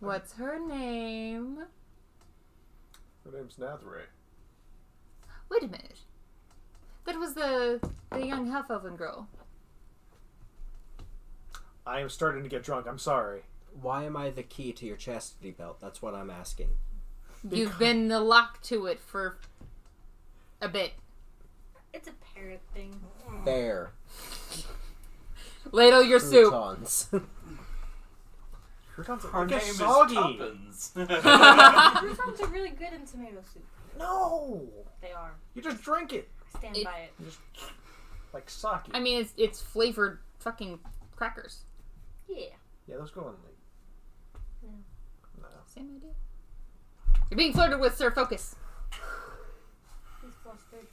What's her name? Her name's Nathray. Wait a minute. That was the young half-elven girl. I am starting to get drunk. I'm sorry. Why am I the key to your chastity belt? That's what I'm asking. You've been the lock to it for a bit. It's a parrot thing. There. Ladle your soup. Croutons. Croutons Her are name is soggy. Tuppence. Croutons are really good in tomato soup. No. They are. You just drink it. I stand by it. You just like sake. I mean, it's flavored fucking crackers. Yeah. Yeah, those go in like. No. Same idea. You're being flirted with, sir. Focus. He's flustered.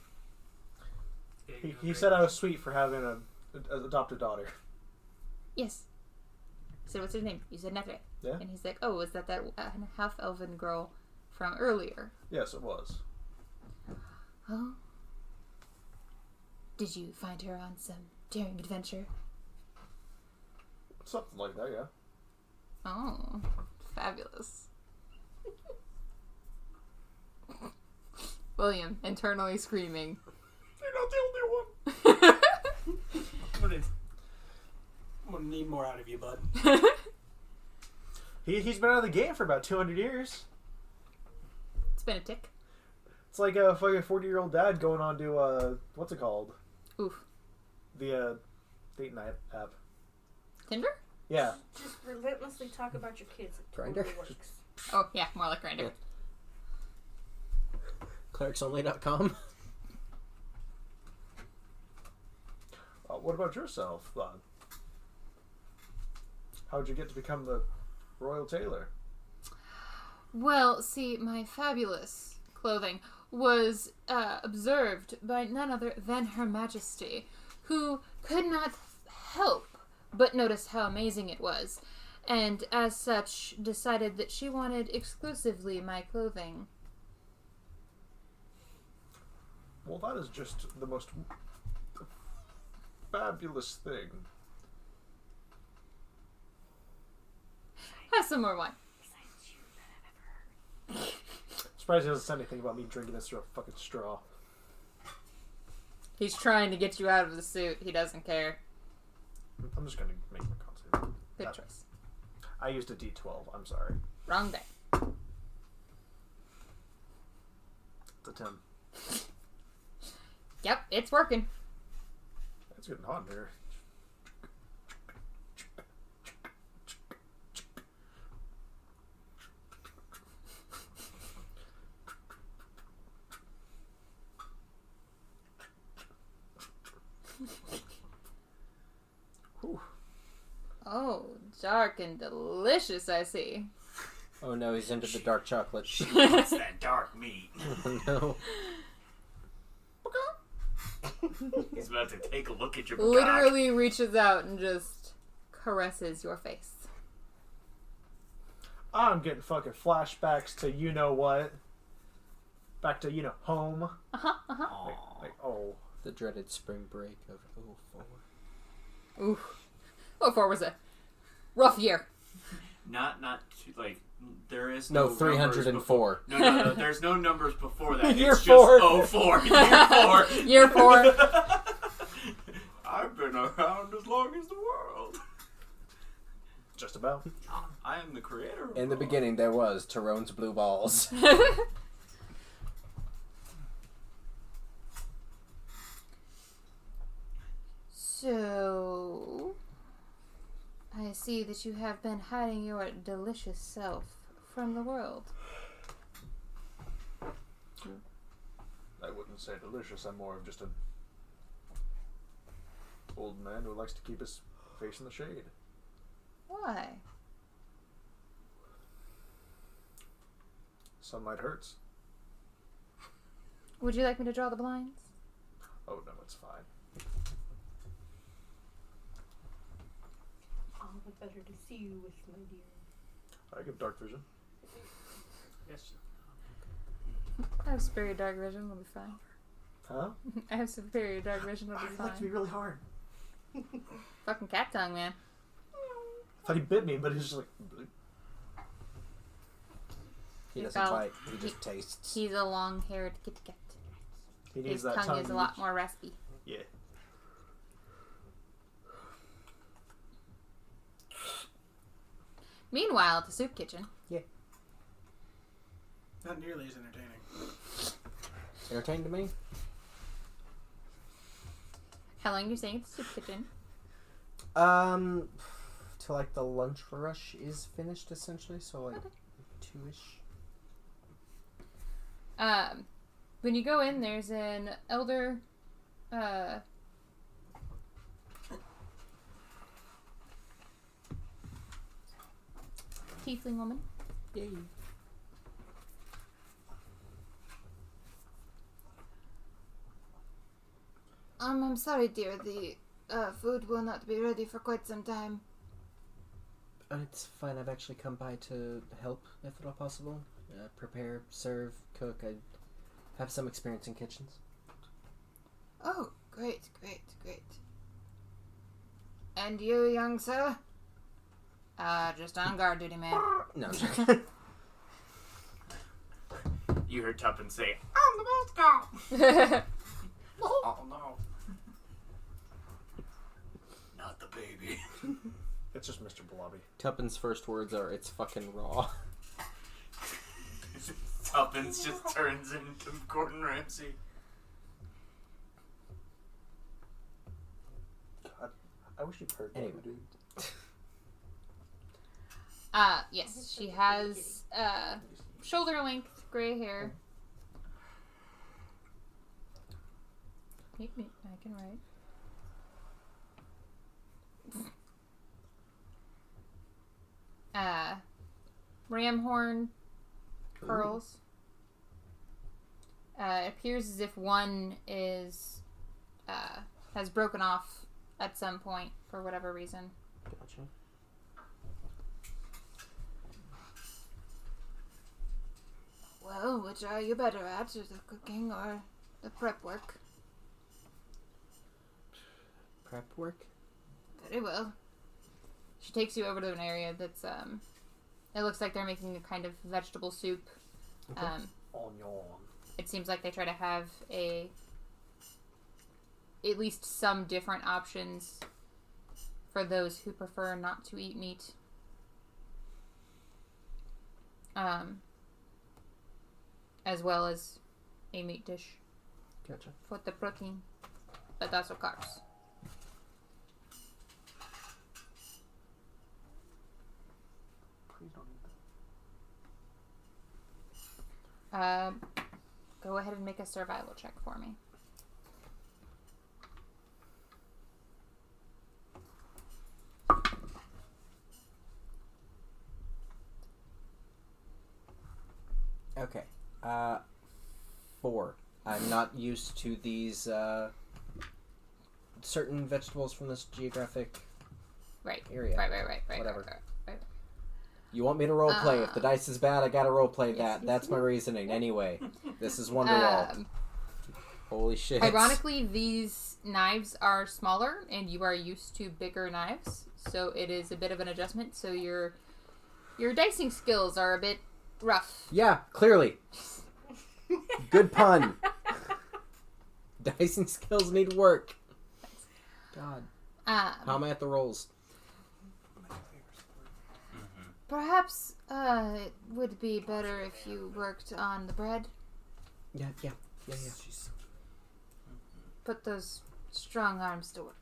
He said I was sweet for having an adopted daughter. Yes. I said, what's her name? You said Nefre. Yeah. And he's like, oh, is that half-elven girl from earlier? Yes, it was. Oh. Did you find her on some daring adventure? Something like that, yeah. Oh. Fabulous. William, internally screaming. You're not the only one. I'm gonna need more out of you, bud. He's been out of the game for about 200 years. It's been a tick. It's like a fucking 40-year-old dad going on to, what's it called? Oof. The, dating app. Tinder? Yeah. Just relentlessly talk about your kids. It Grindr? totally works. Oh, yeah, more like Grindr. Yeah. Clericsonly.com. What about yourself, Lon? How'd you get to become the royal tailor? Well, see, my fabulous clothing was observed by none other than Her Majesty, who could not help but notice how amazing it was, and as such decided that she wanted exclusively my clothing. Well, that is just the most fabulous thing. Have some more wine. Surprised he doesn't say anything about me drinking this through a fucking straw. He's trying to get you out of the suit. He doesn't care. I'm just gonna make my concept. Good choice. I used a D12. I'm sorry. Wrong day. It's a 10. Yep, it's working. It's getting hot in here. Whew. Oh, dark and delicious, I see. Oh no, he's into the dark chocolate. It's that dark meat. Oh no. He's about to take a look at your Literally reaches out and just caresses your face. I'm getting fucking flashbacks to you know what. Back to, you know, home. Like, oh. The dreaded spring break of 04. Oof. 04 was a rough year. Not too, like, there is No, no 304. No, there's no numbers before that. Year It's 4. just 04. Year 4. Year 4. I've been around as long as the world. Just about. I am the creator of In the world. beginning, there was Tyrone's blue balls. So, I see that you have been hiding your delicious self from the world. I wouldn't say delicious. I'm more of just an old man who likes to keep his face in the shade. Why? Sunlight hurts. Would you like me to draw the blinds? Oh no, it's fine. All the better to see you with, my dear. I get dark vision. Yes. I have superior dark vision, we'll be fine. Huh? I have superior dark vision, we'll be I'd like to be fine. really hard. Fucking cat tongue, man. I thought he bit me, but he's just like. He doesn't Well, bite, he just tastes. He's a long-haired kitty cat. He needs His that tongue is to a lot reach- more raspy. Yeah. Meanwhile, at the soup kitchen. Not nearly as entertaining. Entertained to me? How long are you staying at the soup kitchen? Till like the lunch rush is finished essentially, so like 2-ish. When you go in, there's an elder, tiefling woman. Yay. I'm sorry, dear. The food will not be ready for quite some time. It's fine. I've actually come by to help, if at all possible. Prepare, serve, cook. I have some experience in kitchens. Oh, great. And you, young sir? Just on guard duty, man. No, I'm joking. You heard Tuppence say, I'm the best guy. "Oh no, not the baby." It's just Mr. Blobby. Tuppence' first words are, "It's fucking raw." Tuppence just turns into Gordon Ramsay. God, I wish you'd heard Anyway. that, dude. Yes, she has, shoulder-length gray hair. I can write. Ram horn curls. It appears as if one is, has broken off at some point for whatever reason. Gotcha. Well, which are you better at, the cooking or the prep work? Prep work? Very well. She takes you over to an area that's, it looks like they're making a kind of vegetable soup. Okay. Onion. It seems like they try to have at least some different options for those who prefer not to eat meat. As well as a meat dish Gotcha. for the protein, but also carbs. Please don't eat that. Go ahead and make a survival check for me. Okay. 4. I'm not used to these certain vegetables from this geographic Right. area. Right. Whatever. Right. You want me to role play? If the dice is bad, I gotta role play that. yes, That's my reasoning. Anyway, this is Wonderwall. Holy shit. Ironically, these knives are smaller, and you are used to bigger knives, so it is a bit of an adjustment. So your dicing skills are a bit rough. Yeah, clearly. Good pun. Dicing skills need work. God. How am I at the rolls? Perhaps it would be better if you worked on the bread. Yeah. Put those strong arms to work.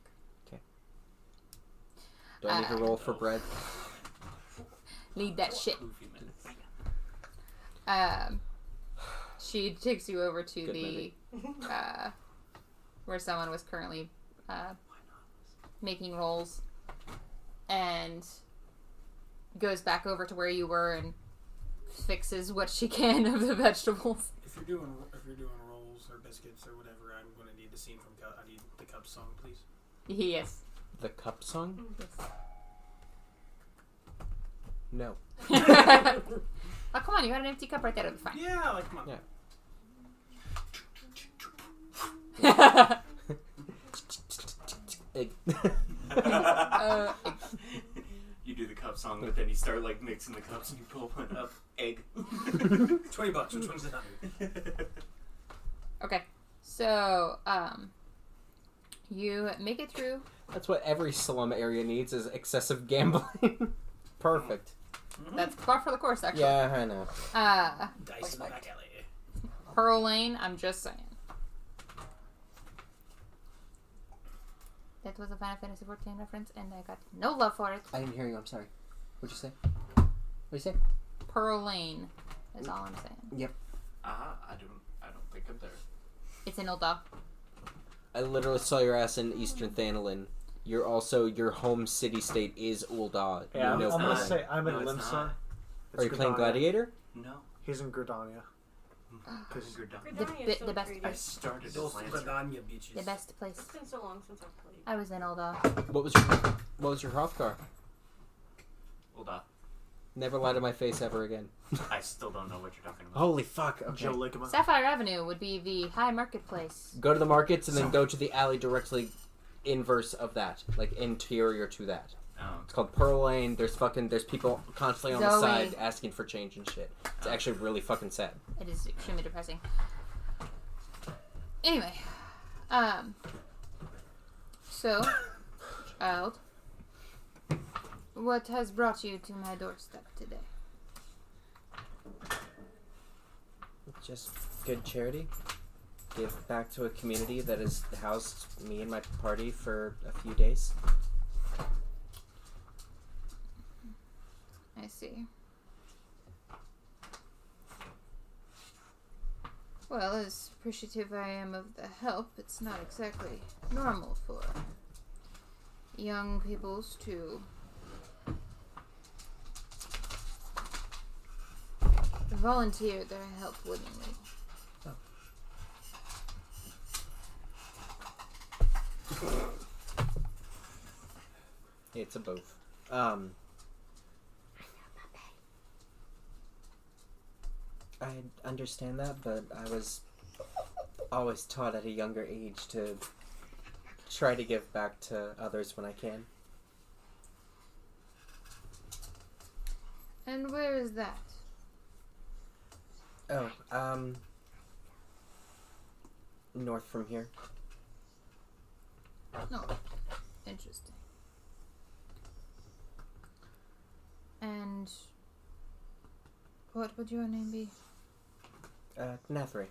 Do I need to roll for bread? Need that shit. She takes you over to Good the where someone was currently making rolls, and goes back over to where you were and fixes what she can of the vegetables. If you're doing rolls or biscuits or whatever, I'm going to need the scene from I need the cup song, please. Yes. The cup song? Yes. No. Oh, come on, you got an empty cup right there. It'll be fine. Yeah, like come on. Yeah. Egg. You do the cup song, but then you start like mixing the cups and you pull one up. Egg. $20. Which one's the nutty? Okay, so you make it through. That's what every slum area needs is excessive gambling. Perfect. That's par for the course, actually. Yeah, I know. Dice in the back alley. Pearl Lane, I'm just saying. That was a Final Fantasy XIV reference, and I got no love for it. I didn't hear you. I'm sorry. What'd you say? What'd you say? Pearl Lane is all I'm saying. Yep. I don't think I'm there. It's in Ul'dah. I literally saw your ass in Eastern Thanalin. Your home city state is Ul'dah. Yeah, You know I'm gonna Pearl. say I'm in No, it's Limsa. not. Are you playing Gladiator? No. He's in Gridania. Because you're done. The best I place. started Those as Lancer. Gridania bitches. The best place. It's been so long since I've played. I was in Ul'dah. What was your Hrothgar? Hold on. Never lie to my face ever again. I still don't know what you're talking about. Holy fuck. Okay. Joe Ligama. Sapphire Avenue would be the high marketplace. Go to the markets and then go to the alley directly inverse of that, like interior to that. Oh. It's called Pearl Lane. There's people constantly on the Zoe. side asking for change and shit. It's actually really fucking sad. It is extremely depressing. Anyway, so, child, what has brought you to my doorstep today? Just good charity. Give back to a community that has housed me and my party for a few days. I see. Well, as appreciative I am of the help, it's not exactly normal for young peoples to volunteer their help willingly. It's a both. I understand that, but I was always taught at a younger age to try to give back to others when I can. And where is that? Oh, north from here. No. Interesting. And what would your name be? Nathri.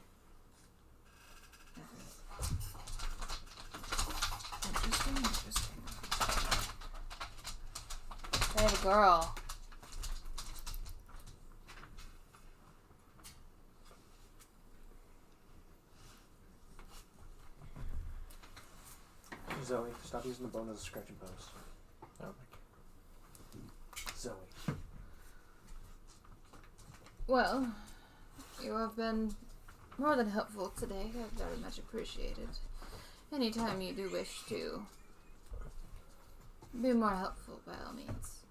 Interesting. Hey, girl. Zoe, stop using the bone as a scratching post. Oh my Zoe. Well, you have been more than helpful today. I very much appreciate it. Anytime you do wish to be more helpful, by all means.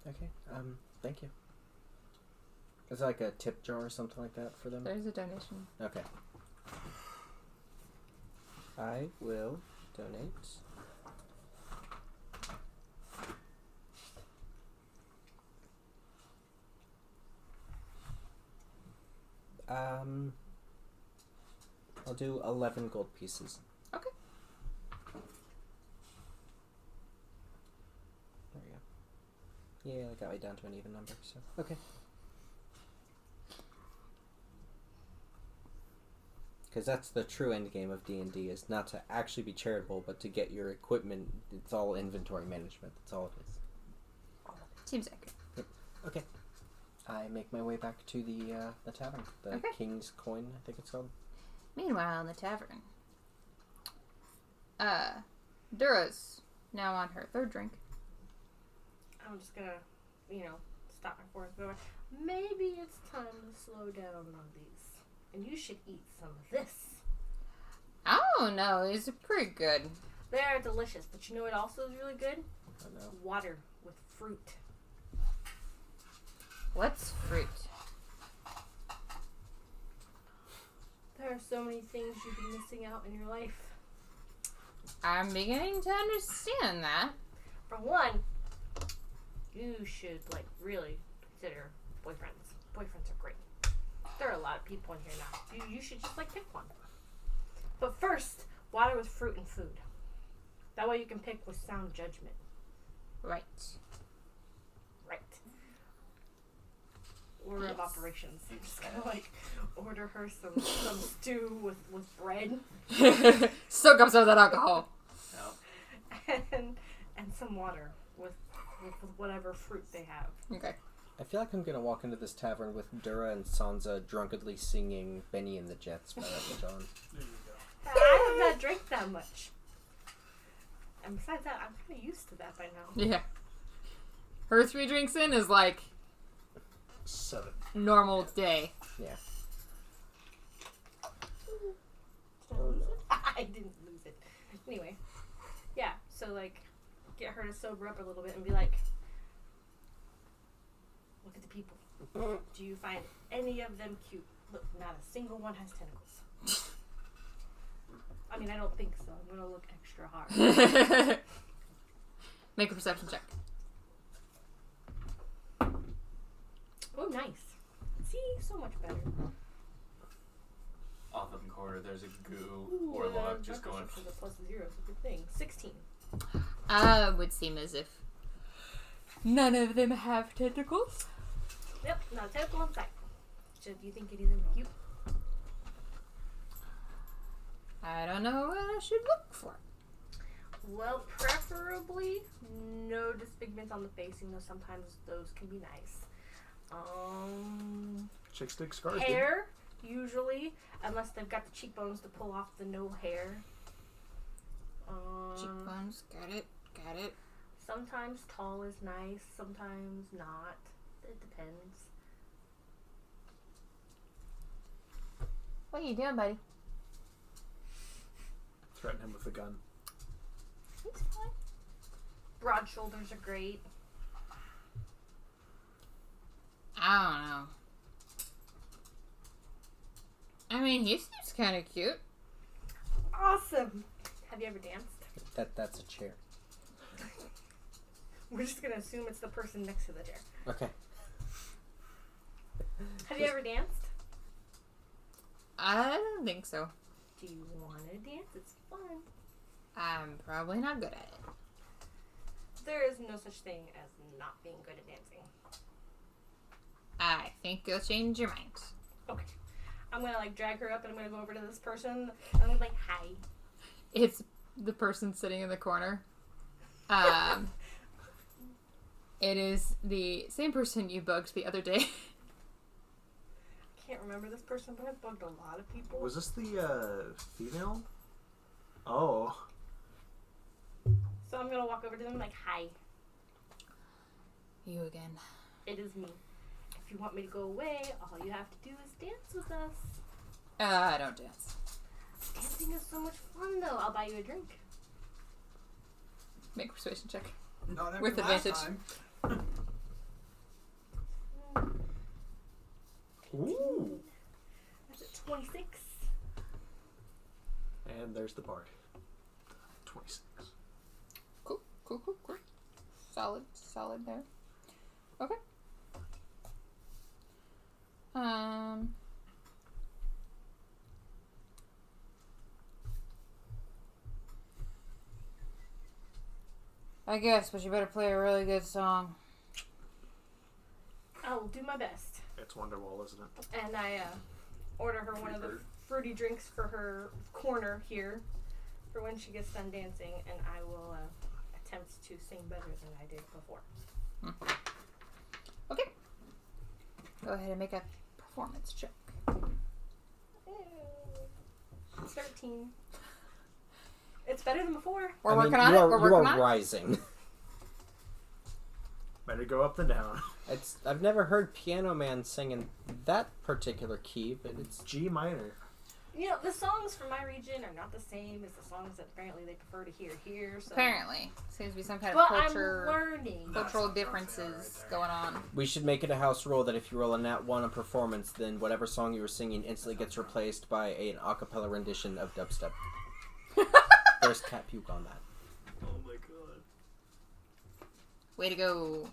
Okay, thank you. Is it like a tip jar or something like that for them? There's a donation. Okay. I will donate. I'll do 11 gold pieces. Okay. There we go. Yeah, that got me down to an even number, so okay. Because that's the true end game of D&D, is not to actually be charitable, but to get your equipment. It's all inventory management. That's all it is. Seems accurate. Yep. Okay. I make my way back to the tavern. The Okay. King's Coin, I think it's called. Meanwhile, in the tavern, Dura's now on her third drink. I'm just gonna, stop my force. Go, maybe it's time to slow down on these. And you should eat some of this. Oh no, these are pretty good. They're delicious, but you know what also is really good? I know. Water with fruit. What's fruit? There are so many things you'd be missing out in your life. I'm beginning to understand that. For one, you should, really consider boyfriends. Boyfriends are great. There are a lot of people in here now. You should just, pick one. But first, water with fruit and food. That way you can pick with sound judgment. Right. order of operations. I'm just gonna like order her some stew with bread Soak up some of that alcohol. and some water with whatever fruit they have. Okay. I feel like I'm gonna walk into this tavern with Dura and Sansa drunkenly singing Benny and the Jets by Elton John. There you go. I have not drank that much. And besides that, I'm kind of used to that by now. Yeah. Her 3 drinks in is like 7. normal day. Yeah. Did I lose it? I didn't lose it. Anyway. Yeah, so like, get her to sober up a little bit and be like, look at the people. Do you find any of them cute? Look, not a single one has tentacles. I mean, I don't think so. I'm gonna look extra hard. Make a perception check. Oh, nice. See, so much better. Off in the corner, there's a goo Ooh, warlock just my going. perception's a +0, so good thing. 16. Would seem as if none of them have tentacles. Yep, not a tentacle in sight. So do you think any of them are cute? I don't know what I should look for. Well, preferably no disfigurement on the face, even though sometimes those can be nice. Chick stick scars. Hair, usually, unless they've got the cheekbones to pull off the no hair. Cheekbones, got it. Sometimes tall is nice, sometimes not. It depends. What are you doing, buddy? Threaten him with a gun. He's fine. Broad shoulders are great. I don't know. I mean, he seems kind of cute. Awesome! Have you ever danced? That's a chair. We're just gonna assume it's the person next to the chair. Okay. Have you ever danced? I don't think so. Do you want to dance? It's fun. I'm probably not good at it. There is no such thing as not being good at dancing. I think you'll change your mind. Okay. I'm gonna like drag her up and I'm gonna go over to this person. I'm gonna be like, hi. It's the person sitting in the corner. It is the same person you bugged the other day. I can't remember this person, but I've bugged a lot of people. Was this the female? Oh. So I'm gonna walk over to them like, hi. You again. It is me. If you want me to go away, all you have to do is dance with us. I don't dance. Dancing is so much fun, though. I'll buy you a drink. Make a persuasion check. Not every With last advantage. time. Ooh. That's at 26. And there's the bard. 26. Cool. Solid there. Okay. I guess, but you better play a really good song. I will do my best. It's Wonderwall, isn't it? And I order her one of the fruity drinks for her corner here for when she gets done dancing, and I will attempt to sing better than I did before. Okay. Go ahead and make a performance check. 13. It's better than before. We're I mean, working on you it. are, We're you working are on it. rising. Better go up than down. I've never heard Piano Man sing in that particular key, but it's G minor. You know, the songs from my region are not the same as the songs that apparently they prefer to hear here. So. Apparently. Seems to be some kind of But culture, I'm learning. cultural differences going on. We should make it a house rule that if you roll a nat 1 on performance, then whatever song you were singing instantly gets replaced by an a cappella rendition of dubstep. There's cat puke on that. Oh my god. Way to go.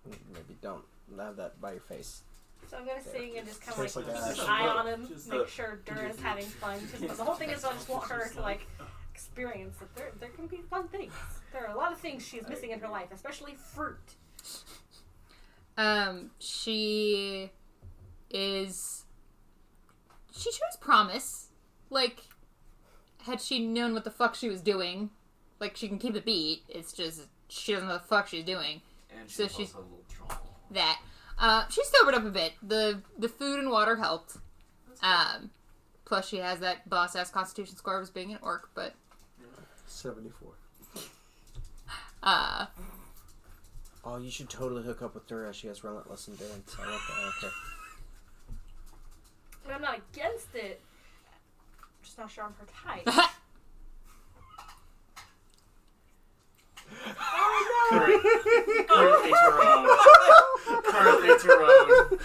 Maybe don't have that by your face. So I'm gonna sing and just kind of Tastes like like keep ash. an eye on him, Just make sure Dura's having fun. Because the whole thing is I just want her to like experience that there can be fun things. There are a lot of things she's missing in her life, especially fruit. She is she shows promise. Like, had she known what the fuck she was doing, like, she can keep a beat. It's just she doesn't know what the fuck she's doing. And So she's she's- also a little troll. That she sobered up a bit. The food and water helped. Plus she has that boss ass constitution score of being an orc, but 74. Oh, you should totally hook up with Dura. She has relentless endurance. I like that. Okay. I'm not against it. I'm just not sure I'm her type. Currently Tyrone.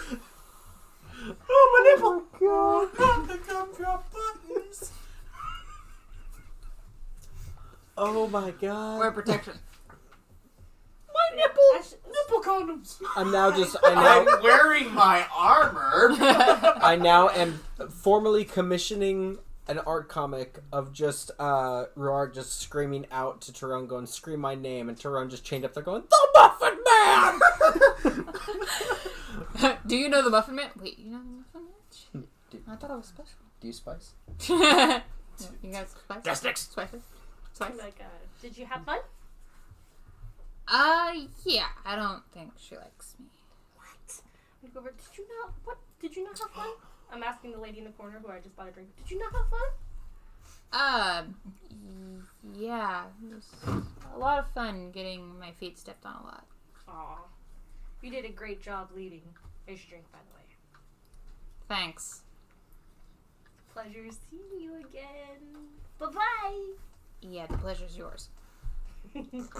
Oh, my nipple! The gumdrop buttons. Oh my god. wear protection. My nipple! Nipple condoms. I'm now I'm wearing my armor. I now am formally commissioning an art comic of just Ruark just screaming out to Tyrone, going, "Scream my name," and Tyrone just chained up there going, "The Muffin Man!" Do you know the Muffin Man? Wait, you know the Muffin Man? Do, I thought it was special. do you spice? No, you guys spice? Gas sticks. Spices? Oh Spice? my god. Did you have fun? Yeah. I don't think she likes me. What? I'm gonna go over. Did you not? What? Did you not have fun? I'm asking the lady in the corner who I just bought a drink. Did you not have fun? Yeah. It was a lot of fun getting my feet stepped on a lot. Aw. You did a great job leading. Here's your drink, by the way. Thanks. Pleasure seeing you again. Bye-bye. Yeah, the pleasure's yours. I'm just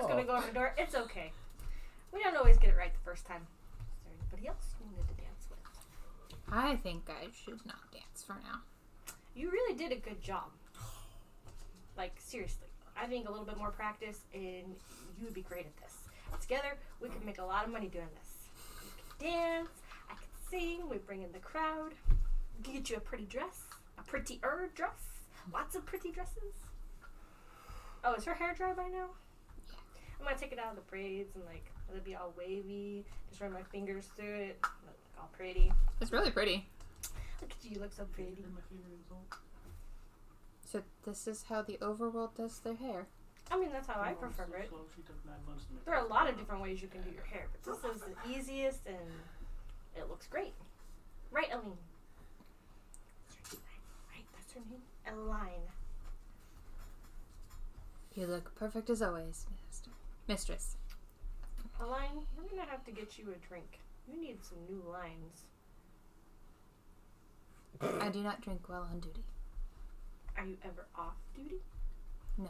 gonna go over the door. It's okay. We don't always get it right the first time. Is there anybody else you wanted to dance with? I think I should not dance for now. You really did a good job. Like, seriously. I think a little bit more practice and you would be great at this. Together, we could make a lot of money doing this. You could dance, I could sing, we bring in the crowd. We could get you a pretty dress. A prettier dress. Lots of pretty dresses. Oh, is her hair dry by now? Yeah. I'm gonna take it out of the braids and like let it be all wavy. Just run my fingers through it. Look all pretty. It's really pretty. Look at you, you look so pretty. So this is how the overworld does their hair. I mean, that's how I prefer it. There are a lot of different ways you can do your hair, but this is the easiest and it looks great. Right, Aline? Right, that's her name? Eline. You look perfect as always, mistress. Aline, we're gonna have to get you a drink. You need some new lines. I do not drink while on duty. Are you ever off duty? No.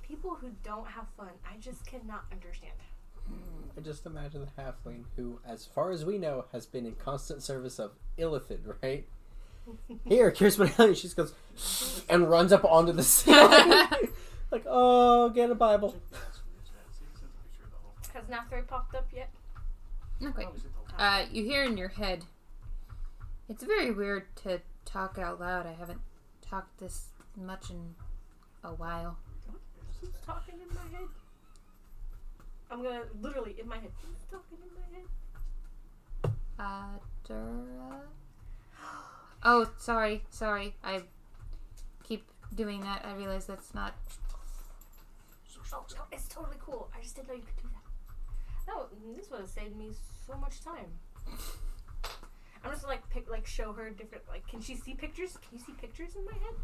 People who don't have fun, I just cannot understand. I just imagine the halfling who, as far as we know, has been in constant service of Illithid, right? Here, here's my honey. She just goes and runs up onto the ceiling. Like, oh, get a Bible. Has Nathray popped up yet? Okay. You hear in your head, it's very weird to talk out loud. I haven't talked this much in a while. Who's talking in my head? I'm gonna literally in my head. Who's talking in my head? Dura? Oh, sorry. I keep doing that. I realize that's not... Oh, no, it's totally cool. I just didn't know you could do that. No, this would have saved me so much time. I'm just like show her different, like, can she see pictures? Can you see pictures in my head?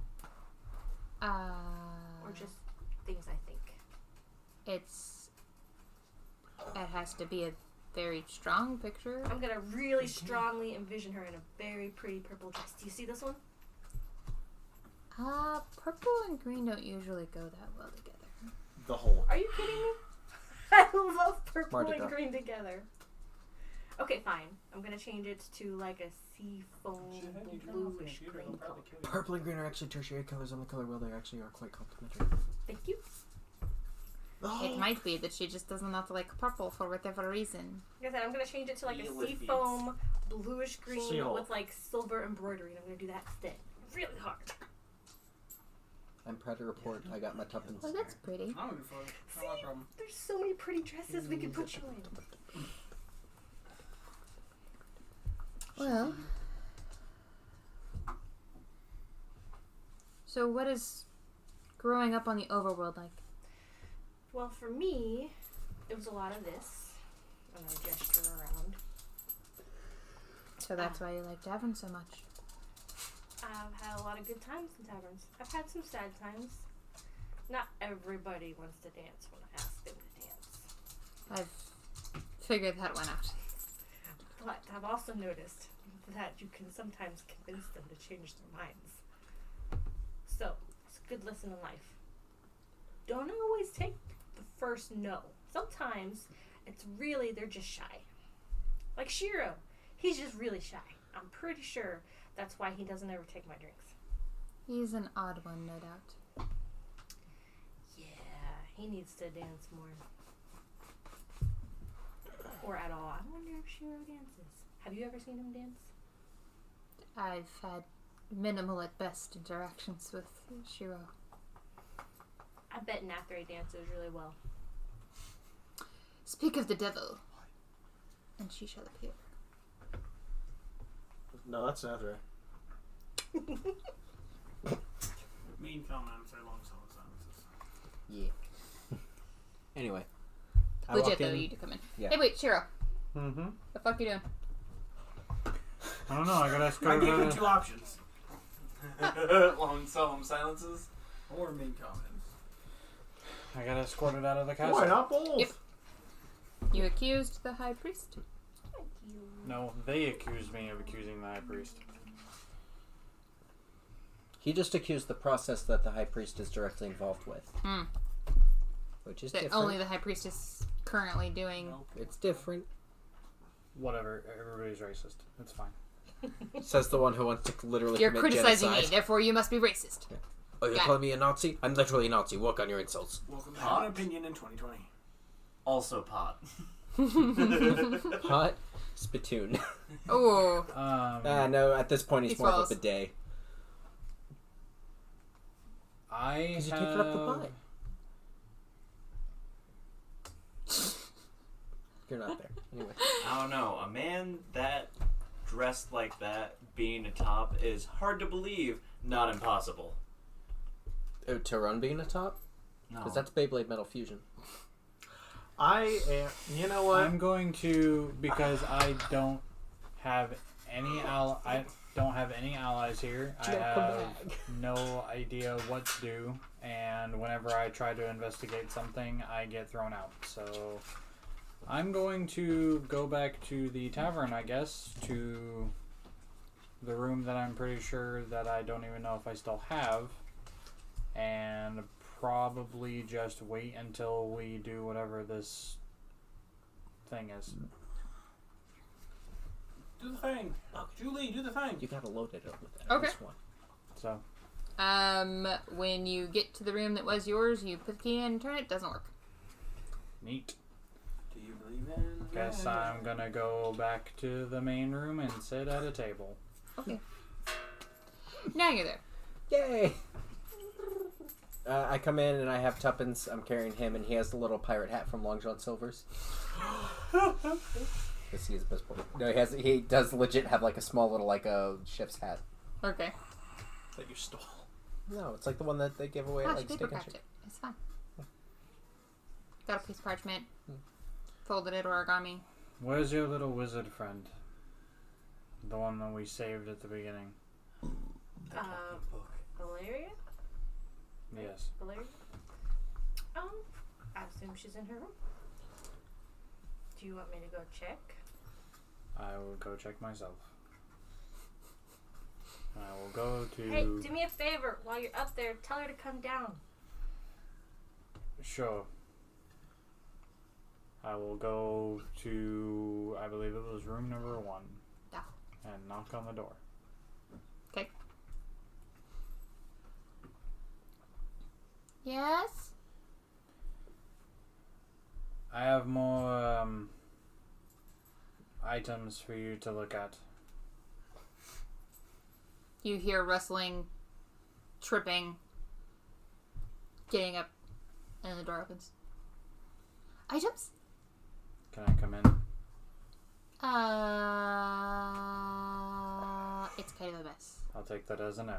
Or just things I think? It has to be a very strong picture. I'm gonna really strongly envision her in a very pretty purple dress. Do you see this one? Purple and green don't usually go that well together. The whole. Are you kidding me? I love purple Marta. and green together. Okay, fine. I'm gonna change it to like a sea foam bluish green color. Purple and green are actually tertiary colors on the color wheel. They actually are quite complementary. Thank you. It might be that she just doesn't not like purple for whatever reason. Like I said, I'm gonna change it to like a sea Illithids. foam bluish green Seal. with like silver embroidery, and I'm gonna do that instead. Really hard. I'm proud to report I got my tuppence. Oh, that's pretty. I'm looking for it. No problem. There's so many pretty dresses we could put you in. Well, so what is growing up on the overworld like? Well, for me, it was a lot of this. And I gesture around. So that's why you like taverns so much. I've had a lot of good times in taverns. I've had some sad times. Not everybody wants to dance when I ask them to dance. I've figured that one out. But I've also noticed that you can sometimes convince them to change their minds. So, it's a good lesson in life. Don't always take the first no. Sometimes it's really they're just shy. Like Shiro. He's just really shy. I'm pretty sure that's why he doesn't ever take my drinks. He's an odd one, no doubt. Yeah, he needs to dance more. Or at all. I wonder if Shiro dances. Have you ever seen him dance? I've had minimal at best interactions with Shiro. I bet Nathray dances really well. Speak of the devil, and she shall appear. No, that's Nathray. Mean comments are long solid silences. Yeah. Anyway. I Legit walk though, in. you do come in. Yeah. Hey, wait, Shiro. Mm-hmm. The fuck you doing? I don't know. I gotta I escort gave him her. two options. Long solemn silences. Or mean comments. I gotta escort it out of the castle. Why not both? Yep. You accused the high priest. Thank you. No, they accused me of accusing the high priest. He just accused the process that the high priest is directly involved with. Hmm. Which is That different. only the high priest is currently doing. It's different. Whatever. Everybody's racist. It's fine. Says the one who wants to literally You're commit criticizing genocide. me, therefore you must be racist. Oh, you're Got calling me a Nazi? I'm literally a Nazi. Work on your insults. Welcome to Hot. An Opinion in 2020. Also pot. Hot spittoon. Oh, No, at this point he's He more of swallows. a bidet. I Because you have... take it up the butt. You're not there. Anyway. I don't know. A man that dressed like that being a top is hard to believe, not impossible. Oh, Tehran being a top? No. Because that's Beyblade Metal Fusion. I am. You know what? I'm going to, because I don't have any I don't have any allies here. I have no idea what to do, and whenever I try to investigate something, I get thrown out. So I'm going to go back to the tavern, I guess, to the room that I'm pretty sure that I don't even know if I still have, and probably just wait until we do whatever this thing is. Do the thing. Julie, do the thing. You gotta load it up with that. Okay. This one. So when you get to the room that was yours, you put the key in and turn it. Doesn't work. neat. Do you believe in Guess I'm gonna go back to the main room and sit at a table. Okay. Now you're there. Yay! I come in and I have Tuppence. I'm carrying him, and he has the little pirate hat from Long John Silver's. Because he's the best boy. No, he does legit have like a small little like a chef's hat. Okay. That you stole. No, it's like the one that they give away Oh, at she like paper Steak and craft Shake. it. It's fine. Got a piece of parchment. Folded it origami. Where's your little wizard friend? The one that we saved at the beginning. Valeria? Yes. Valeria? I assume she's in her room. Do you want me to go check? I will go check myself. I will go to... Hey, do me a favor. While you're up there, tell her to come down. Sure. I will go to, I believe it was room number 1. Yeah. And knock on the door. Okay. Yes? I have more items for you to look at. You hear rustling, tripping, getting up, and the door opens. Items? Can I come in? It's kind of a mess. I'll take that as a no.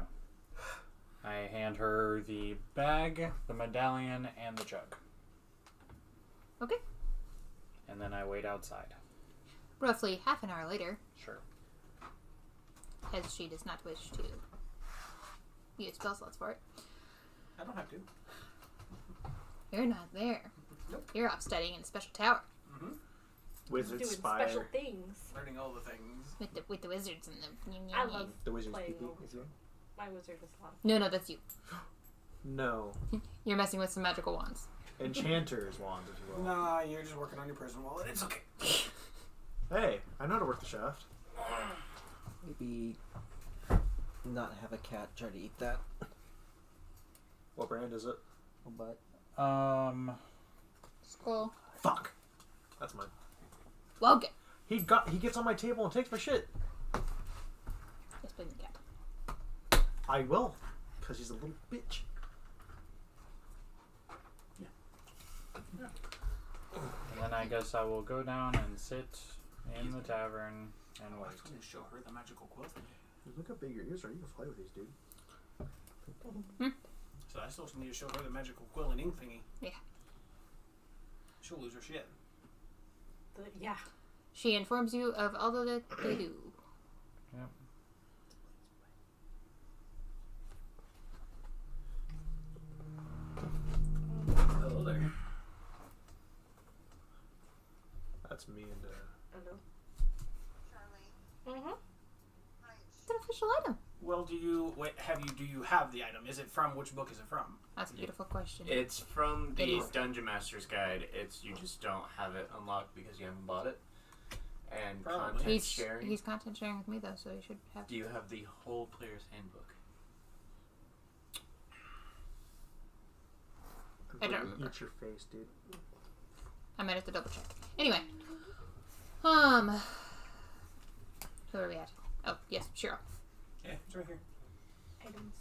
I hand her the bag, the medallion, and the jug. Okay. And then I wait outside. Roughly half an hour later, Sure. as she does not wish to use spell slots for it. I don't have to. You're not there. Nope. You're off studying in a special tower Wizard Doing Spire. special things. Learning all the things. with the wizards and the. I love The wizard's playing people. a wizard. My wizard is a lot of No, that's you. No. You're messing with some magical wands. Enchanter's wand, if you will. Nah, you're just working on your prison wallet. It's okay. Hey, I know how to work the shaft. Maybe not have a cat try to eat that. What brand is it? But Skull. Fuck. That's mine. Logan. He gets on my table and takes my shit. Just blame the cat. I will, because he's a little bitch. And then I guess I will go down and sit in the tavern and I wait. was going to show her the magical quilt. Look how big your ears are. You can fly with these, dude. So I still need to show her the magical quill and ink thingy. Yeah. She'll lose her shit. Yeah. She informs you of all that they do. Yep. Hello there. That's me and Hello. Charlie, It's an official item. Well, do you have the item? Is it from which book is it from? That's a beautiful question. It's from It the is. Dungeon Master's Guide. It's you just don't have it unlocked because you haven't bought it. And Probably. content he's sharing. he's content sharing with me though, so he should have. Do you have the whole player's handbook? I don't remember. Eat your face, dude. I might have to double check. Anyway, who are we at? Oh yes, Shiro. Yeah, it's right here. Items.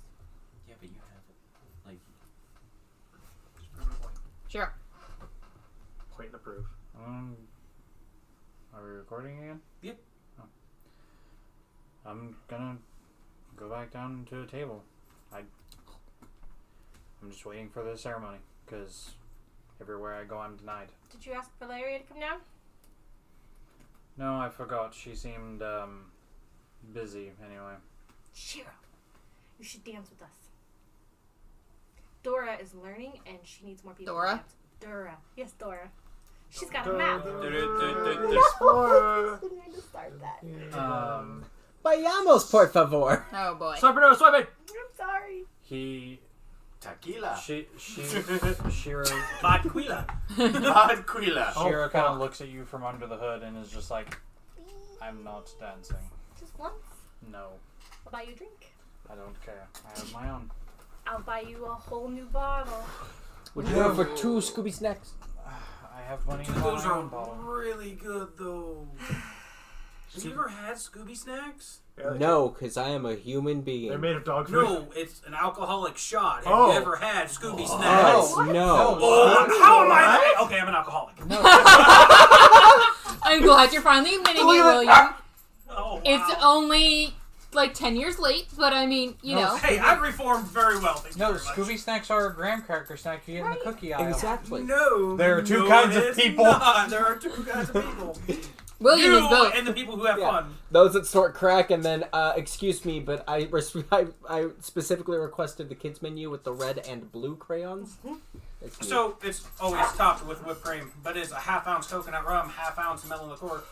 Yeah, but you have it. Like, Just prove a point. Shiro. Point and approve. Are we recording again? Yep. Oh. I'm gonna go back down to the table. I'm just waiting for the ceremony, because everywhere I go I'm denied. Did you ask Valeria to come down? No, I forgot. She seemed, busy anyway. Shiro, you should dance with us. Dora is learning, and she needs more people. Dora? To dance. Dora. Yes, Dora. She's got a map. Explorer. Didn't mean to start that. Vayamos, por favor. Oh boy. Swipe it over, swipe it! I'm sorry. tequila. Shiro Vodquila. Vodquila. Shiro kind of looks at you from under the hood and is just like, I'm not dancing. Just once. No, I'll buy you a drink. I don't care. I have my own. I'll buy you a whole new bottle. Would you go for 2 Scooby snacks? I have money in Dude, those my are own bottle. really good, though. Have you ever had Scooby Snacks? No, because I am a human being. They're made of dog food. No, it's an alcoholic shot. Have Oh. you ever had Scooby Snacks? Oh, no. Oh, how am I? Okay, I'm an alcoholic. I'm glad you're finally admitting it, William. Oh, wow. It's only like 10 years late, but I mean, you know. Hey, I've reformed very well. Thank you No, very much. Scooby snacks are a graham cracker snack you get in the cookie aisle. Exactly. No. There are two no, kinds of it's people. not. There are two kinds of people. William you is both. and the people who have Yeah. fun. Those that snort crack, and then, excuse me, but I specifically requested the kids menu with the red and blue crayons. That's me. So it's always topped with whipped cream, but it's a half-ounce coconut rum, half-ounce melon liqueur,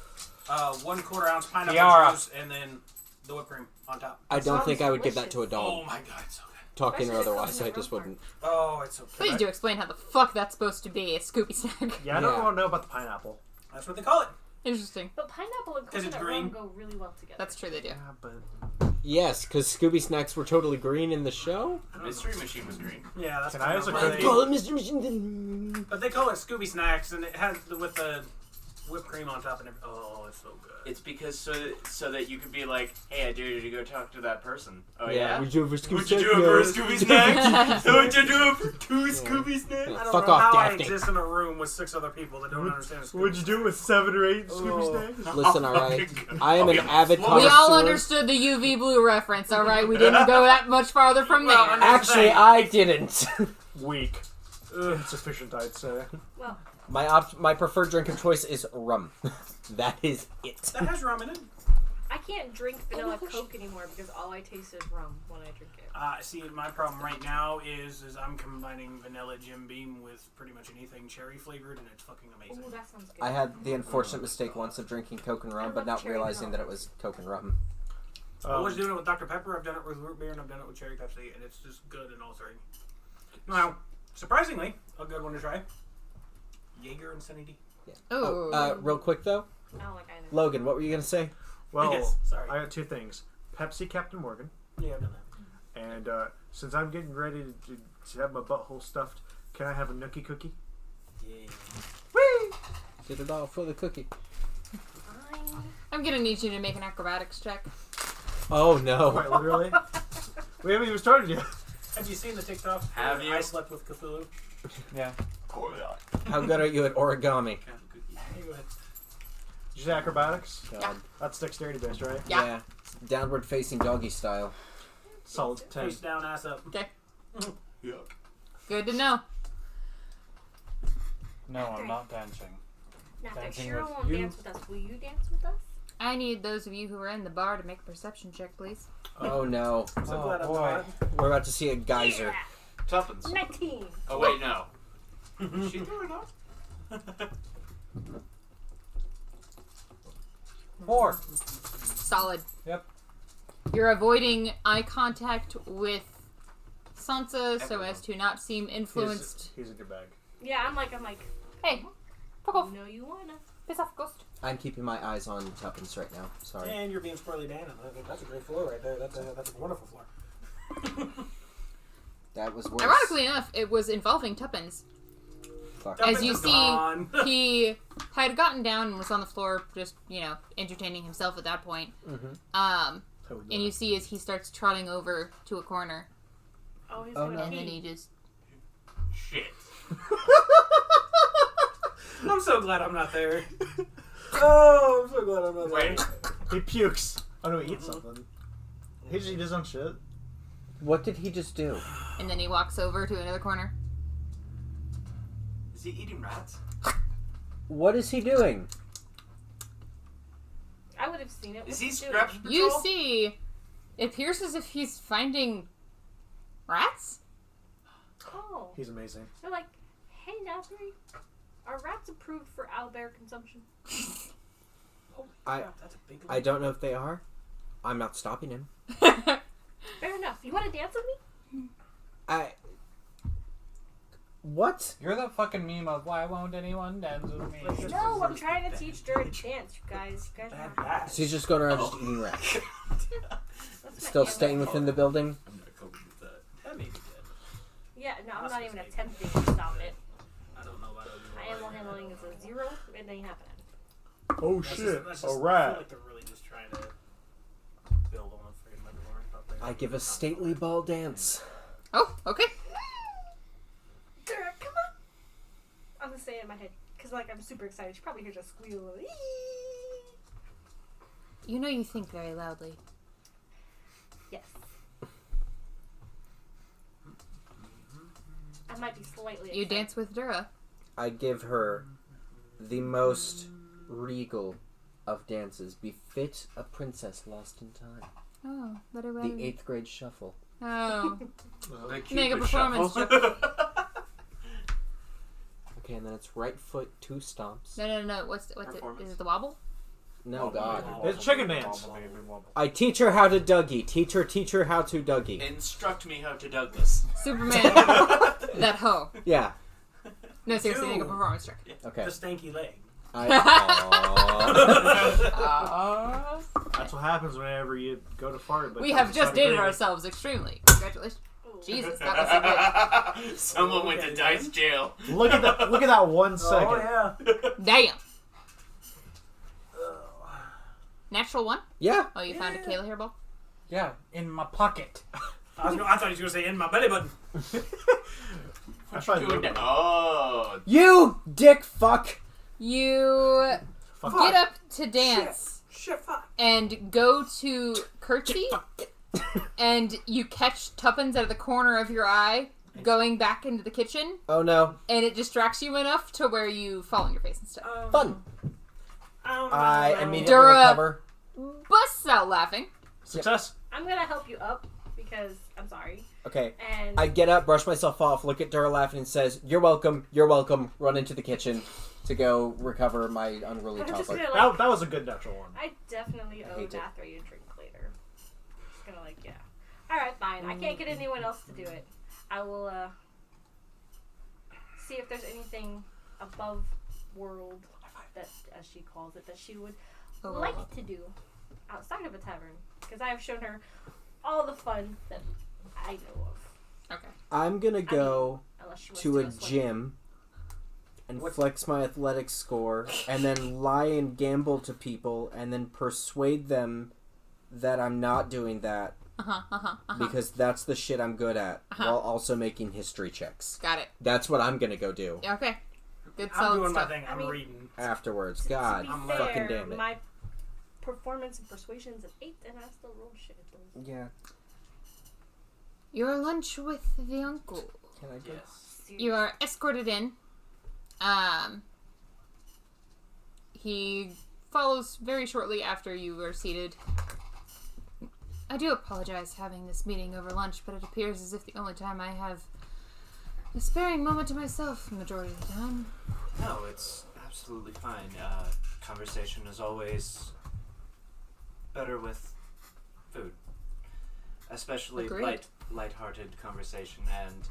1/4 ounce pineapple Tiara. juice, and then the whipped cream on top. I don't Sounds think I would give that delicious. to a Oh dog. my god, it's so good. Talking or Especially the otherwise, I coconut just rum wouldn't. Oh, it's so good. Please do explain how the fuck that's supposed to be a Scooby snack. Yeah, I don't Yeah. want to know about the pineapple. That's what they call it. Interesting. But pineapple and 'Cause it's coconut rum green. go really well together. That's true, they do. Yeah, but Yes, because Scooby snacks were totally green in the show. Mystery Machine was green. Yeah, that's Can kind I of as a why cookie- they- Call it Mr. Machine. But they call it Scooby Snacks, and it has with the whipped cream on top and everything. Oh, it's so good. It's because so that you could be like, hey, I dare you to go talk to that person. Oh yeah? Would you do it for Would you do it for a Scooby snack? Would you do it for 2 Scooby snacks? I don't Fuck know off, how I Daphne. exist in a room with 6 other people that don't understand Scooby. Would you do it with 7 or 8 Scooby snacks? Listen, alright. I am an avid We connoisseur. all understood the UV blue reference, alright? We didn't go that much farther from there. Actually, I didn't. Weak. Insufficient, I'd say. Well, My preferred drink of choice is rum. That is it. That has rum in it. I can't drink vanilla Coke anymore because all I taste is rum when I drink it. See, my problem right now is I'm combining vanilla Jim Beam with pretty much anything cherry flavored, and it's fucking amazing. Ooh, that sounds good. I had the unfortunate mistake once of drinking Coke and rum, but not realizing that it was Coke and rum. I was doing it with Dr. Pepper, I've done it with root beer, and I've done it with cherry Pepsi, and it's just good in all 3. Now, surprisingly, a good one to try. Jaeger and Sunny D. Oh. Real quick though, I don't like either. Logan, what were you gonna say? Well, Yes, sorry. I got 2 things. Pepsi Captain Morgan. Yeah, I've done that. And since I'm getting ready to have my butthole stuffed, can I have a nookie cookie? Yeah. Get it all for the cookie. Fine. I'm gonna need you to make an acrobatics check. Oh no. Quite literally. We haven't even started yet. Have you seen the TikTok? Have you? I slept with Cthulhu. Yeah. How good are you at origami? Hey, go ahead. Did you say acrobatics? God. That's dexterity based, right? Yeah. Downward facing doggy style. Solid 10. Face down, ass up. Okay. Yeah. Good to know. No, I'm not dancing. Now, if Dancing Cheryl with won't you? dance with us, will you dance with us? I need those of you who are in the bar to make a perception check, please. Oh no. I'm so glad I'm boy. not. We're about to see a geyser. Yeah. Tuppence. 19. Oh wait, no. She threw it off. 4. Solid. Yep. You're avoiding eye contact with Sansa so as to not seem influenced. He's a good bag. Yeah, I'm like, Hey, fuck off. no, you wanna. Piss off, ghost. I'm keeping my eyes on Tuppence right now. Sorry. And you're being squirrely Dan. That's a great floor right there. That's a wonderful floor. That was worse. Ironically enough, it was involving Tuppence. Fuck. As you see, Gone. he had gotten down and was on the floor, just, entertaining himself at that point. Mm-hmm. And you see as he starts trotting over to a corner, Oh, he's Oh, gonna no. and pee. then he just... Shit. I'm so glad I'm not there. Oh, I'm so glad I'm not there. Wait. He pukes. Oh no, he eats something. He just eats his own shit. What did he just do? And then he walks over to another corner. Is he eating rats? What is he doing? I would have seen it. Is What's he doing? Scraps Patrol? You see, it appears as if he's finding rats? Oh. He's amazing. They're like, hey, Nazari, are rats approved for owlbear consumption? Holy I- crap, that's a big I don't know if they are. I'm not stopping him. Fair enough. You want to dance with me? What? You're the fucking meme of why won't anyone dance with me? No, I'm trying to teach Jared to dance, you guys. You guys bad know. bass. So he's just going around just eating rats. That's my Still MO. staying within the building? I'm not coping with that. That may be dead. Yeah, no, I'm not even attempting to stop it. I don't know about My animal handling is a 0. It ain't happening. Oh That's shit! just- A I feel rat. like they're really just trying to build on a freaking Mandalorian out there. I give a stately ball dance. Oh, okay. Jared, come on! I'm gonna say it in my head. Because, I'm super excited. She probably hears a squeal. Of, You know you think very loudly. yes. I might be slightly You excited. dance with Dura. I give her the most regal of dances, befit a princess lost in time. Oh, let her The 8th grade shuffle. Oh. The Make a Cupid performance shuffle. Okay, and then it's right foot, 2 stomps. No. What's it? Is it the wobble? No, God. It's chicken dance. I teach her how to Dougie. Teach her how to Dougie. Instruct me how to Douglas. Superman. That hoe. Yeah. No, seriously, make a Dude. performance check. Okay. The stanky leg. Aw. That's what happens whenever you go to fart. But We have it's just not dated agreeable. ourselves extremely. Congratulations. Jesus, that was so good. Someone went to dice jail. Look at that! Look at that 1 second. Oh, yeah. Damn. Natural one? Yeah. Oh, you found a Kayla hairball? Yeah, in my pocket. I thought you were going to say in my belly button. I find Good. Lumen. Oh, You dick fuck. You Fuck. get up to dance Shit, fuck. and go to curtsy, and you catch Tuppence out of the corner of your eye going back into the kitchen, Oh no. and it distracts you enough to where you fall on your face and stuff. Fun. I immediately Dura. recover. Busts out laughing. Success. I'm gonna help you up because I'm sorry. Okay. And I get up, brush myself off, look at Dura laughing, and says, "You're welcome. You're welcome." Run into the kitchen to go recover my unruly I'm just toddler. gonna That was a good natural one. I definitely owe hate it. Nathray a drink later. Just gonna Alright, fine. I can't get anyone else to do it. I will see if there's anything above world, that as she calls it, that she would like to do outside of a tavern. Because I have shown her all the fun that I know of. Okay. I'm gonna go Unless she wants to a go swimming. gym and flex my athletics score, and then lie and gamble to people, and then persuade them that I'm not doing that because that's the shit I'm good at, while also making history checks. Got it. That's what I'm gonna go do Okay. Good I'm solid doing my stuff. thing. I'm I mean- reading. afterwards. To God be fucking fair, damn it. my performance and persuasion's an 8, and I still rolled shit. Yeah. Your lunch with the uncle. Can I go? yes. You are escorted in. He follows very shortly after you are seated. I do apologize having this meeting over lunch, but it appears as if the only time I have a sparing moment to myself the majority of the time. No, it's absolutely fine. Conversation is always better with food, especially Agreed. light-hearted conversation. And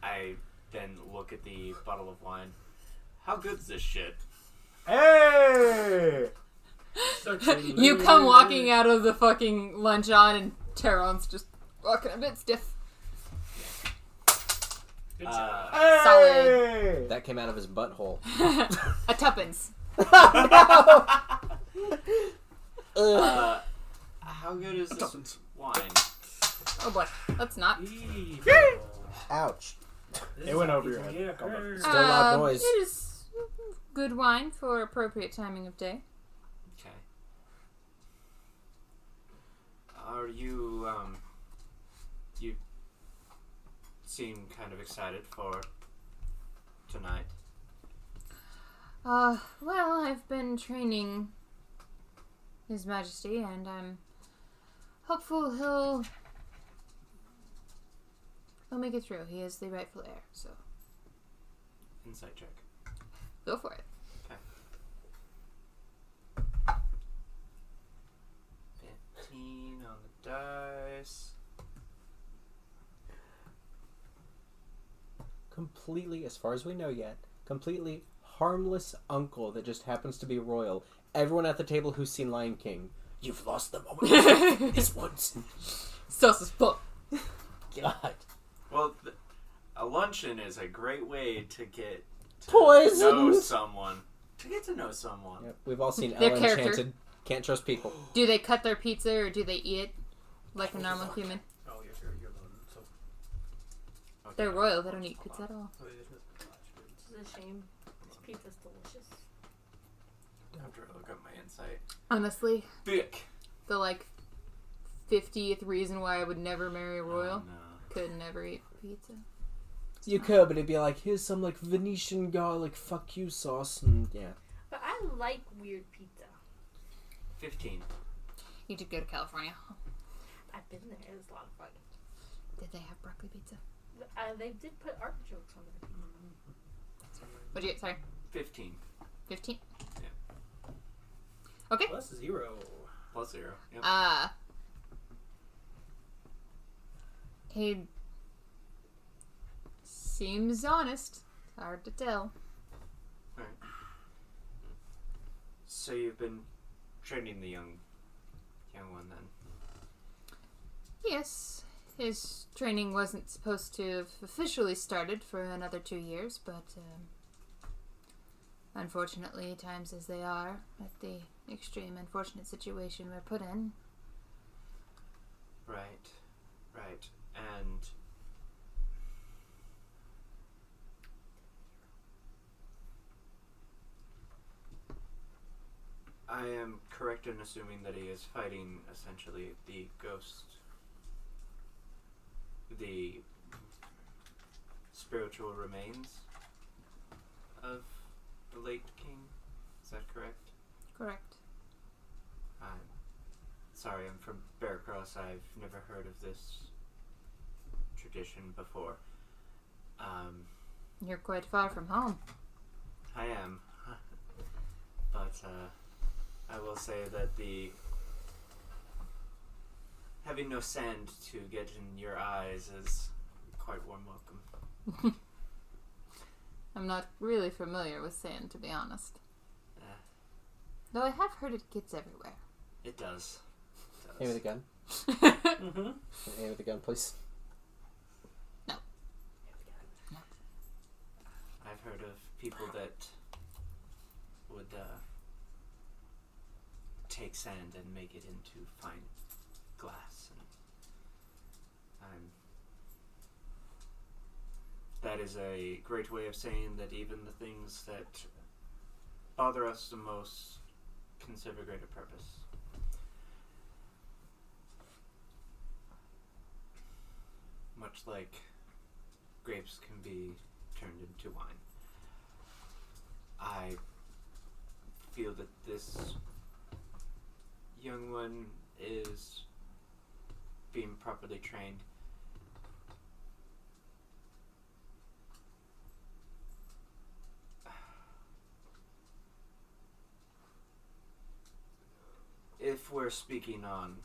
I then look at the bottle of wine. How good's this shit? Hey! You come walking out of the fucking lunch on, and Teron's just walking a bit stiff. Good job. Hey! That came out of his butthole. A tuppence. How good is this wine? Oh boy, that's not. Ouch. It went over your head. Come on. Still loud noise. It is good wine for appropriate timing of day. Okay. Are you, you seem kind of excited for tonight. Well, I've been training His Majesty, and I'm hopeful he'll make it through. He is the rightful heir, so Insight check. go for it. 15 on the dice. Completely, as far as we know yet, completely harmless uncle that just happens to be royal. Everyone at the table who's seen Lion King, you've lost the moment. This once. Sus as fuck. God. Well, a luncheon is a great way to get to Poisoned. know someone. To get to know someone. Yep, we've all seen Their Ella character. Enchanted. Can't trust people. Do they cut their pizza or do they eat it like a normal human? Oh, yes, you're loaded. So, Okay. They're royal. They don't eat pizza at all. This is a shame. This pizza's delicious. I have to look up my insight. Honestly, Thick. the 50th reason why I would never marry a royal. Oh, no. Could never eat pizza. You could, but it'd be like, here's some Venetian garlic fuck you sauce, and yeah. But I like weird pizza. 15. You did go to California. I've been there. It was a lot of fun. Did they have broccoli pizza? They did put artichokes on the pizza. What'd you get? Sorry. 15. 15? Yeah. Okay. plus 0. Plus 0. Yep. He seems honest. Hard to tell. Alright. So you've been training the young one then? Yes, his training wasn't supposed to have officially started for another 2 years, but Unfortunately, times as they are, with the extreme unfortunate situation we're put in. Right. And I am correct in assuming that he is fighting essentially the ghost, the spiritual remains of the late king. Is that correct? Correct. I'm sorry, I'm from Bearcross. I've never heard of this tradition before. You're quite far from home. I am. But I will say that the having no sand to get in your eyes is quite warm welcome. I'm not really familiar with sand, to be honest. Though I have heard it gets everywhere. It does. Aim with a gun. Mm-hmm. Aim with a gun, please. No. I've heard of people that would take sand and make it into fine glass, and that is a great way of saying that even the things that bother us the most can serve a greater purpose. Much like grapes can be turned into wine. I feel that this young one is being properly trained. If we're speaking on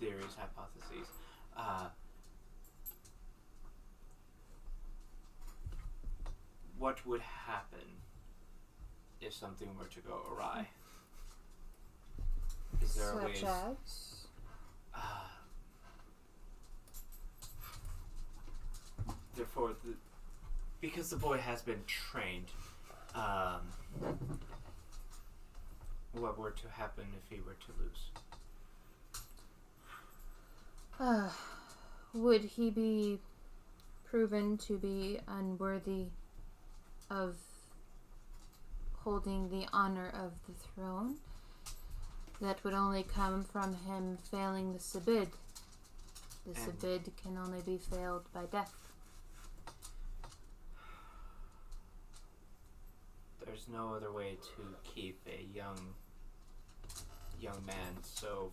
theories, hypotheses, what would happen if something were to go awry? Is there a way? Such as? Therefore, because the boy has been trained, what were to happen if he were to lose? Would he be proven to be unworthy of holding the honor of the throne? That would only come from him failing the Sabid. The Sabid can only be failed by death. There's no other way to keep a young man so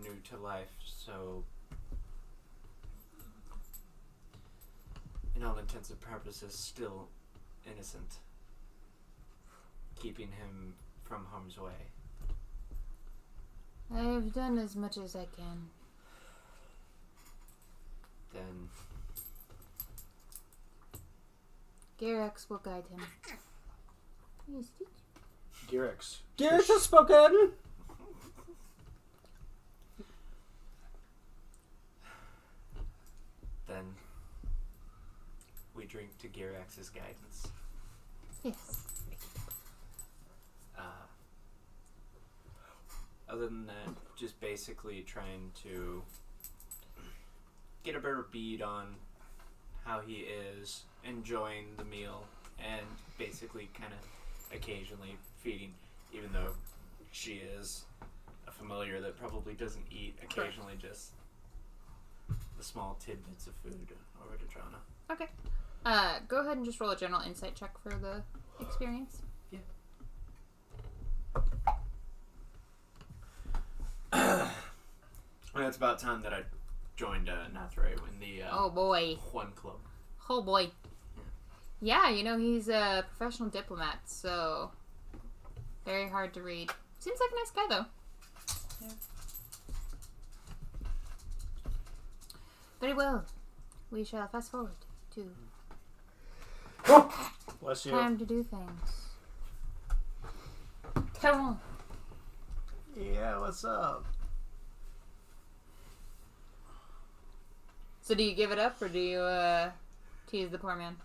new to life, so in all intents and purposes still innocent, keeping him from harm's way. I have done as much as I can. Then Garax will guide him. Yes, Girax. Gears has spoken! then we drink to Girax's guidance. yes. Other than that, just basically trying to get a better bead on how he is enjoying the meal and basically kind of occasionally feeding, even though she is a familiar that probably doesn't eat, occasionally just the small tidbits of food over to Trana. Okay. Go ahead and just roll a general insight check for the experience. And it's about time that I joined Nathray in the Oh boy. Juan Club. Oh boy. Yeah, you know, he's a professional diplomat, so very hard to read. Seems like a nice guy, though. Yeah. Very well. We shall fast forward to Bless you. time to do things. Come on. Yeah, what's up? So do you give it up, or do you tease the poor man?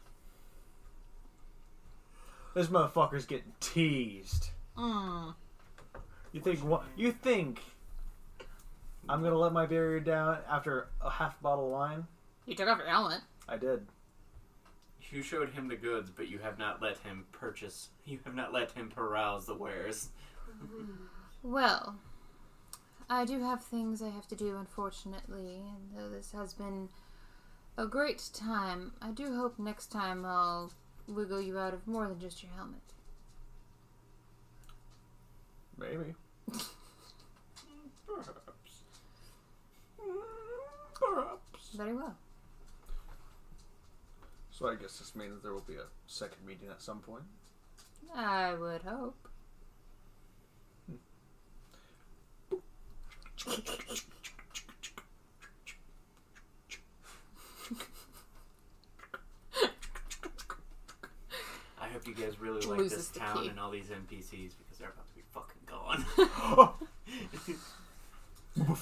This motherfucker's getting teased. You think I'm gonna let my barrier down after a half bottle of wine? You took off your helmet. I did. You showed him the goods, but you have not let him purchase. You have not let him peruse the wares. Well, I do have things I have to do, unfortunately, and though this has been a great time, I do hope next time I'll wiggle you out of more than just your helmet. Maybe. Perhaps. Very well. So I guess this means there will be a second meeting at some point. I would hope. I hope you guys really like Loses this the town key. and all these NPCs because they're about to be fucking gone.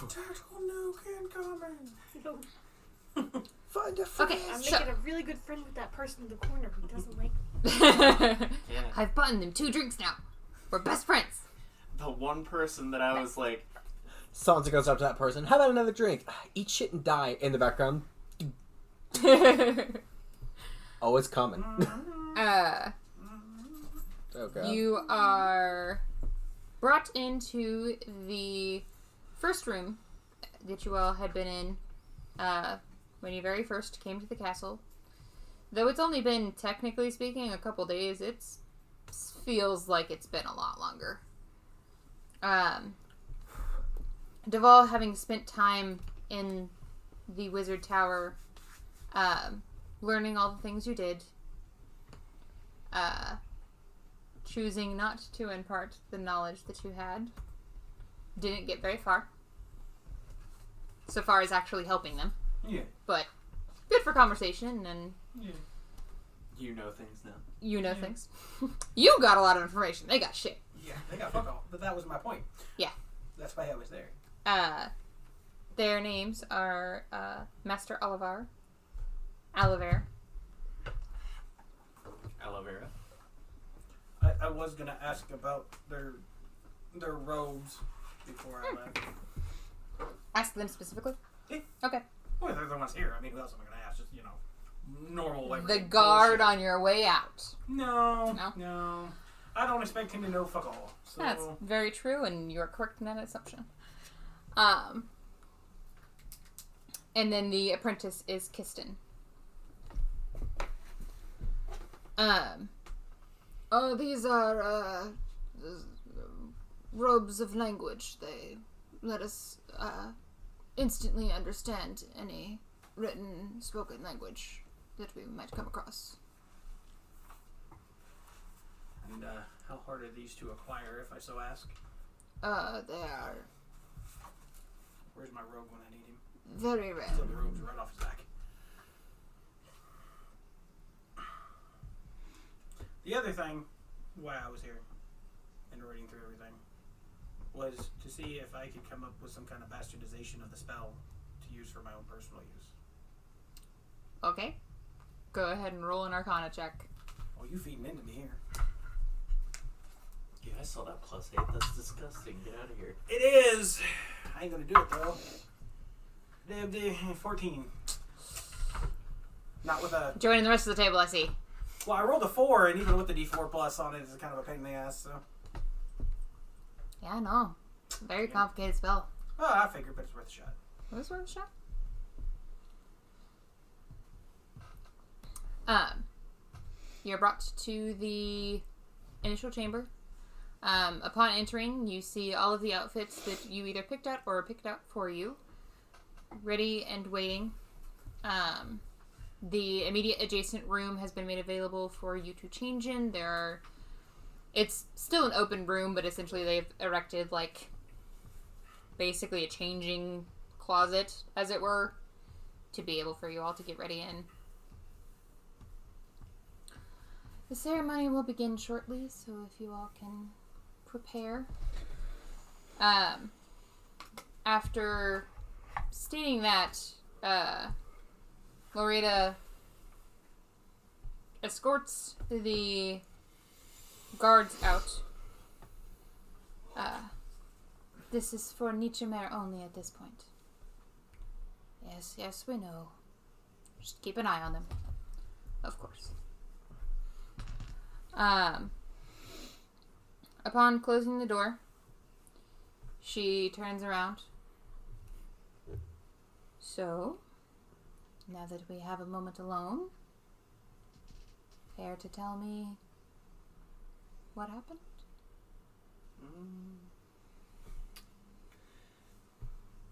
Turtle nuke incoming. Find a Okay, I'm so making a really good friend with that person in the corner who doesn't like me. Yeah. I've bought them 2 drinks now. We're best friends. The one person that I was like, Sansa goes up to that person. How about another drink? Eat shit and die. In the background. Oh, it's coming. Oh, God. You are brought into the first room that you all had been in when you very first came to the castle. Though it's only been, technically speaking, a couple days, it feels like it's been a lot longer. Duval, having spent time in the Wizard Tower, learning all the things you did, choosing not to impart the knowledge that you had, didn't get very far. So far as actually helping them. Yeah. But good for conversation, and Yeah. you know things now. you know things. You got a lot of information. They got shit. Yeah, they got fuck all. But that was my point. Yeah. That's why I was there. Their names are Master Oliver, Aloe Vera. I was gonna ask about their robes before I left. Ask them specifically. Yeah. Okay. Well, they're the ones here. I mean, who else am I gonna ask? Just normal like The guard bullshit. on your way out. No. I don't expect him to know fuck all. So That's very true, and you are correct in that assumption. And then the apprentice is Kiston. These are robes of language. They let us instantly understand any written, spoken language that we might come across. And how hard are these to acquire, if I so ask? They are Where's my robe when I need him? very rare. Still, the robe's right off his back. The other thing, why I was here and reading through everything, was to see if I could come up with some kind of bastardization of the spell to use for my own personal use. Okay. Go ahead and roll an Arcana check. Oh, you feeding into me here. Yeah, I saw that +8. That's disgusting. Get out of here. It is! I ain't gonna do it, though. 14. Not with a... Joining the rest of the table, I see. Well, I rolled a 4, and even with the D4 plus on it, it's kind of a pain in the ass, so... Yeah, no. Very complicated spell. Oh, I figured, but it's worth a shot. Was worth a shot? You're brought to the initial chamber. Upon entering, you see all of the outfits that you either picked out or picked out for you, ready and waiting. The immediate adjacent room has been made available for you to change in. It's still an open room, but essentially they've erected, like, basically a changing closet, as it were, to be able for you all to get ready in. The ceremony will begin shortly, so if you all can prepare. After stating that, Loretta escorts the guards out. This is for Nichemare only at this point. Yes, we know. Just keep an eye on them. Of course. Upon closing the door, she turns around. So, now that we have a moment alone, care to tell me what happened?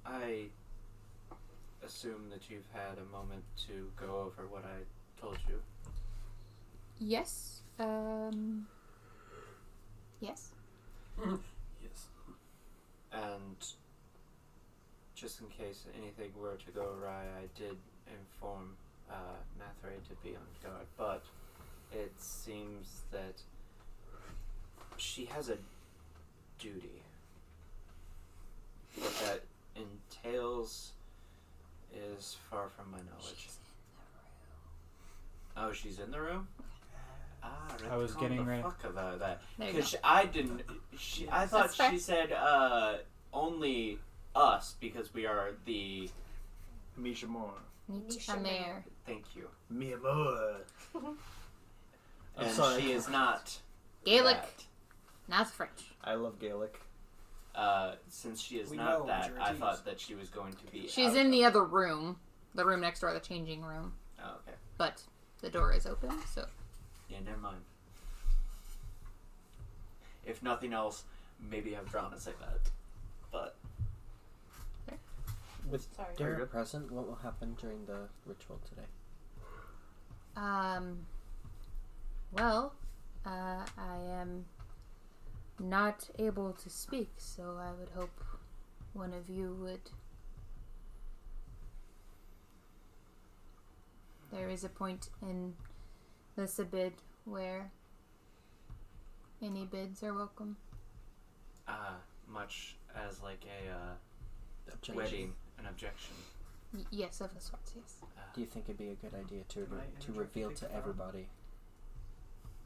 I assume that you've had a moment to go over what I told you. Yes. Yes. Yes. And just in case anything were to go awry, I did inform Nathray to be on guard, but it seems that she has a duty. What that entails is far from my knowledge. Oh, she's in the room? I was getting ready. Fuck about that. There you Because go. I didn't. I thought That's fair. she said only us because we are the. Misha Moore. Nichemare. Thank you. Mi amor. I'm And sorry. she is not. Gaelic, that. not French. I love Gaelic. Since she is We not know that, I Georgie's. thought that she was going to be. She's out in of- the other room. The room next door, the changing room. Oh, okay. But the door is open, so. Yeah, never mind. If nothing else, maybe have drawn us like that. But With Sorry. Dara good. present, what will happen during the ritual today? Well, I am not able to speak, so I would hope one of you would. There is a point in the Sabid where any bids are welcome. much as like a Objection. wedding, an objection. Yes, of the sorts, yes. Do you think it'd be a good idea to Can I interject to reveal take to the phone? everybody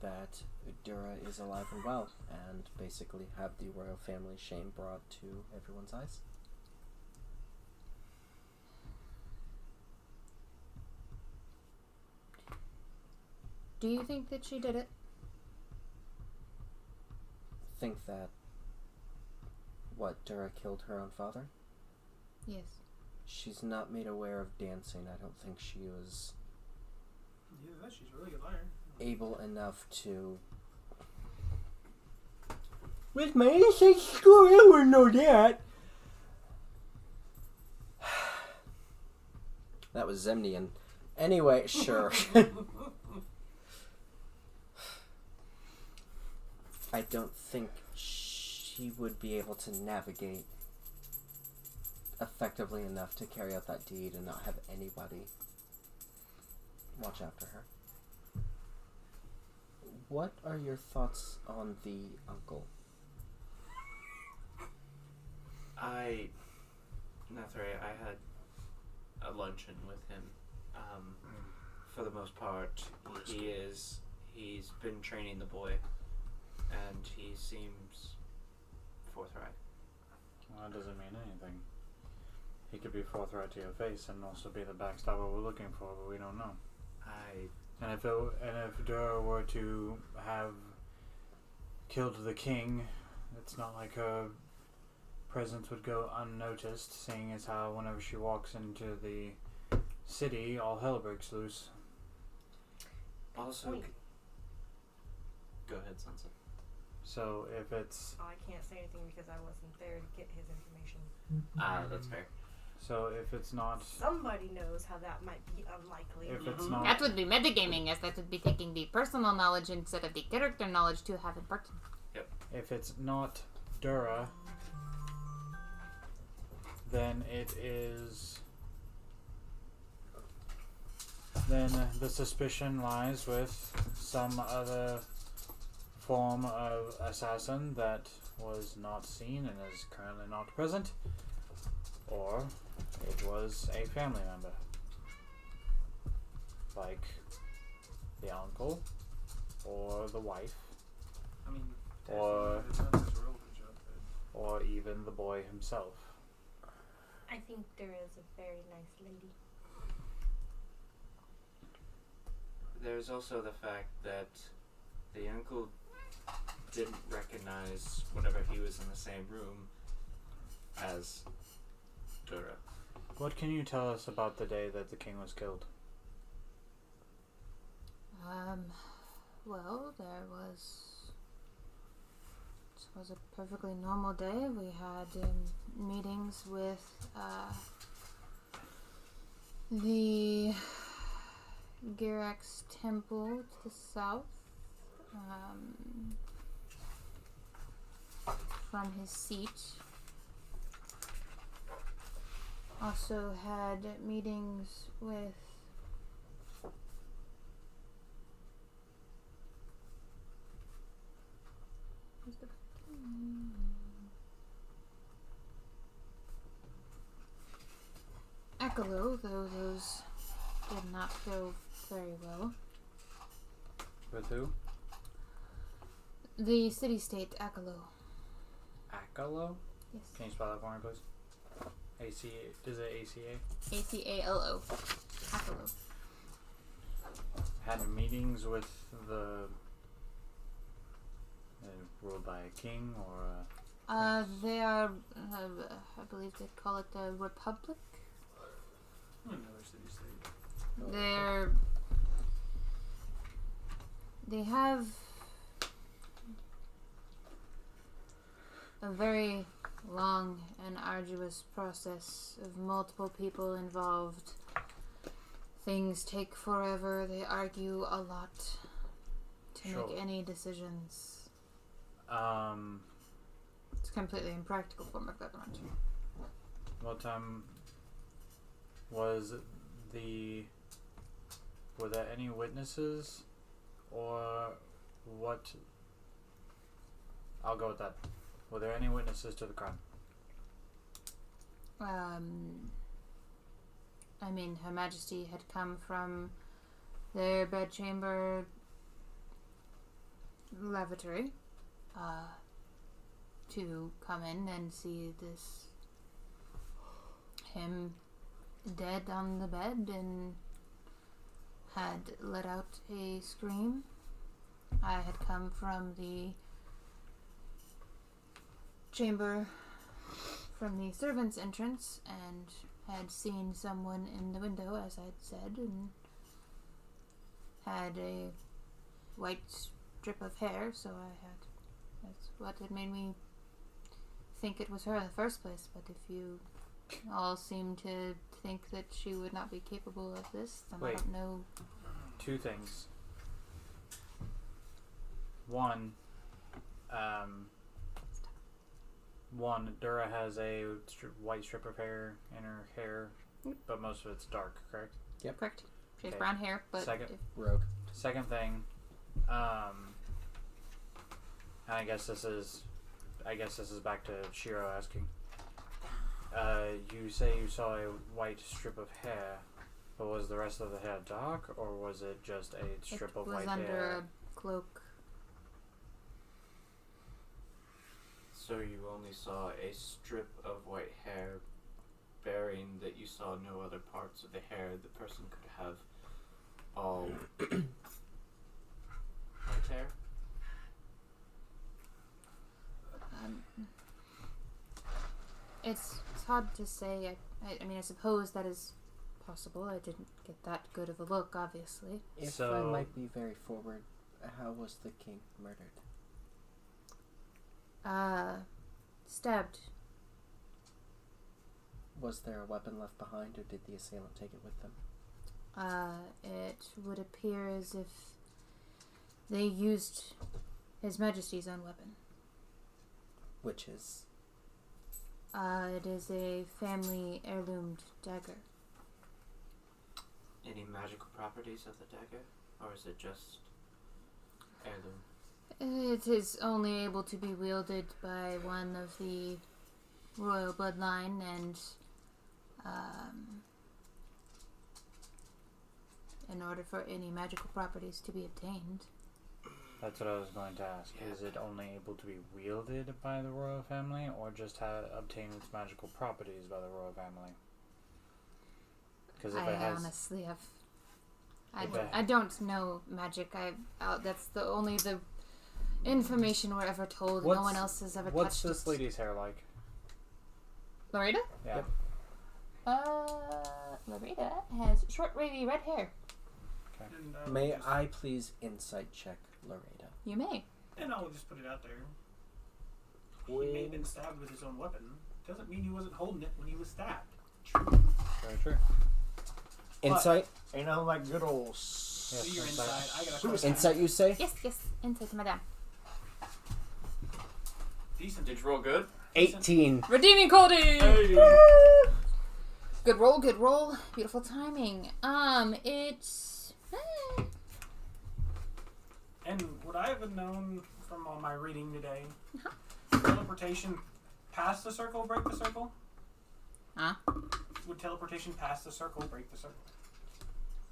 that Dura is alive and well, and basically have the royal family shame brought to everyone's eyes? Do you think that she did it? Think that Dura killed her own father? Yes. She's not made aware of dancing. I don't think she was Yeah, she's a really good liar. able enough to. With my inside score, I would know that. That was Zemnian. Anyway, sure. I don't think she would be able to navigate effectively enough to carry out that deed and not have anybody watch after her. What are your thoughts on the uncle? Nathray, I had a luncheon with him. For the most part, he's been training the boy, and he seems forthright. Well, that doesn't mean anything. He could be forthright to your face and also be the backstabber we're looking for, but we don't know. And if Dura were to have killed the king, it's not like her presence would go unnoticed, seeing as how whenever she walks into the city, all hell breaks loose. Also, Wait. go ahead, Sunset. So if it's Oh, I can't say anything because I wasn't there to get his information. That's fair. not Somebody knows how that might be unlikely. if it's not That would be metagaming, as that would be taking the personal knowledge instead of the character knowledge to have important. if it's not Dura, then it is. Then the suspicion lies with some other form of assassin that was not seen and is currently not present, or it was a family member. like the uncle or the wife I mean, Or- it's not his relationship, but- or even the boy himself. I think there is a very nice lady. There's also the fact that the uncle didn't recognize whenever he was in the same room as Dura. What can you tell us about the day that the king was killed? Well, it was a perfectly normal day. We had meetings with the Girax temple to the south. From his seat. Also had meetings with Ekalo, though those did not go very well. With who? The city-state Ekalo. Akalo? Yes. Can you spell that for me, please? A-C-A. Is it A-C-A? A-C-A-L-O. Ekalo. Had meetings with the... ruled by a king or They are, I believe they call it the Republic. Another city-state. They have a very long and arduous process of multiple people involved. Things take forever. They argue a lot to Sure. make any decisions. Um, It's a completely impractical form of government. what was were there any witnesses or what? I'll go with that. Were there any witnesses to the crime? I mean, Her Majesty had come from their bedchamber lavatory to come in and see him dead on the bed and had let out a scream. I had come from the chamber from the servants' entrance and had seen someone in the window, as I'd said, and had a white strip of hair, so that's what had made me think it was her in the first place. But if you all seem to think that she would not be capable of this, then I Wait. don't know. Two things. One, Dura has a white strip of hair in her hair, but most of it's dark, correct? Correct. She has Okay. brown hair, but Second. Rogue. Second thing, and I guess this is back to Shiro asking. You say you saw a white strip of hair, but was the rest of the hair dark, or was it just a strip it of was white under hair? a cloak. So you only saw a strip of white hair, bearing that you saw no other parts of the hair the person could have all white hair? It's hard to say. I mean, I suppose that is possible. I didn't get that good of a look, obviously. If So- I might be very forward, how was the king murdered? Stabbed. Was there a weapon left behind, or did the assailant take it with them? It would appear as if they used His Majesty's own weapon. Which is? It is a family heirloomed dagger. Any magical properties of the dagger? Or is it just heirloom? It is only able to be wielded by one of the royal bloodline, and in order for any magical properties to be obtained. That's what I was going to ask. Is it only able to be wielded by the royal family, or just obtain its magical properties by the royal family? Because if it has, honestly have. If it- I don't know magic. That's the only the information we're ever told. No one else has ever What's touched this it. lady's hair like? Loretta? Yeah. Loretta has short, wavy red hair. And, May I please insight check Loretta? You may. And I'll just put it out there. He may have been stabbed with his own weapon. Doesn't mean he wasn't holding it when he was stabbed. Very true. Insight? Ain't nothing like good old. See your insight. inside. I got a question. Insight, you say? Yes, insight, madame. Decent. Did you roll good? 18. Redeeming Cody! Good roll. Beautiful timing. It's... And would I have known from all my reading today, teleportation past the circle break the circle? Huh? Would teleportation past the circle break the circle?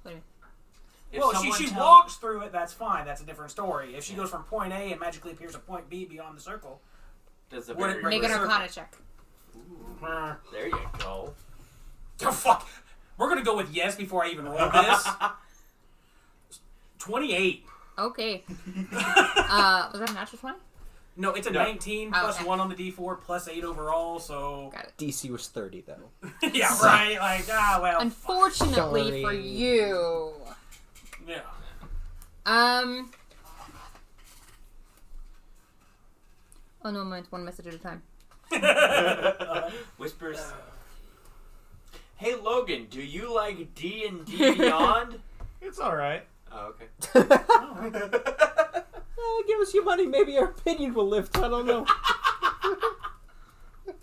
What do you mean? If Well, someone she tell- walks through it, that's fine. That's a different story. If she goes from point A and magically appears at point B beyond the circle, Does the Would it barrier break Make an the Arcana check. oh There you go. fuck, we're gonna go with yes before I even roll this. 28. Okay. Was that a natural 20? No, it's a No. 19 Oh, plus okay. 1 on the D4 plus 8 overall. So Got it. DC was 30, though. yeah, right. Like well, Unfortunately for Sorry. you. yeah. Oh no, moment. One message at a time. Whispers. Hey Logan, do you like D&D Beyond? It's alright. Oh, okay. Give us your money. Maybe our opinion will lift. I don't know.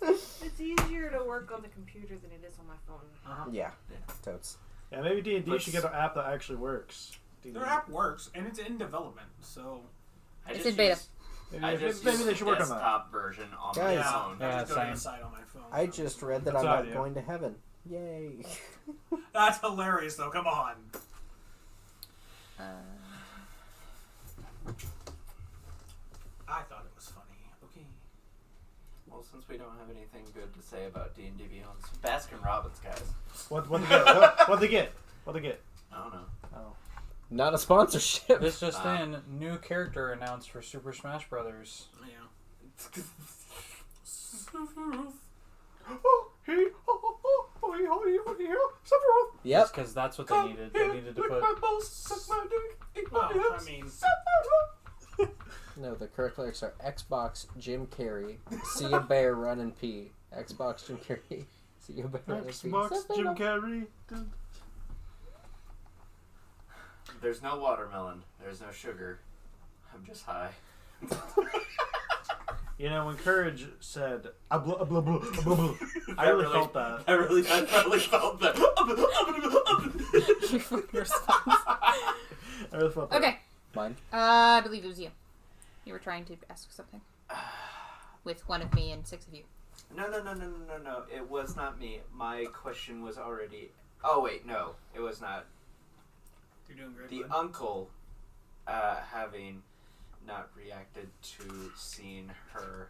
It's easier to work on the computer than it is on my phone. Yeah. Totes. Yeah, maybe D&D Let's- should get an app that actually works. D&D. Their app works and it's in development. So I It's just in beta. use- I just Maybe use they should work on that. desktop version on Guys. my yeah, phone. Yeah, I just go to same. the site on my phone. I just read that That's I'm what I not do. going to heaven. Yay. That's hilarious, though. Come on. I thought it was funny. Okay. Well, since we don't have anything good to say about D&D Beyond, so Baskin Robbins, guys. What they get? What they get? What they get? I don't know. Oh. Not a sponsorship. This just in, new character announced for Super Smash Brothers. Yeah. Yep. Because that's what they needed. They needed to put. Well, I mean, No, the correct lyrics are Xbox Jim Carrey, see a bear run and pee. Xbox Jim Carrey, see a bear run and pee. Xbox Jim Carrey. There's no watermelon. There's no sugar. I'm just high. You know, when Courage said, "Blah, blah, blah, blah, blah, blah," I really felt that. I really felt that. Your fucking response. I really felt that. Okay. Mine. I believe it was you. You were trying to ask something. With one of me and 6 of you. No. It was not me. My question was already... Oh, wait, no. It was not. you're doing great. The bud. uncle having not reacted to seeing her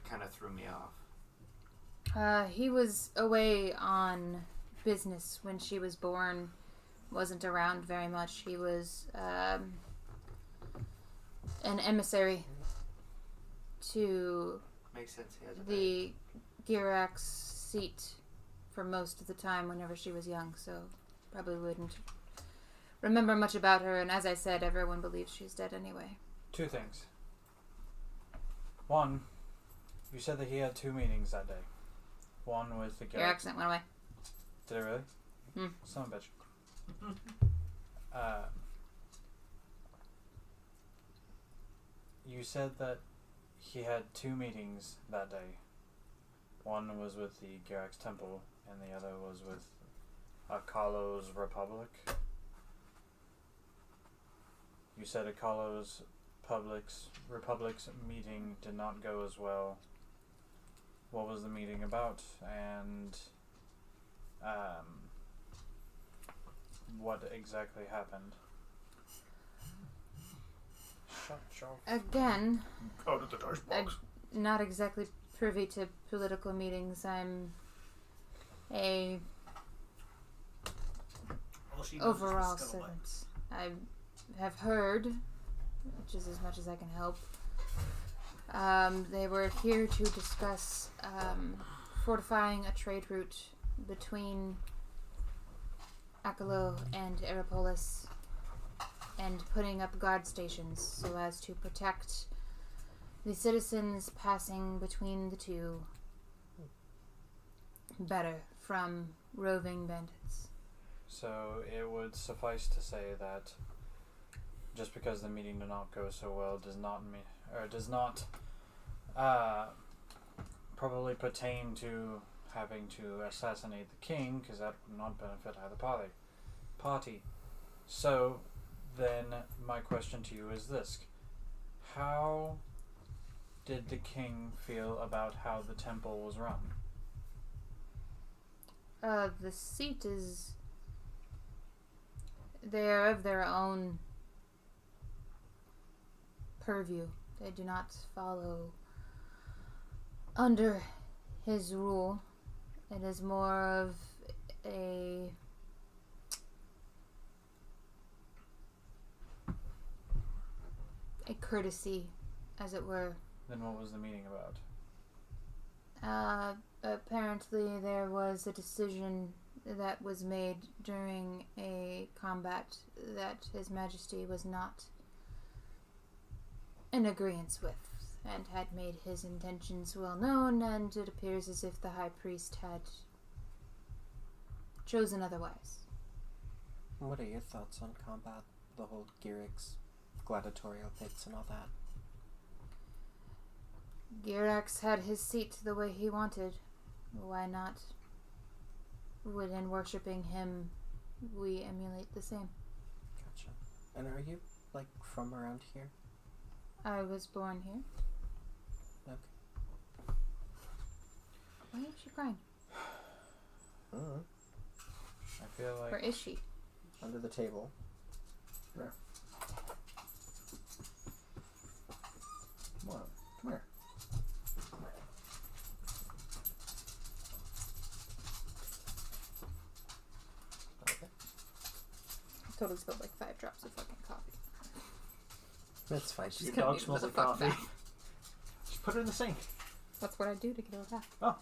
kind of threw me off. He was away on business when she was born. Wasn't around very much. He was an emissary to Makes sense. He has a the Girax seat for most of the time whenever she was young, so probably wouldn't remember much about her. And as I said, everyone believes she's dead anyway. 2 things. 1, you said that he had 2 meetings that day. One with the Your accent went away. Did it really? Hmm. Son of a bitch. You said that he had 2 meetings that day. One was with the Girax Temple, and the other was with Akalo's Republic. You said Akalo's Republic's meeting did not go as well. What was the meeting about? And what exactly happened. Shut your... Again, Out of the dice box. I'm not exactly privy to political meetings. I'm a All she knows is the overall scuttlebutt. servant. I have heard, which is as much as I can help. They were here to discuss fortifying a trade route between Akalo and Aeropolis and putting up guard stations so as to protect the citizens passing between the two better from roving bandits. So it would suffice to say that just because the meeting did not go so well does not probably pertain to having to assassinate the king, because that would not benefit either party. So then my question to you is this: how did the king feel about how the temple was run? The seat is... They're of their own purview. They do not follow under his rule. It is more of a courtesy, as it were. Then what was the meeting about? Apparently there was a decision that was made during a combat that His Majesty was not in agreement with, and had made his intentions well known, and it appears as if the High Priest had chosen otherwise. What are your thoughts on combat? The whole Girix, gladiatorial pits and all that? Girax had his seat the way he wanted. Why not? Within worshipping him, we emulate the same. Gotcha. And are you, from around here? I was born here. Okay. Why is she crying? I feel like... Where is she? Under the table. There. Come on. Come here. Okay. I totally spilled 5 drops of fucking coffee. That's fine. She's Your gonna dog need smells the like fuck coffee. back. Just put it in the sink. That's what I do to get a bath. Oh.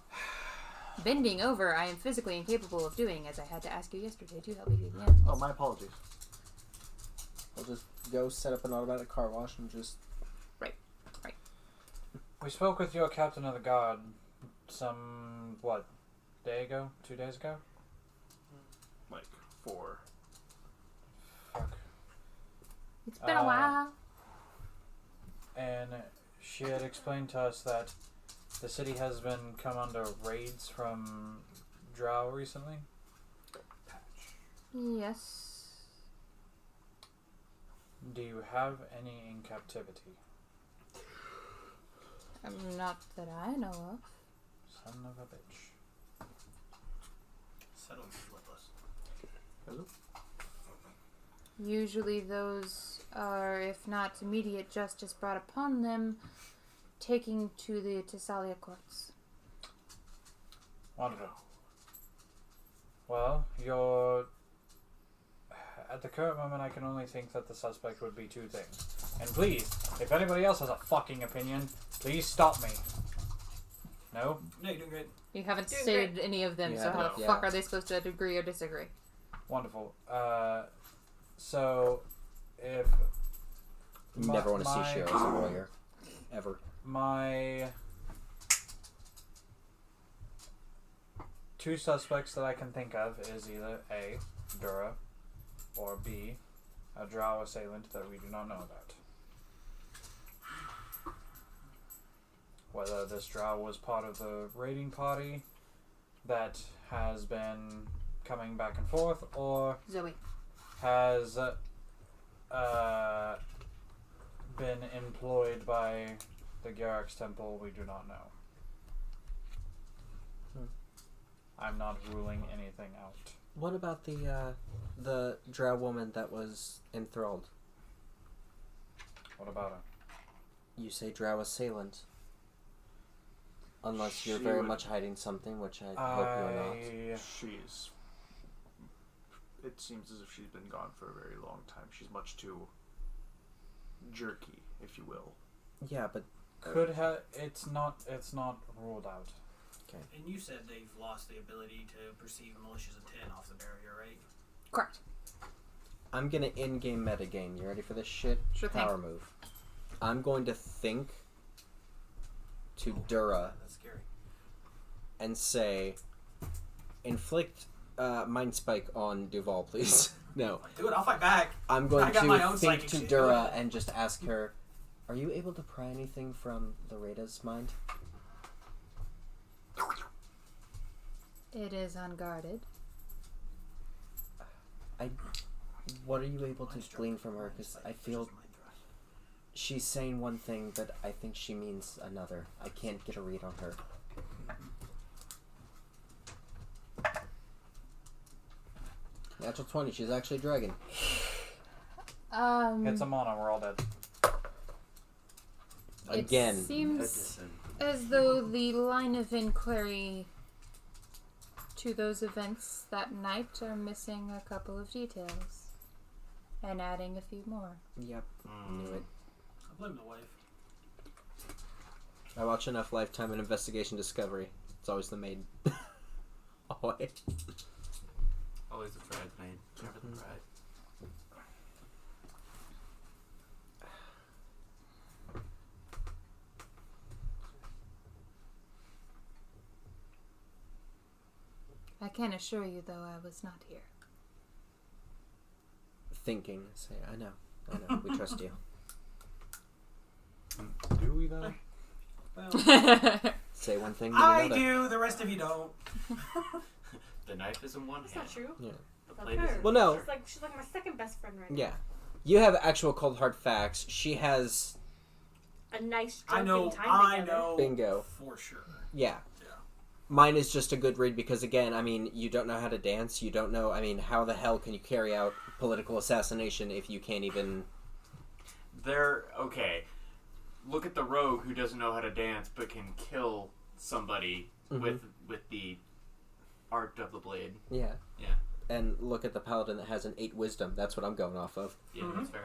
Bending over, I am physically incapable of doing, as I had to ask you yesterday to help me feed the animals. Oh, my apologies. I'll just go set up an automatic car wash and just... We spoke with your captain of the guard some, day ago? 2 days ago? 4. Fuck. It's been a while. And she had explained to us that the city has been come under raids from Drow recently. Yes. Do you have any in captivity? Not that I know of. Son of a bitch. Settle with us. Hello? Usually those are, if not immediate justice brought upon them, taking to the Thessalia courts. Wonderful. Well, you're... At the current moment, I can only think that the suspect would be 2 things. And please, if anybody else has a fucking opinion, please stop me. No? No, you're doing great. You haven't Doing stated any of them, You so how haven't, the yeah. fuck are they supposed to agree or disagree? Wonderful. So, if... You never want to see Cher as a lawyer. Ever. My 2 suspects that I can think of is either A, Dura, or B, a Drow assailant that we do not know about. Whether this Drow was part of the raiding party that has been coming back and forth, or Zoe. has been employed by the Gyarax Temple, we do not know. I'm not ruling anything out. What about the drow woman that was enthralled? What about her? You say drow assailant. Unless you're very much hiding something, which I hope you're not. She's... It seems as if she's been gone for a very long time. She's much too jerky, if you will. Yeah, but Could have. It's not ruled out. And you said they've lost the ability to perceive malicious intent off the barrier, right? Correct. I'm gonna in-game metagame. You ready for this shit? Sure thing. Power move. I'm going to think to Dura That's scary. and say, inflict mind spike on Duval, please. No. Do it, I'll fight back. I'm going I got my to own think psychic to shit. Dura and just ask her, are you able to pry anything from Loreda's mind? It is unguarded. What are you able to glean from her? Because I feel she's saying one thing, but I think she means another. I can't get a read on her. Natural 20, she's actually a dragon. Hit some on, we're all dead. Again. It seems Edison. as though the line of inquiry to those events that night are missing a couple of details. And adding a few more. Yep, knew it. I blame the wife. I watch enough Lifetime and Investigation Discovery. It's always the maid. Always. Always a bridesmaid. Never the bride. I can assure you, though, I was not here. Thinking. Say, I know. We trust you. Do we, though? Well, Say one thing, then I another. do, the rest of you don't. The knife is in one That's hand. not true. Yeah. The That's plate her. is in Well, the no. other. She's like my second best friend right now. Yeah. You have actual cold hard facts. She has... A nice I drunken know, time I together. know. Bingo. For sure. Yeah. Yeah. Mine is just a good read because, again, I mean, you don't know how to dance. You don't know... I mean, how the hell can you carry out political assassination if you can't even... They're okay. Look at the rogue who doesn't know how to dance but can kill somebody with the art of the blade. Yeah. Yeah. And look at the paladin that has an 8 wisdom. That's what I'm going off of. Yeah, that's fair.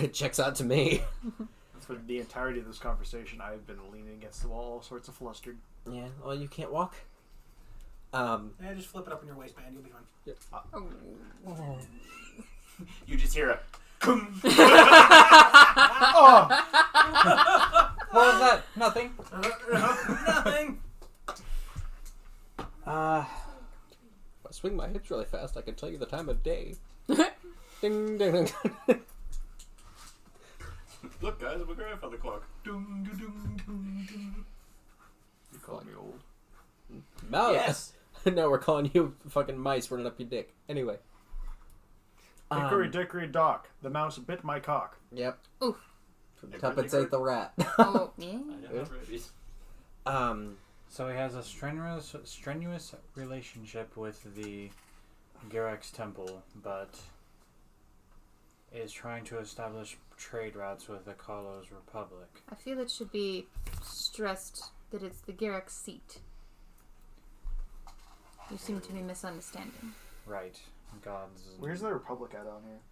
It checks out to me. For the entirety of this conversation, I've been leaning against the wall, all sorts of flustered. Yeah. Well, you can't walk. Yeah, just flip it up in your waistband, you'll be fine. You just hear a Oh! What was that? Nothing. Nothing. If I swing my hips really fast, I can tell you the time of day. Ding, ding, ding. look, guys, my grandfather clock. Dung, dung, dung, dung, dung. You call me old. No. Yes. No, we're calling you fucking mice running up your dick. Anyway. Hickory dickory dock. The mouse bit my cock. Yep. Oof. Tuppence ate the rat. Oh, yeah. I know how rabies. So he has a strenuous relationship with the Girex Temple, but is trying to establish trade routes with the Kalos Republic. I feel it should be stressed that it's the Garrick seat. You seem to be misunderstanding. Right. Gods. Where's the Republic at on here?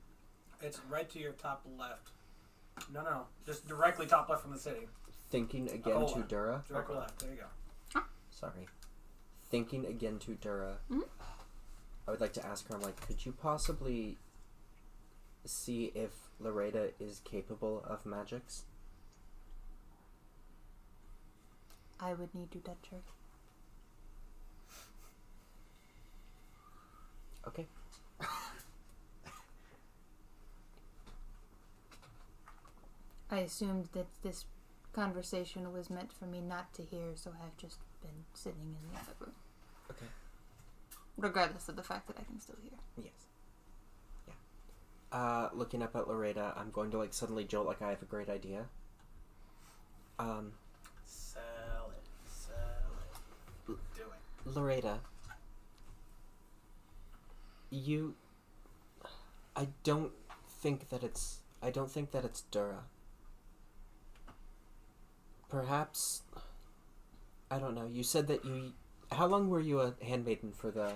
It's right to your top left. No. Just directly top left from the city. Thinking again to Dura. Directly left. There you go. Sorry. Thinking again to Dura. Mhm. I would like to ask her, I'm like, could you possibly see if Loreda is capable of magics? I would need to touch her. Okay. I assumed that this conversation was meant for me not to hear, so I've just been sitting in the other room. Okay. Regardless of the fact that I can still hear. Yes. Yeah. Looking up at Loreda, I'm going to like suddenly jolt like I have a great idea. Sell it. Do it. Loreda. I don't think that it's Dura. Perhaps, I don't know. You said that how long were you a handmaiden for the...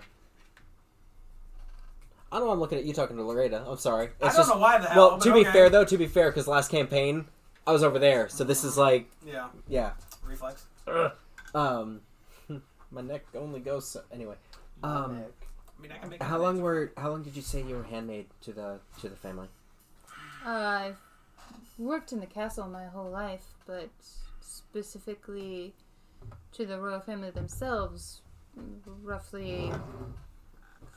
I don't know, I'm looking at you talking to Loretta. I'm sorry. I don't know why the hell. Well, to be fair, because last campaign, I was over there. So this is like... Yeah. Reflex. My neck only goes so... Anyway. I mean, I can make How long did you say you were handmaid to the family? I've worked in the castle my whole life, but specifically to the royal family themselves, roughly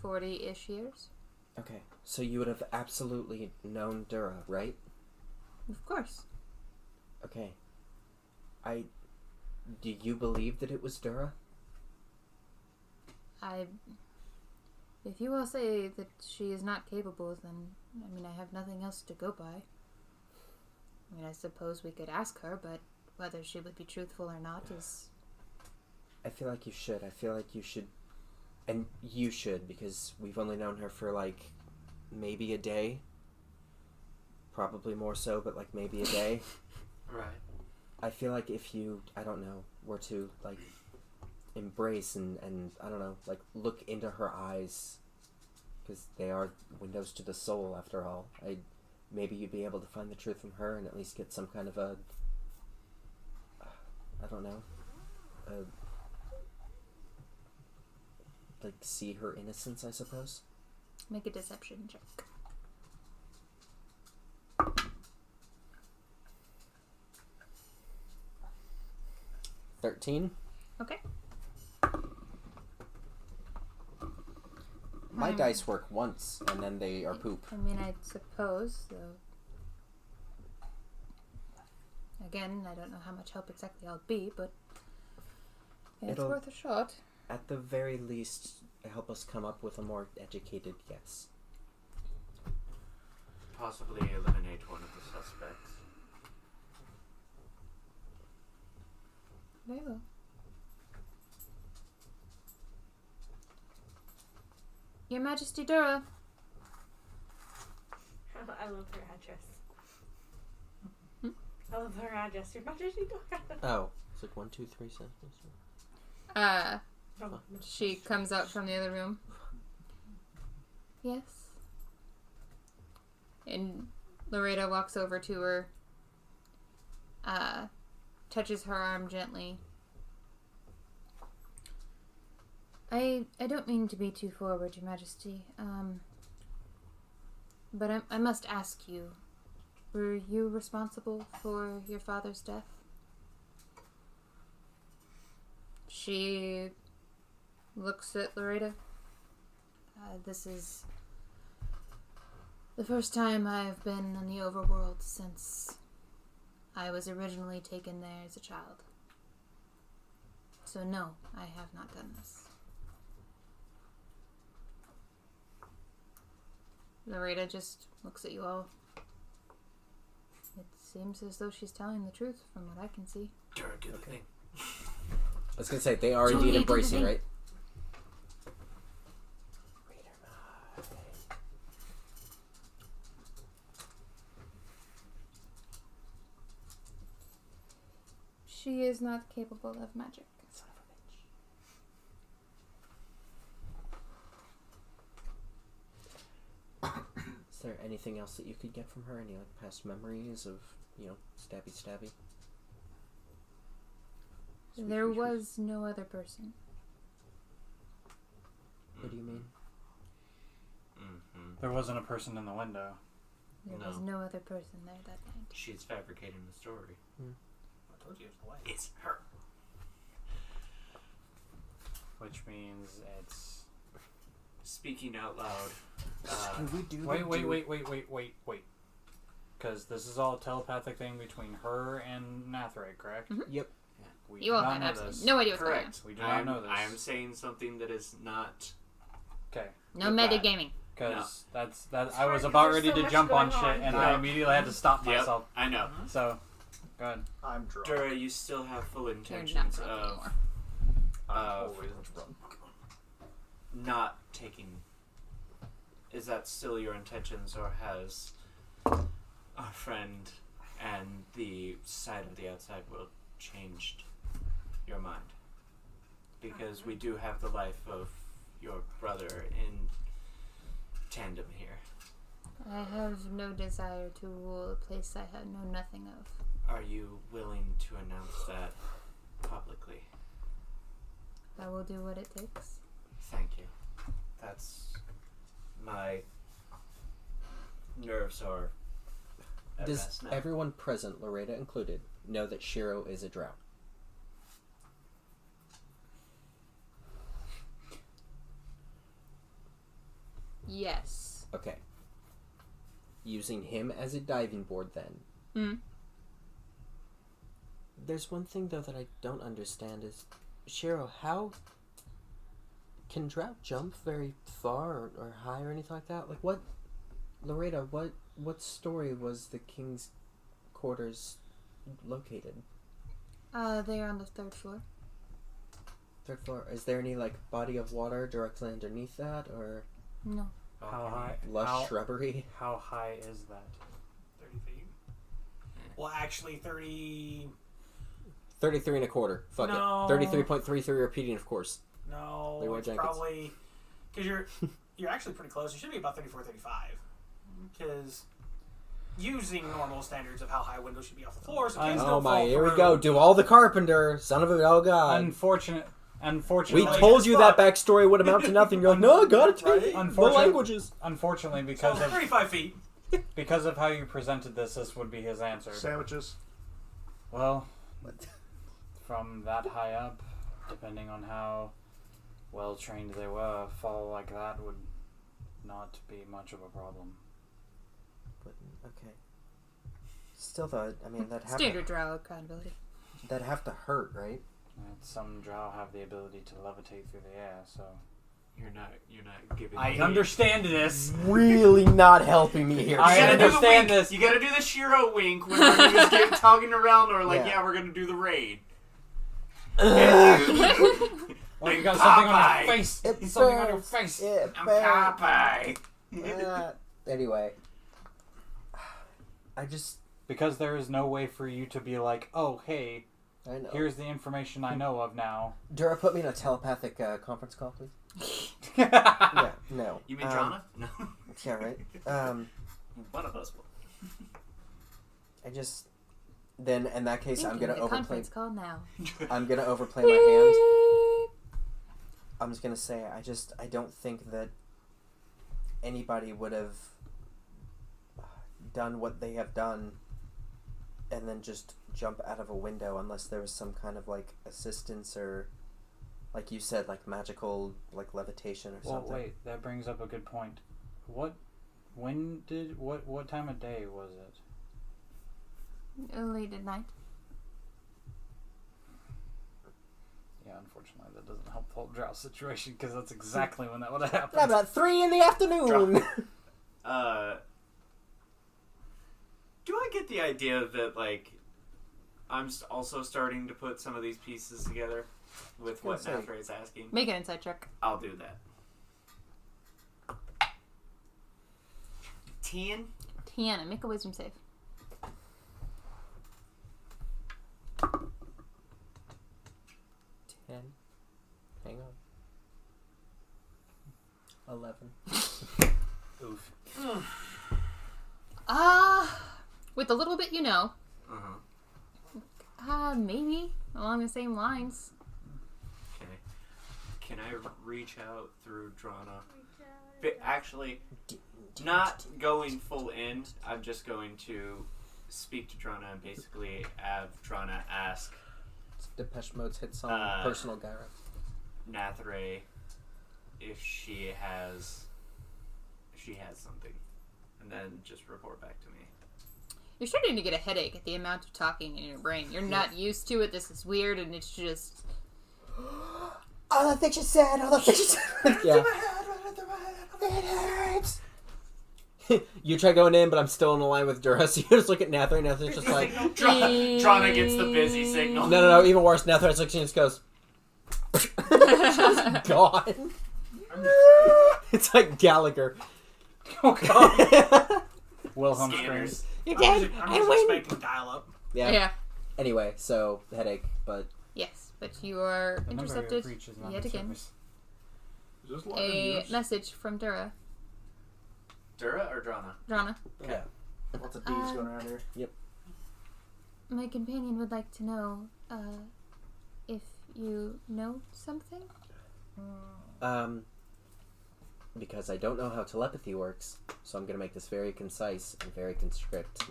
40-ish years. Okay, so you would have absolutely known Dura, right? Of course. Okay. Do you believe that it was Dura? If you all say that she is not capable, then, I mean, I have nothing else to go by. I mean, I suppose we could ask her, but whether she would be truthful or not is... I feel like you should. I feel like you should. And you should, because we've only known her for, like, maybe a day. Probably more so, but, like, maybe a day. Right. I feel like if you, I don't know, were to, like, embrace and I don't know, like, look into her eyes, because they are windows to the soul, after all. Maybe you'd be able to find the truth from her and at least get some kind of a, I don't know, like, see her innocence, I suppose. Make a deception check. 13. Okay. My dice work once, and then they are poop. I mean, I suppose, though. Again, I don't know how much help exactly I'll be, but it's worth a shot. At the very least, help us come up with a more educated guess. Possibly eliminate one of the suspects. Very well. Your Majesty Dura. I love her address. I love her address. Your Majesty Dura. Oh, it's like 1, 2, 3 sentences. She comes out from the other room. Yes. And Loretta walks over to her, touches her arm gently. I don't mean to be too forward, Your Majesty, but I must ask you, were you responsible for your father's death? She looks at Loretta. This is the first time I've been in the overworld since I was originally taken there as a child. So no, I have not done this. Loretta just looks at you all. It seems as though she's telling the truth from what I can see. Dura, do the thing. I was going to say, they are indeed embracing, right? She is not capable of magic. Son of a bitch. Is there anything else that you could get from her? Any, like, past memories of, stabby? There was no other person. What do you mean? Mm-hmm. There wasn't a person in the window. There was no other person there that night. She's fabricating the story. I told you it's the wife. It's her. Which means it's... Speaking out loud. Can we do Wait. Because this is all a telepathic thing between her and Nathray, correct? Mm-hmm. Yep. We You do all not have know absolutely this. no idea what's going on. Correct. We do not know this. I am saying something that is not. Okay. No With that. metagaming. Because It's I hard was 'cause about there's ready so to much jump on going shit, on. and Yep. I immediately had to stop Yep, myself. I know. So, go ahead. I'm drunk. Dura, you still have full You're not intentions drunk of anymore. I'm always drunk. not taking is that still your intentions, or has our friend and the side of the outside world changed your mind? Because we do have the life of your brother in tandem here. I have no desire to rule a place I know nothing of. Are you willing to announce that publicly? I will do what it takes. Thank you. That's... my nerves are at Does rest now. everyone present, Loretta included, know that Shiro is a drow? Yes. Okay. Using him as a diving board then. There's one thing though that I don't understand is, Shiro, how can drow jump very far or high or anything like that? Like what, Loretta, what story was the king's quarters located? They are on the 3rd floor. 3rd floor. Is there any like body of water directly underneath that, or No. How high? lush shrubbery? How high is that? 30 feet. Well, actually, 30. 33 and a quarter. Fuck No. it. 33.33 repeating, of course. No, Leroy it's Jenkins. probably because you're actually pretty close. You should be about 34, 35. Because using normal standards of how high windows should be off the floor, so things Oh don't my, fall here we through. go. Do all the carpenter. Son of a, oh god. Unfortunately, We told you that backstory would amount to nothing. You're like, no, I gotta take Right? the languages. Unfortunately, So because of 35 feet. because of how you presented this would be his answer. Sandwiches. Well, from that high up, depending on how well trained they were, a fall like that would not be much of a problem. But, okay. Still though, I mean, Standard drow kind of ability. that'd have to hurt, right? Some drow have the ability to levitate through the air, so You're not giving I me- understand this. Really not helping me here. I You gotta do the understand wink. this. You gotta do the Shiro wink when we're just talking around, or like, Yeah. yeah, we're gonna do the raid. Well, you got something on Popeye. your face. It Something on your burns. face. It I'm burns. Popeye. Anyway. I just... Because there is no way for you to be like, oh, hey, I know. here's the information I know of now. Dura, put me in a telepathic conference call, please. Yeah, no. You mean Drana? No. Yeah, right. One of us will. I just... Then, in that case, I'm Thinking gonna the overplay... conference call now. I'm gonna overplay my hand. I'm just gonna say, I don't think that anybody would have done what they have done and then just jump out of a window unless there was some kind of, like, assistance or, like you said, like, magical, like, levitation or something. Well, wait, that brings up a good point. What time of day was it? Late at night. Yeah, unfortunately, that doesn't help the whole drought situation, because that's exactly when that would have happened. Yeah, about 3 in the afternoon! Do I get the idea that, like, I'm also starting to put some of these pieces together with what say. Nathra is asking? Make an insight check. I'll do that. 10? Tiana, make a wisdom save. 10. Hang on. 11. Oof. With a little bit you know. Uh-huh. Maybe. Along the same lines. Okay. Can I reach out through Drana? But actually, not going full in. I'm just going to speak to Drana and basically have Drana ask It's Depeche Mode's hit song, Personal Gyro. Nathra if she has something, and then just report back to me. You're starting to get a headache at the amount of talking in your brain. You're not used to it. This is weird, and it's just... All the things you said, all the things you said. Yeah. It hurts. You try going in, but I'm still in the line with Dura, so you just look at Nathra, and Nathra's just like... Drana gets the busy signal. No, even worse. Nathra's like, she just goes... just gone. It's like Gallagher. Oh god. Wilhelm Scanners. screams. You're I'm dead. just, I'm I just win. expecting dial-up. Yeah. Anyway, so headache, but Yes, but you are The number of intercepted reach is not yet in again. service. Is this live A news? message from Dura. Dura or Drana? Drana. yeah. Lots of D's going around here. My companion would like to know if you know something. Because I don't know how telepathy works, so I'm gonna make this very concise and very constrict.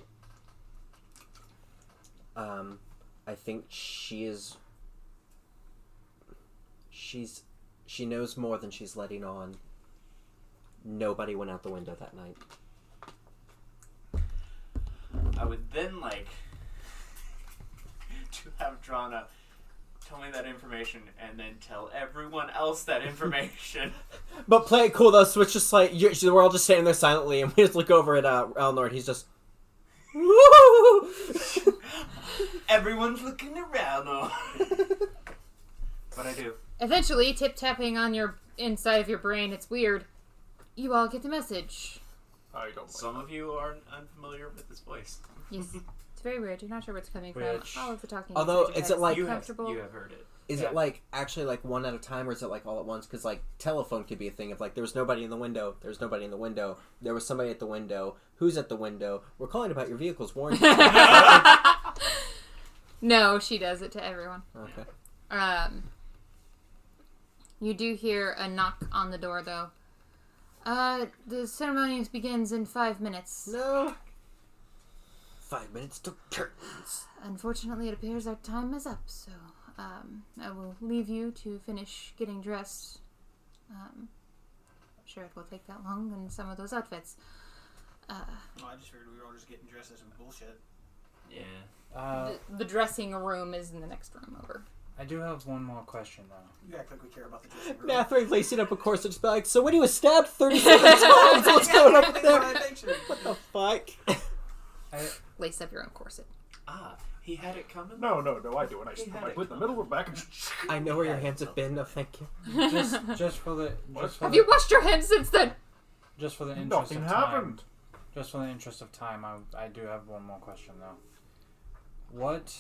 I think she knows more than she's letting on. Nobody went out the window that night. I would then like to have Drana tell me that information and then tell everyone else that information. But play it cool though, so it's just like we're all just standing there silently, and we just look over at Elnor, and he's just. Woo! Everyone's looking around though. What I do? Eventually, tip-tapping on your inside of your brain, it's weird. You all get the message. I don't. Some of you are unfamiliar with this voice. Yes. It's very weird. You're not sure where it's coming Which- from. All of the talking. Although, inside your is head it like- You comfortable? have heard it. Is Yeah. it like actually like one at a time, or is it like all at once? Because like telephone could be a thing of like there was nobody in the window, there was nobody in the window, there was somebody at the window. Who's at the window? We're calling about your vehicle's warranty. No, she does it to everyone. Okay. You do hear a knock on the door, though. The ceremony begins in 5 minutes. No. 5 minutes to curtains. Unfortunately, it appears our time is up, so I will leave you to finish getting dressed. I'm sure it will take that long in some of those outfits. Oh, I just figured we were all just getting dressed as some bullshit. Yeah. The dressing room is in the next room over. I do have one more question though. You act like we care about the dressing room. Nathring lacing up a course and just be like, so when he was stabbed 37 times, what's going on there? What the fuck? Lace up your own corset. He had it coming? No, I do. And I He had put my it foot in the middle of the back and I know where your hands have been. No, thank you. Just for the Have you washed your hands since then? just for the interest nothing of time. happened. Just for the interest of time, I do have one more question though. What?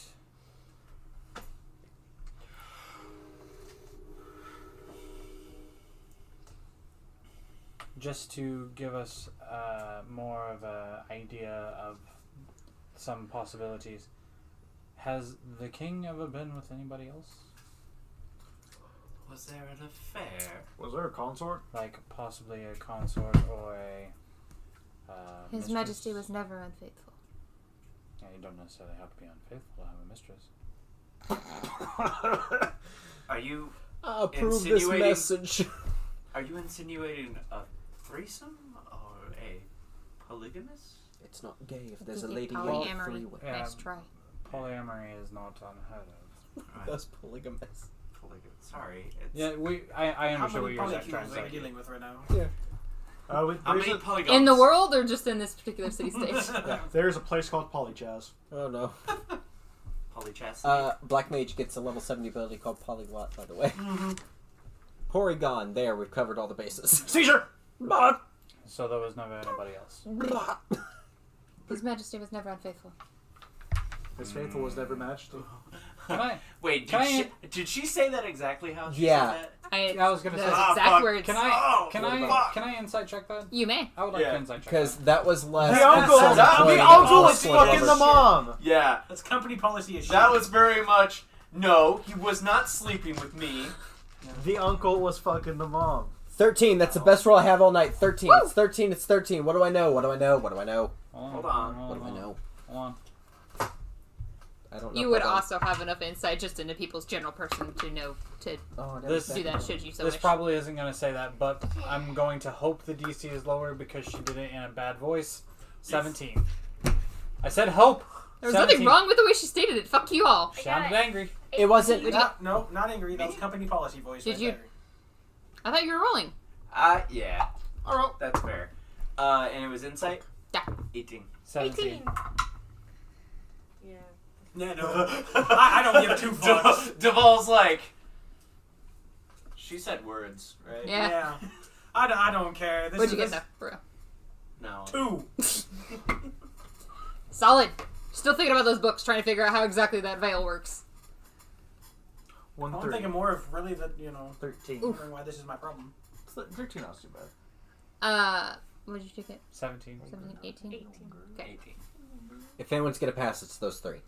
Just to give us more of an idea of some possibilities, has the king ever been with anybody else? Was there an affair? Was there a consort? Like possibly a consort or a His mistress? Majesty was never unfaithful. Yeah, you don't necessarily have to be unfaithful to have a mistress. Are you Approve this Insinuating- message. are you insinuating a threesome or a polygamous? It's not gay if It there's a could be lady in polyamory. three-way. Yeah. Nice try. Polyamory is not unheard of. Right. That's polygamous. Polygamous. Sorry. It's, Yeah, I How understand what many you're trying polycules to are we say. dealing with right now? How many polygons? In the world or just in this particular city-state? There's a place called Polychaz. Oh no. Polychastity. Black Mage gets a level 70 ability called Polyglot, by the way. Porygon. There, we've covered all the bases. Seizure! So there was never anybody else. His Majesty was never unfaithful. His faithful was never matched. Can I? Wait, can I- did she say that exactly how she Yeah. said that? I was gonna those say. exact fuck. words. Can I? Oh, Can what I? about- Can I insight check that? You may. I would like Yeah. to insight check Because that. that was less. The uncle! than that- some the The point uncle of is all fucking the slavers. mom! Yeah, That's company policy issue. that was very much. No, he was not sleeping with me. The uncle was fucking the mom. 13, that's the best roll I have all night. 13. It's 13, it's 13. What do I know? What do I know? What do I know? Hold on. What do I know? Hold on. I don't know. You would Hold on. also have enough insight just into people's general person to know to Oh, This- do that should you so This wish. probably isn't going to say that, but I'm going to hope the DC is lower because she did it in a bad voice. 17. I said hope. There was nothing 17. wrong with the way she stated it. Fuck you all. Sounded angry. It wasn't. No, not angry. That was company policy voice. Did right you- there. I thought you were rolling. Yeah. Alright. That's fair. And it was insight? Yeah. 18. 17. 18. Yeah. Yeah, no. I don't give two fucks. Duvall's like. She said words, right? Yeah. I don't care. This What'd you is get though, bro? No. 2. Solid. Still thinking about those books, trying to figure out how exactly that veil works. 1 I'm 3. thinking more of really that, 13. wondering why this is my problem. 13 not too bad. What did you take it? 17. 17, 18? 18. Okay. 18. If anyone's gonna pass, it's those 3.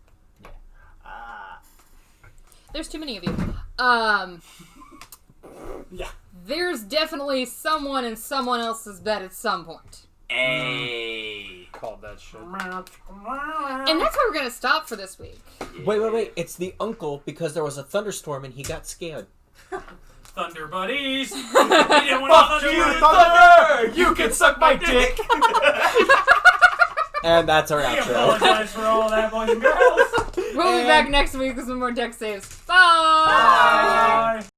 There's too many of you. Yeah. There's definitely someone in someone else's bed at some point. Hey. Called that shit. And that's where we're gonna stop for this week. Wait. It's the uncle because there was a thunderstorm and he got scared. Thunder buddies! We didn't want Fuck you, Thunder! You can suck my dick! And that's our I outro. apologize for all that, boys and girls. We'll be back next week with some more deck saves. Bye! Bye!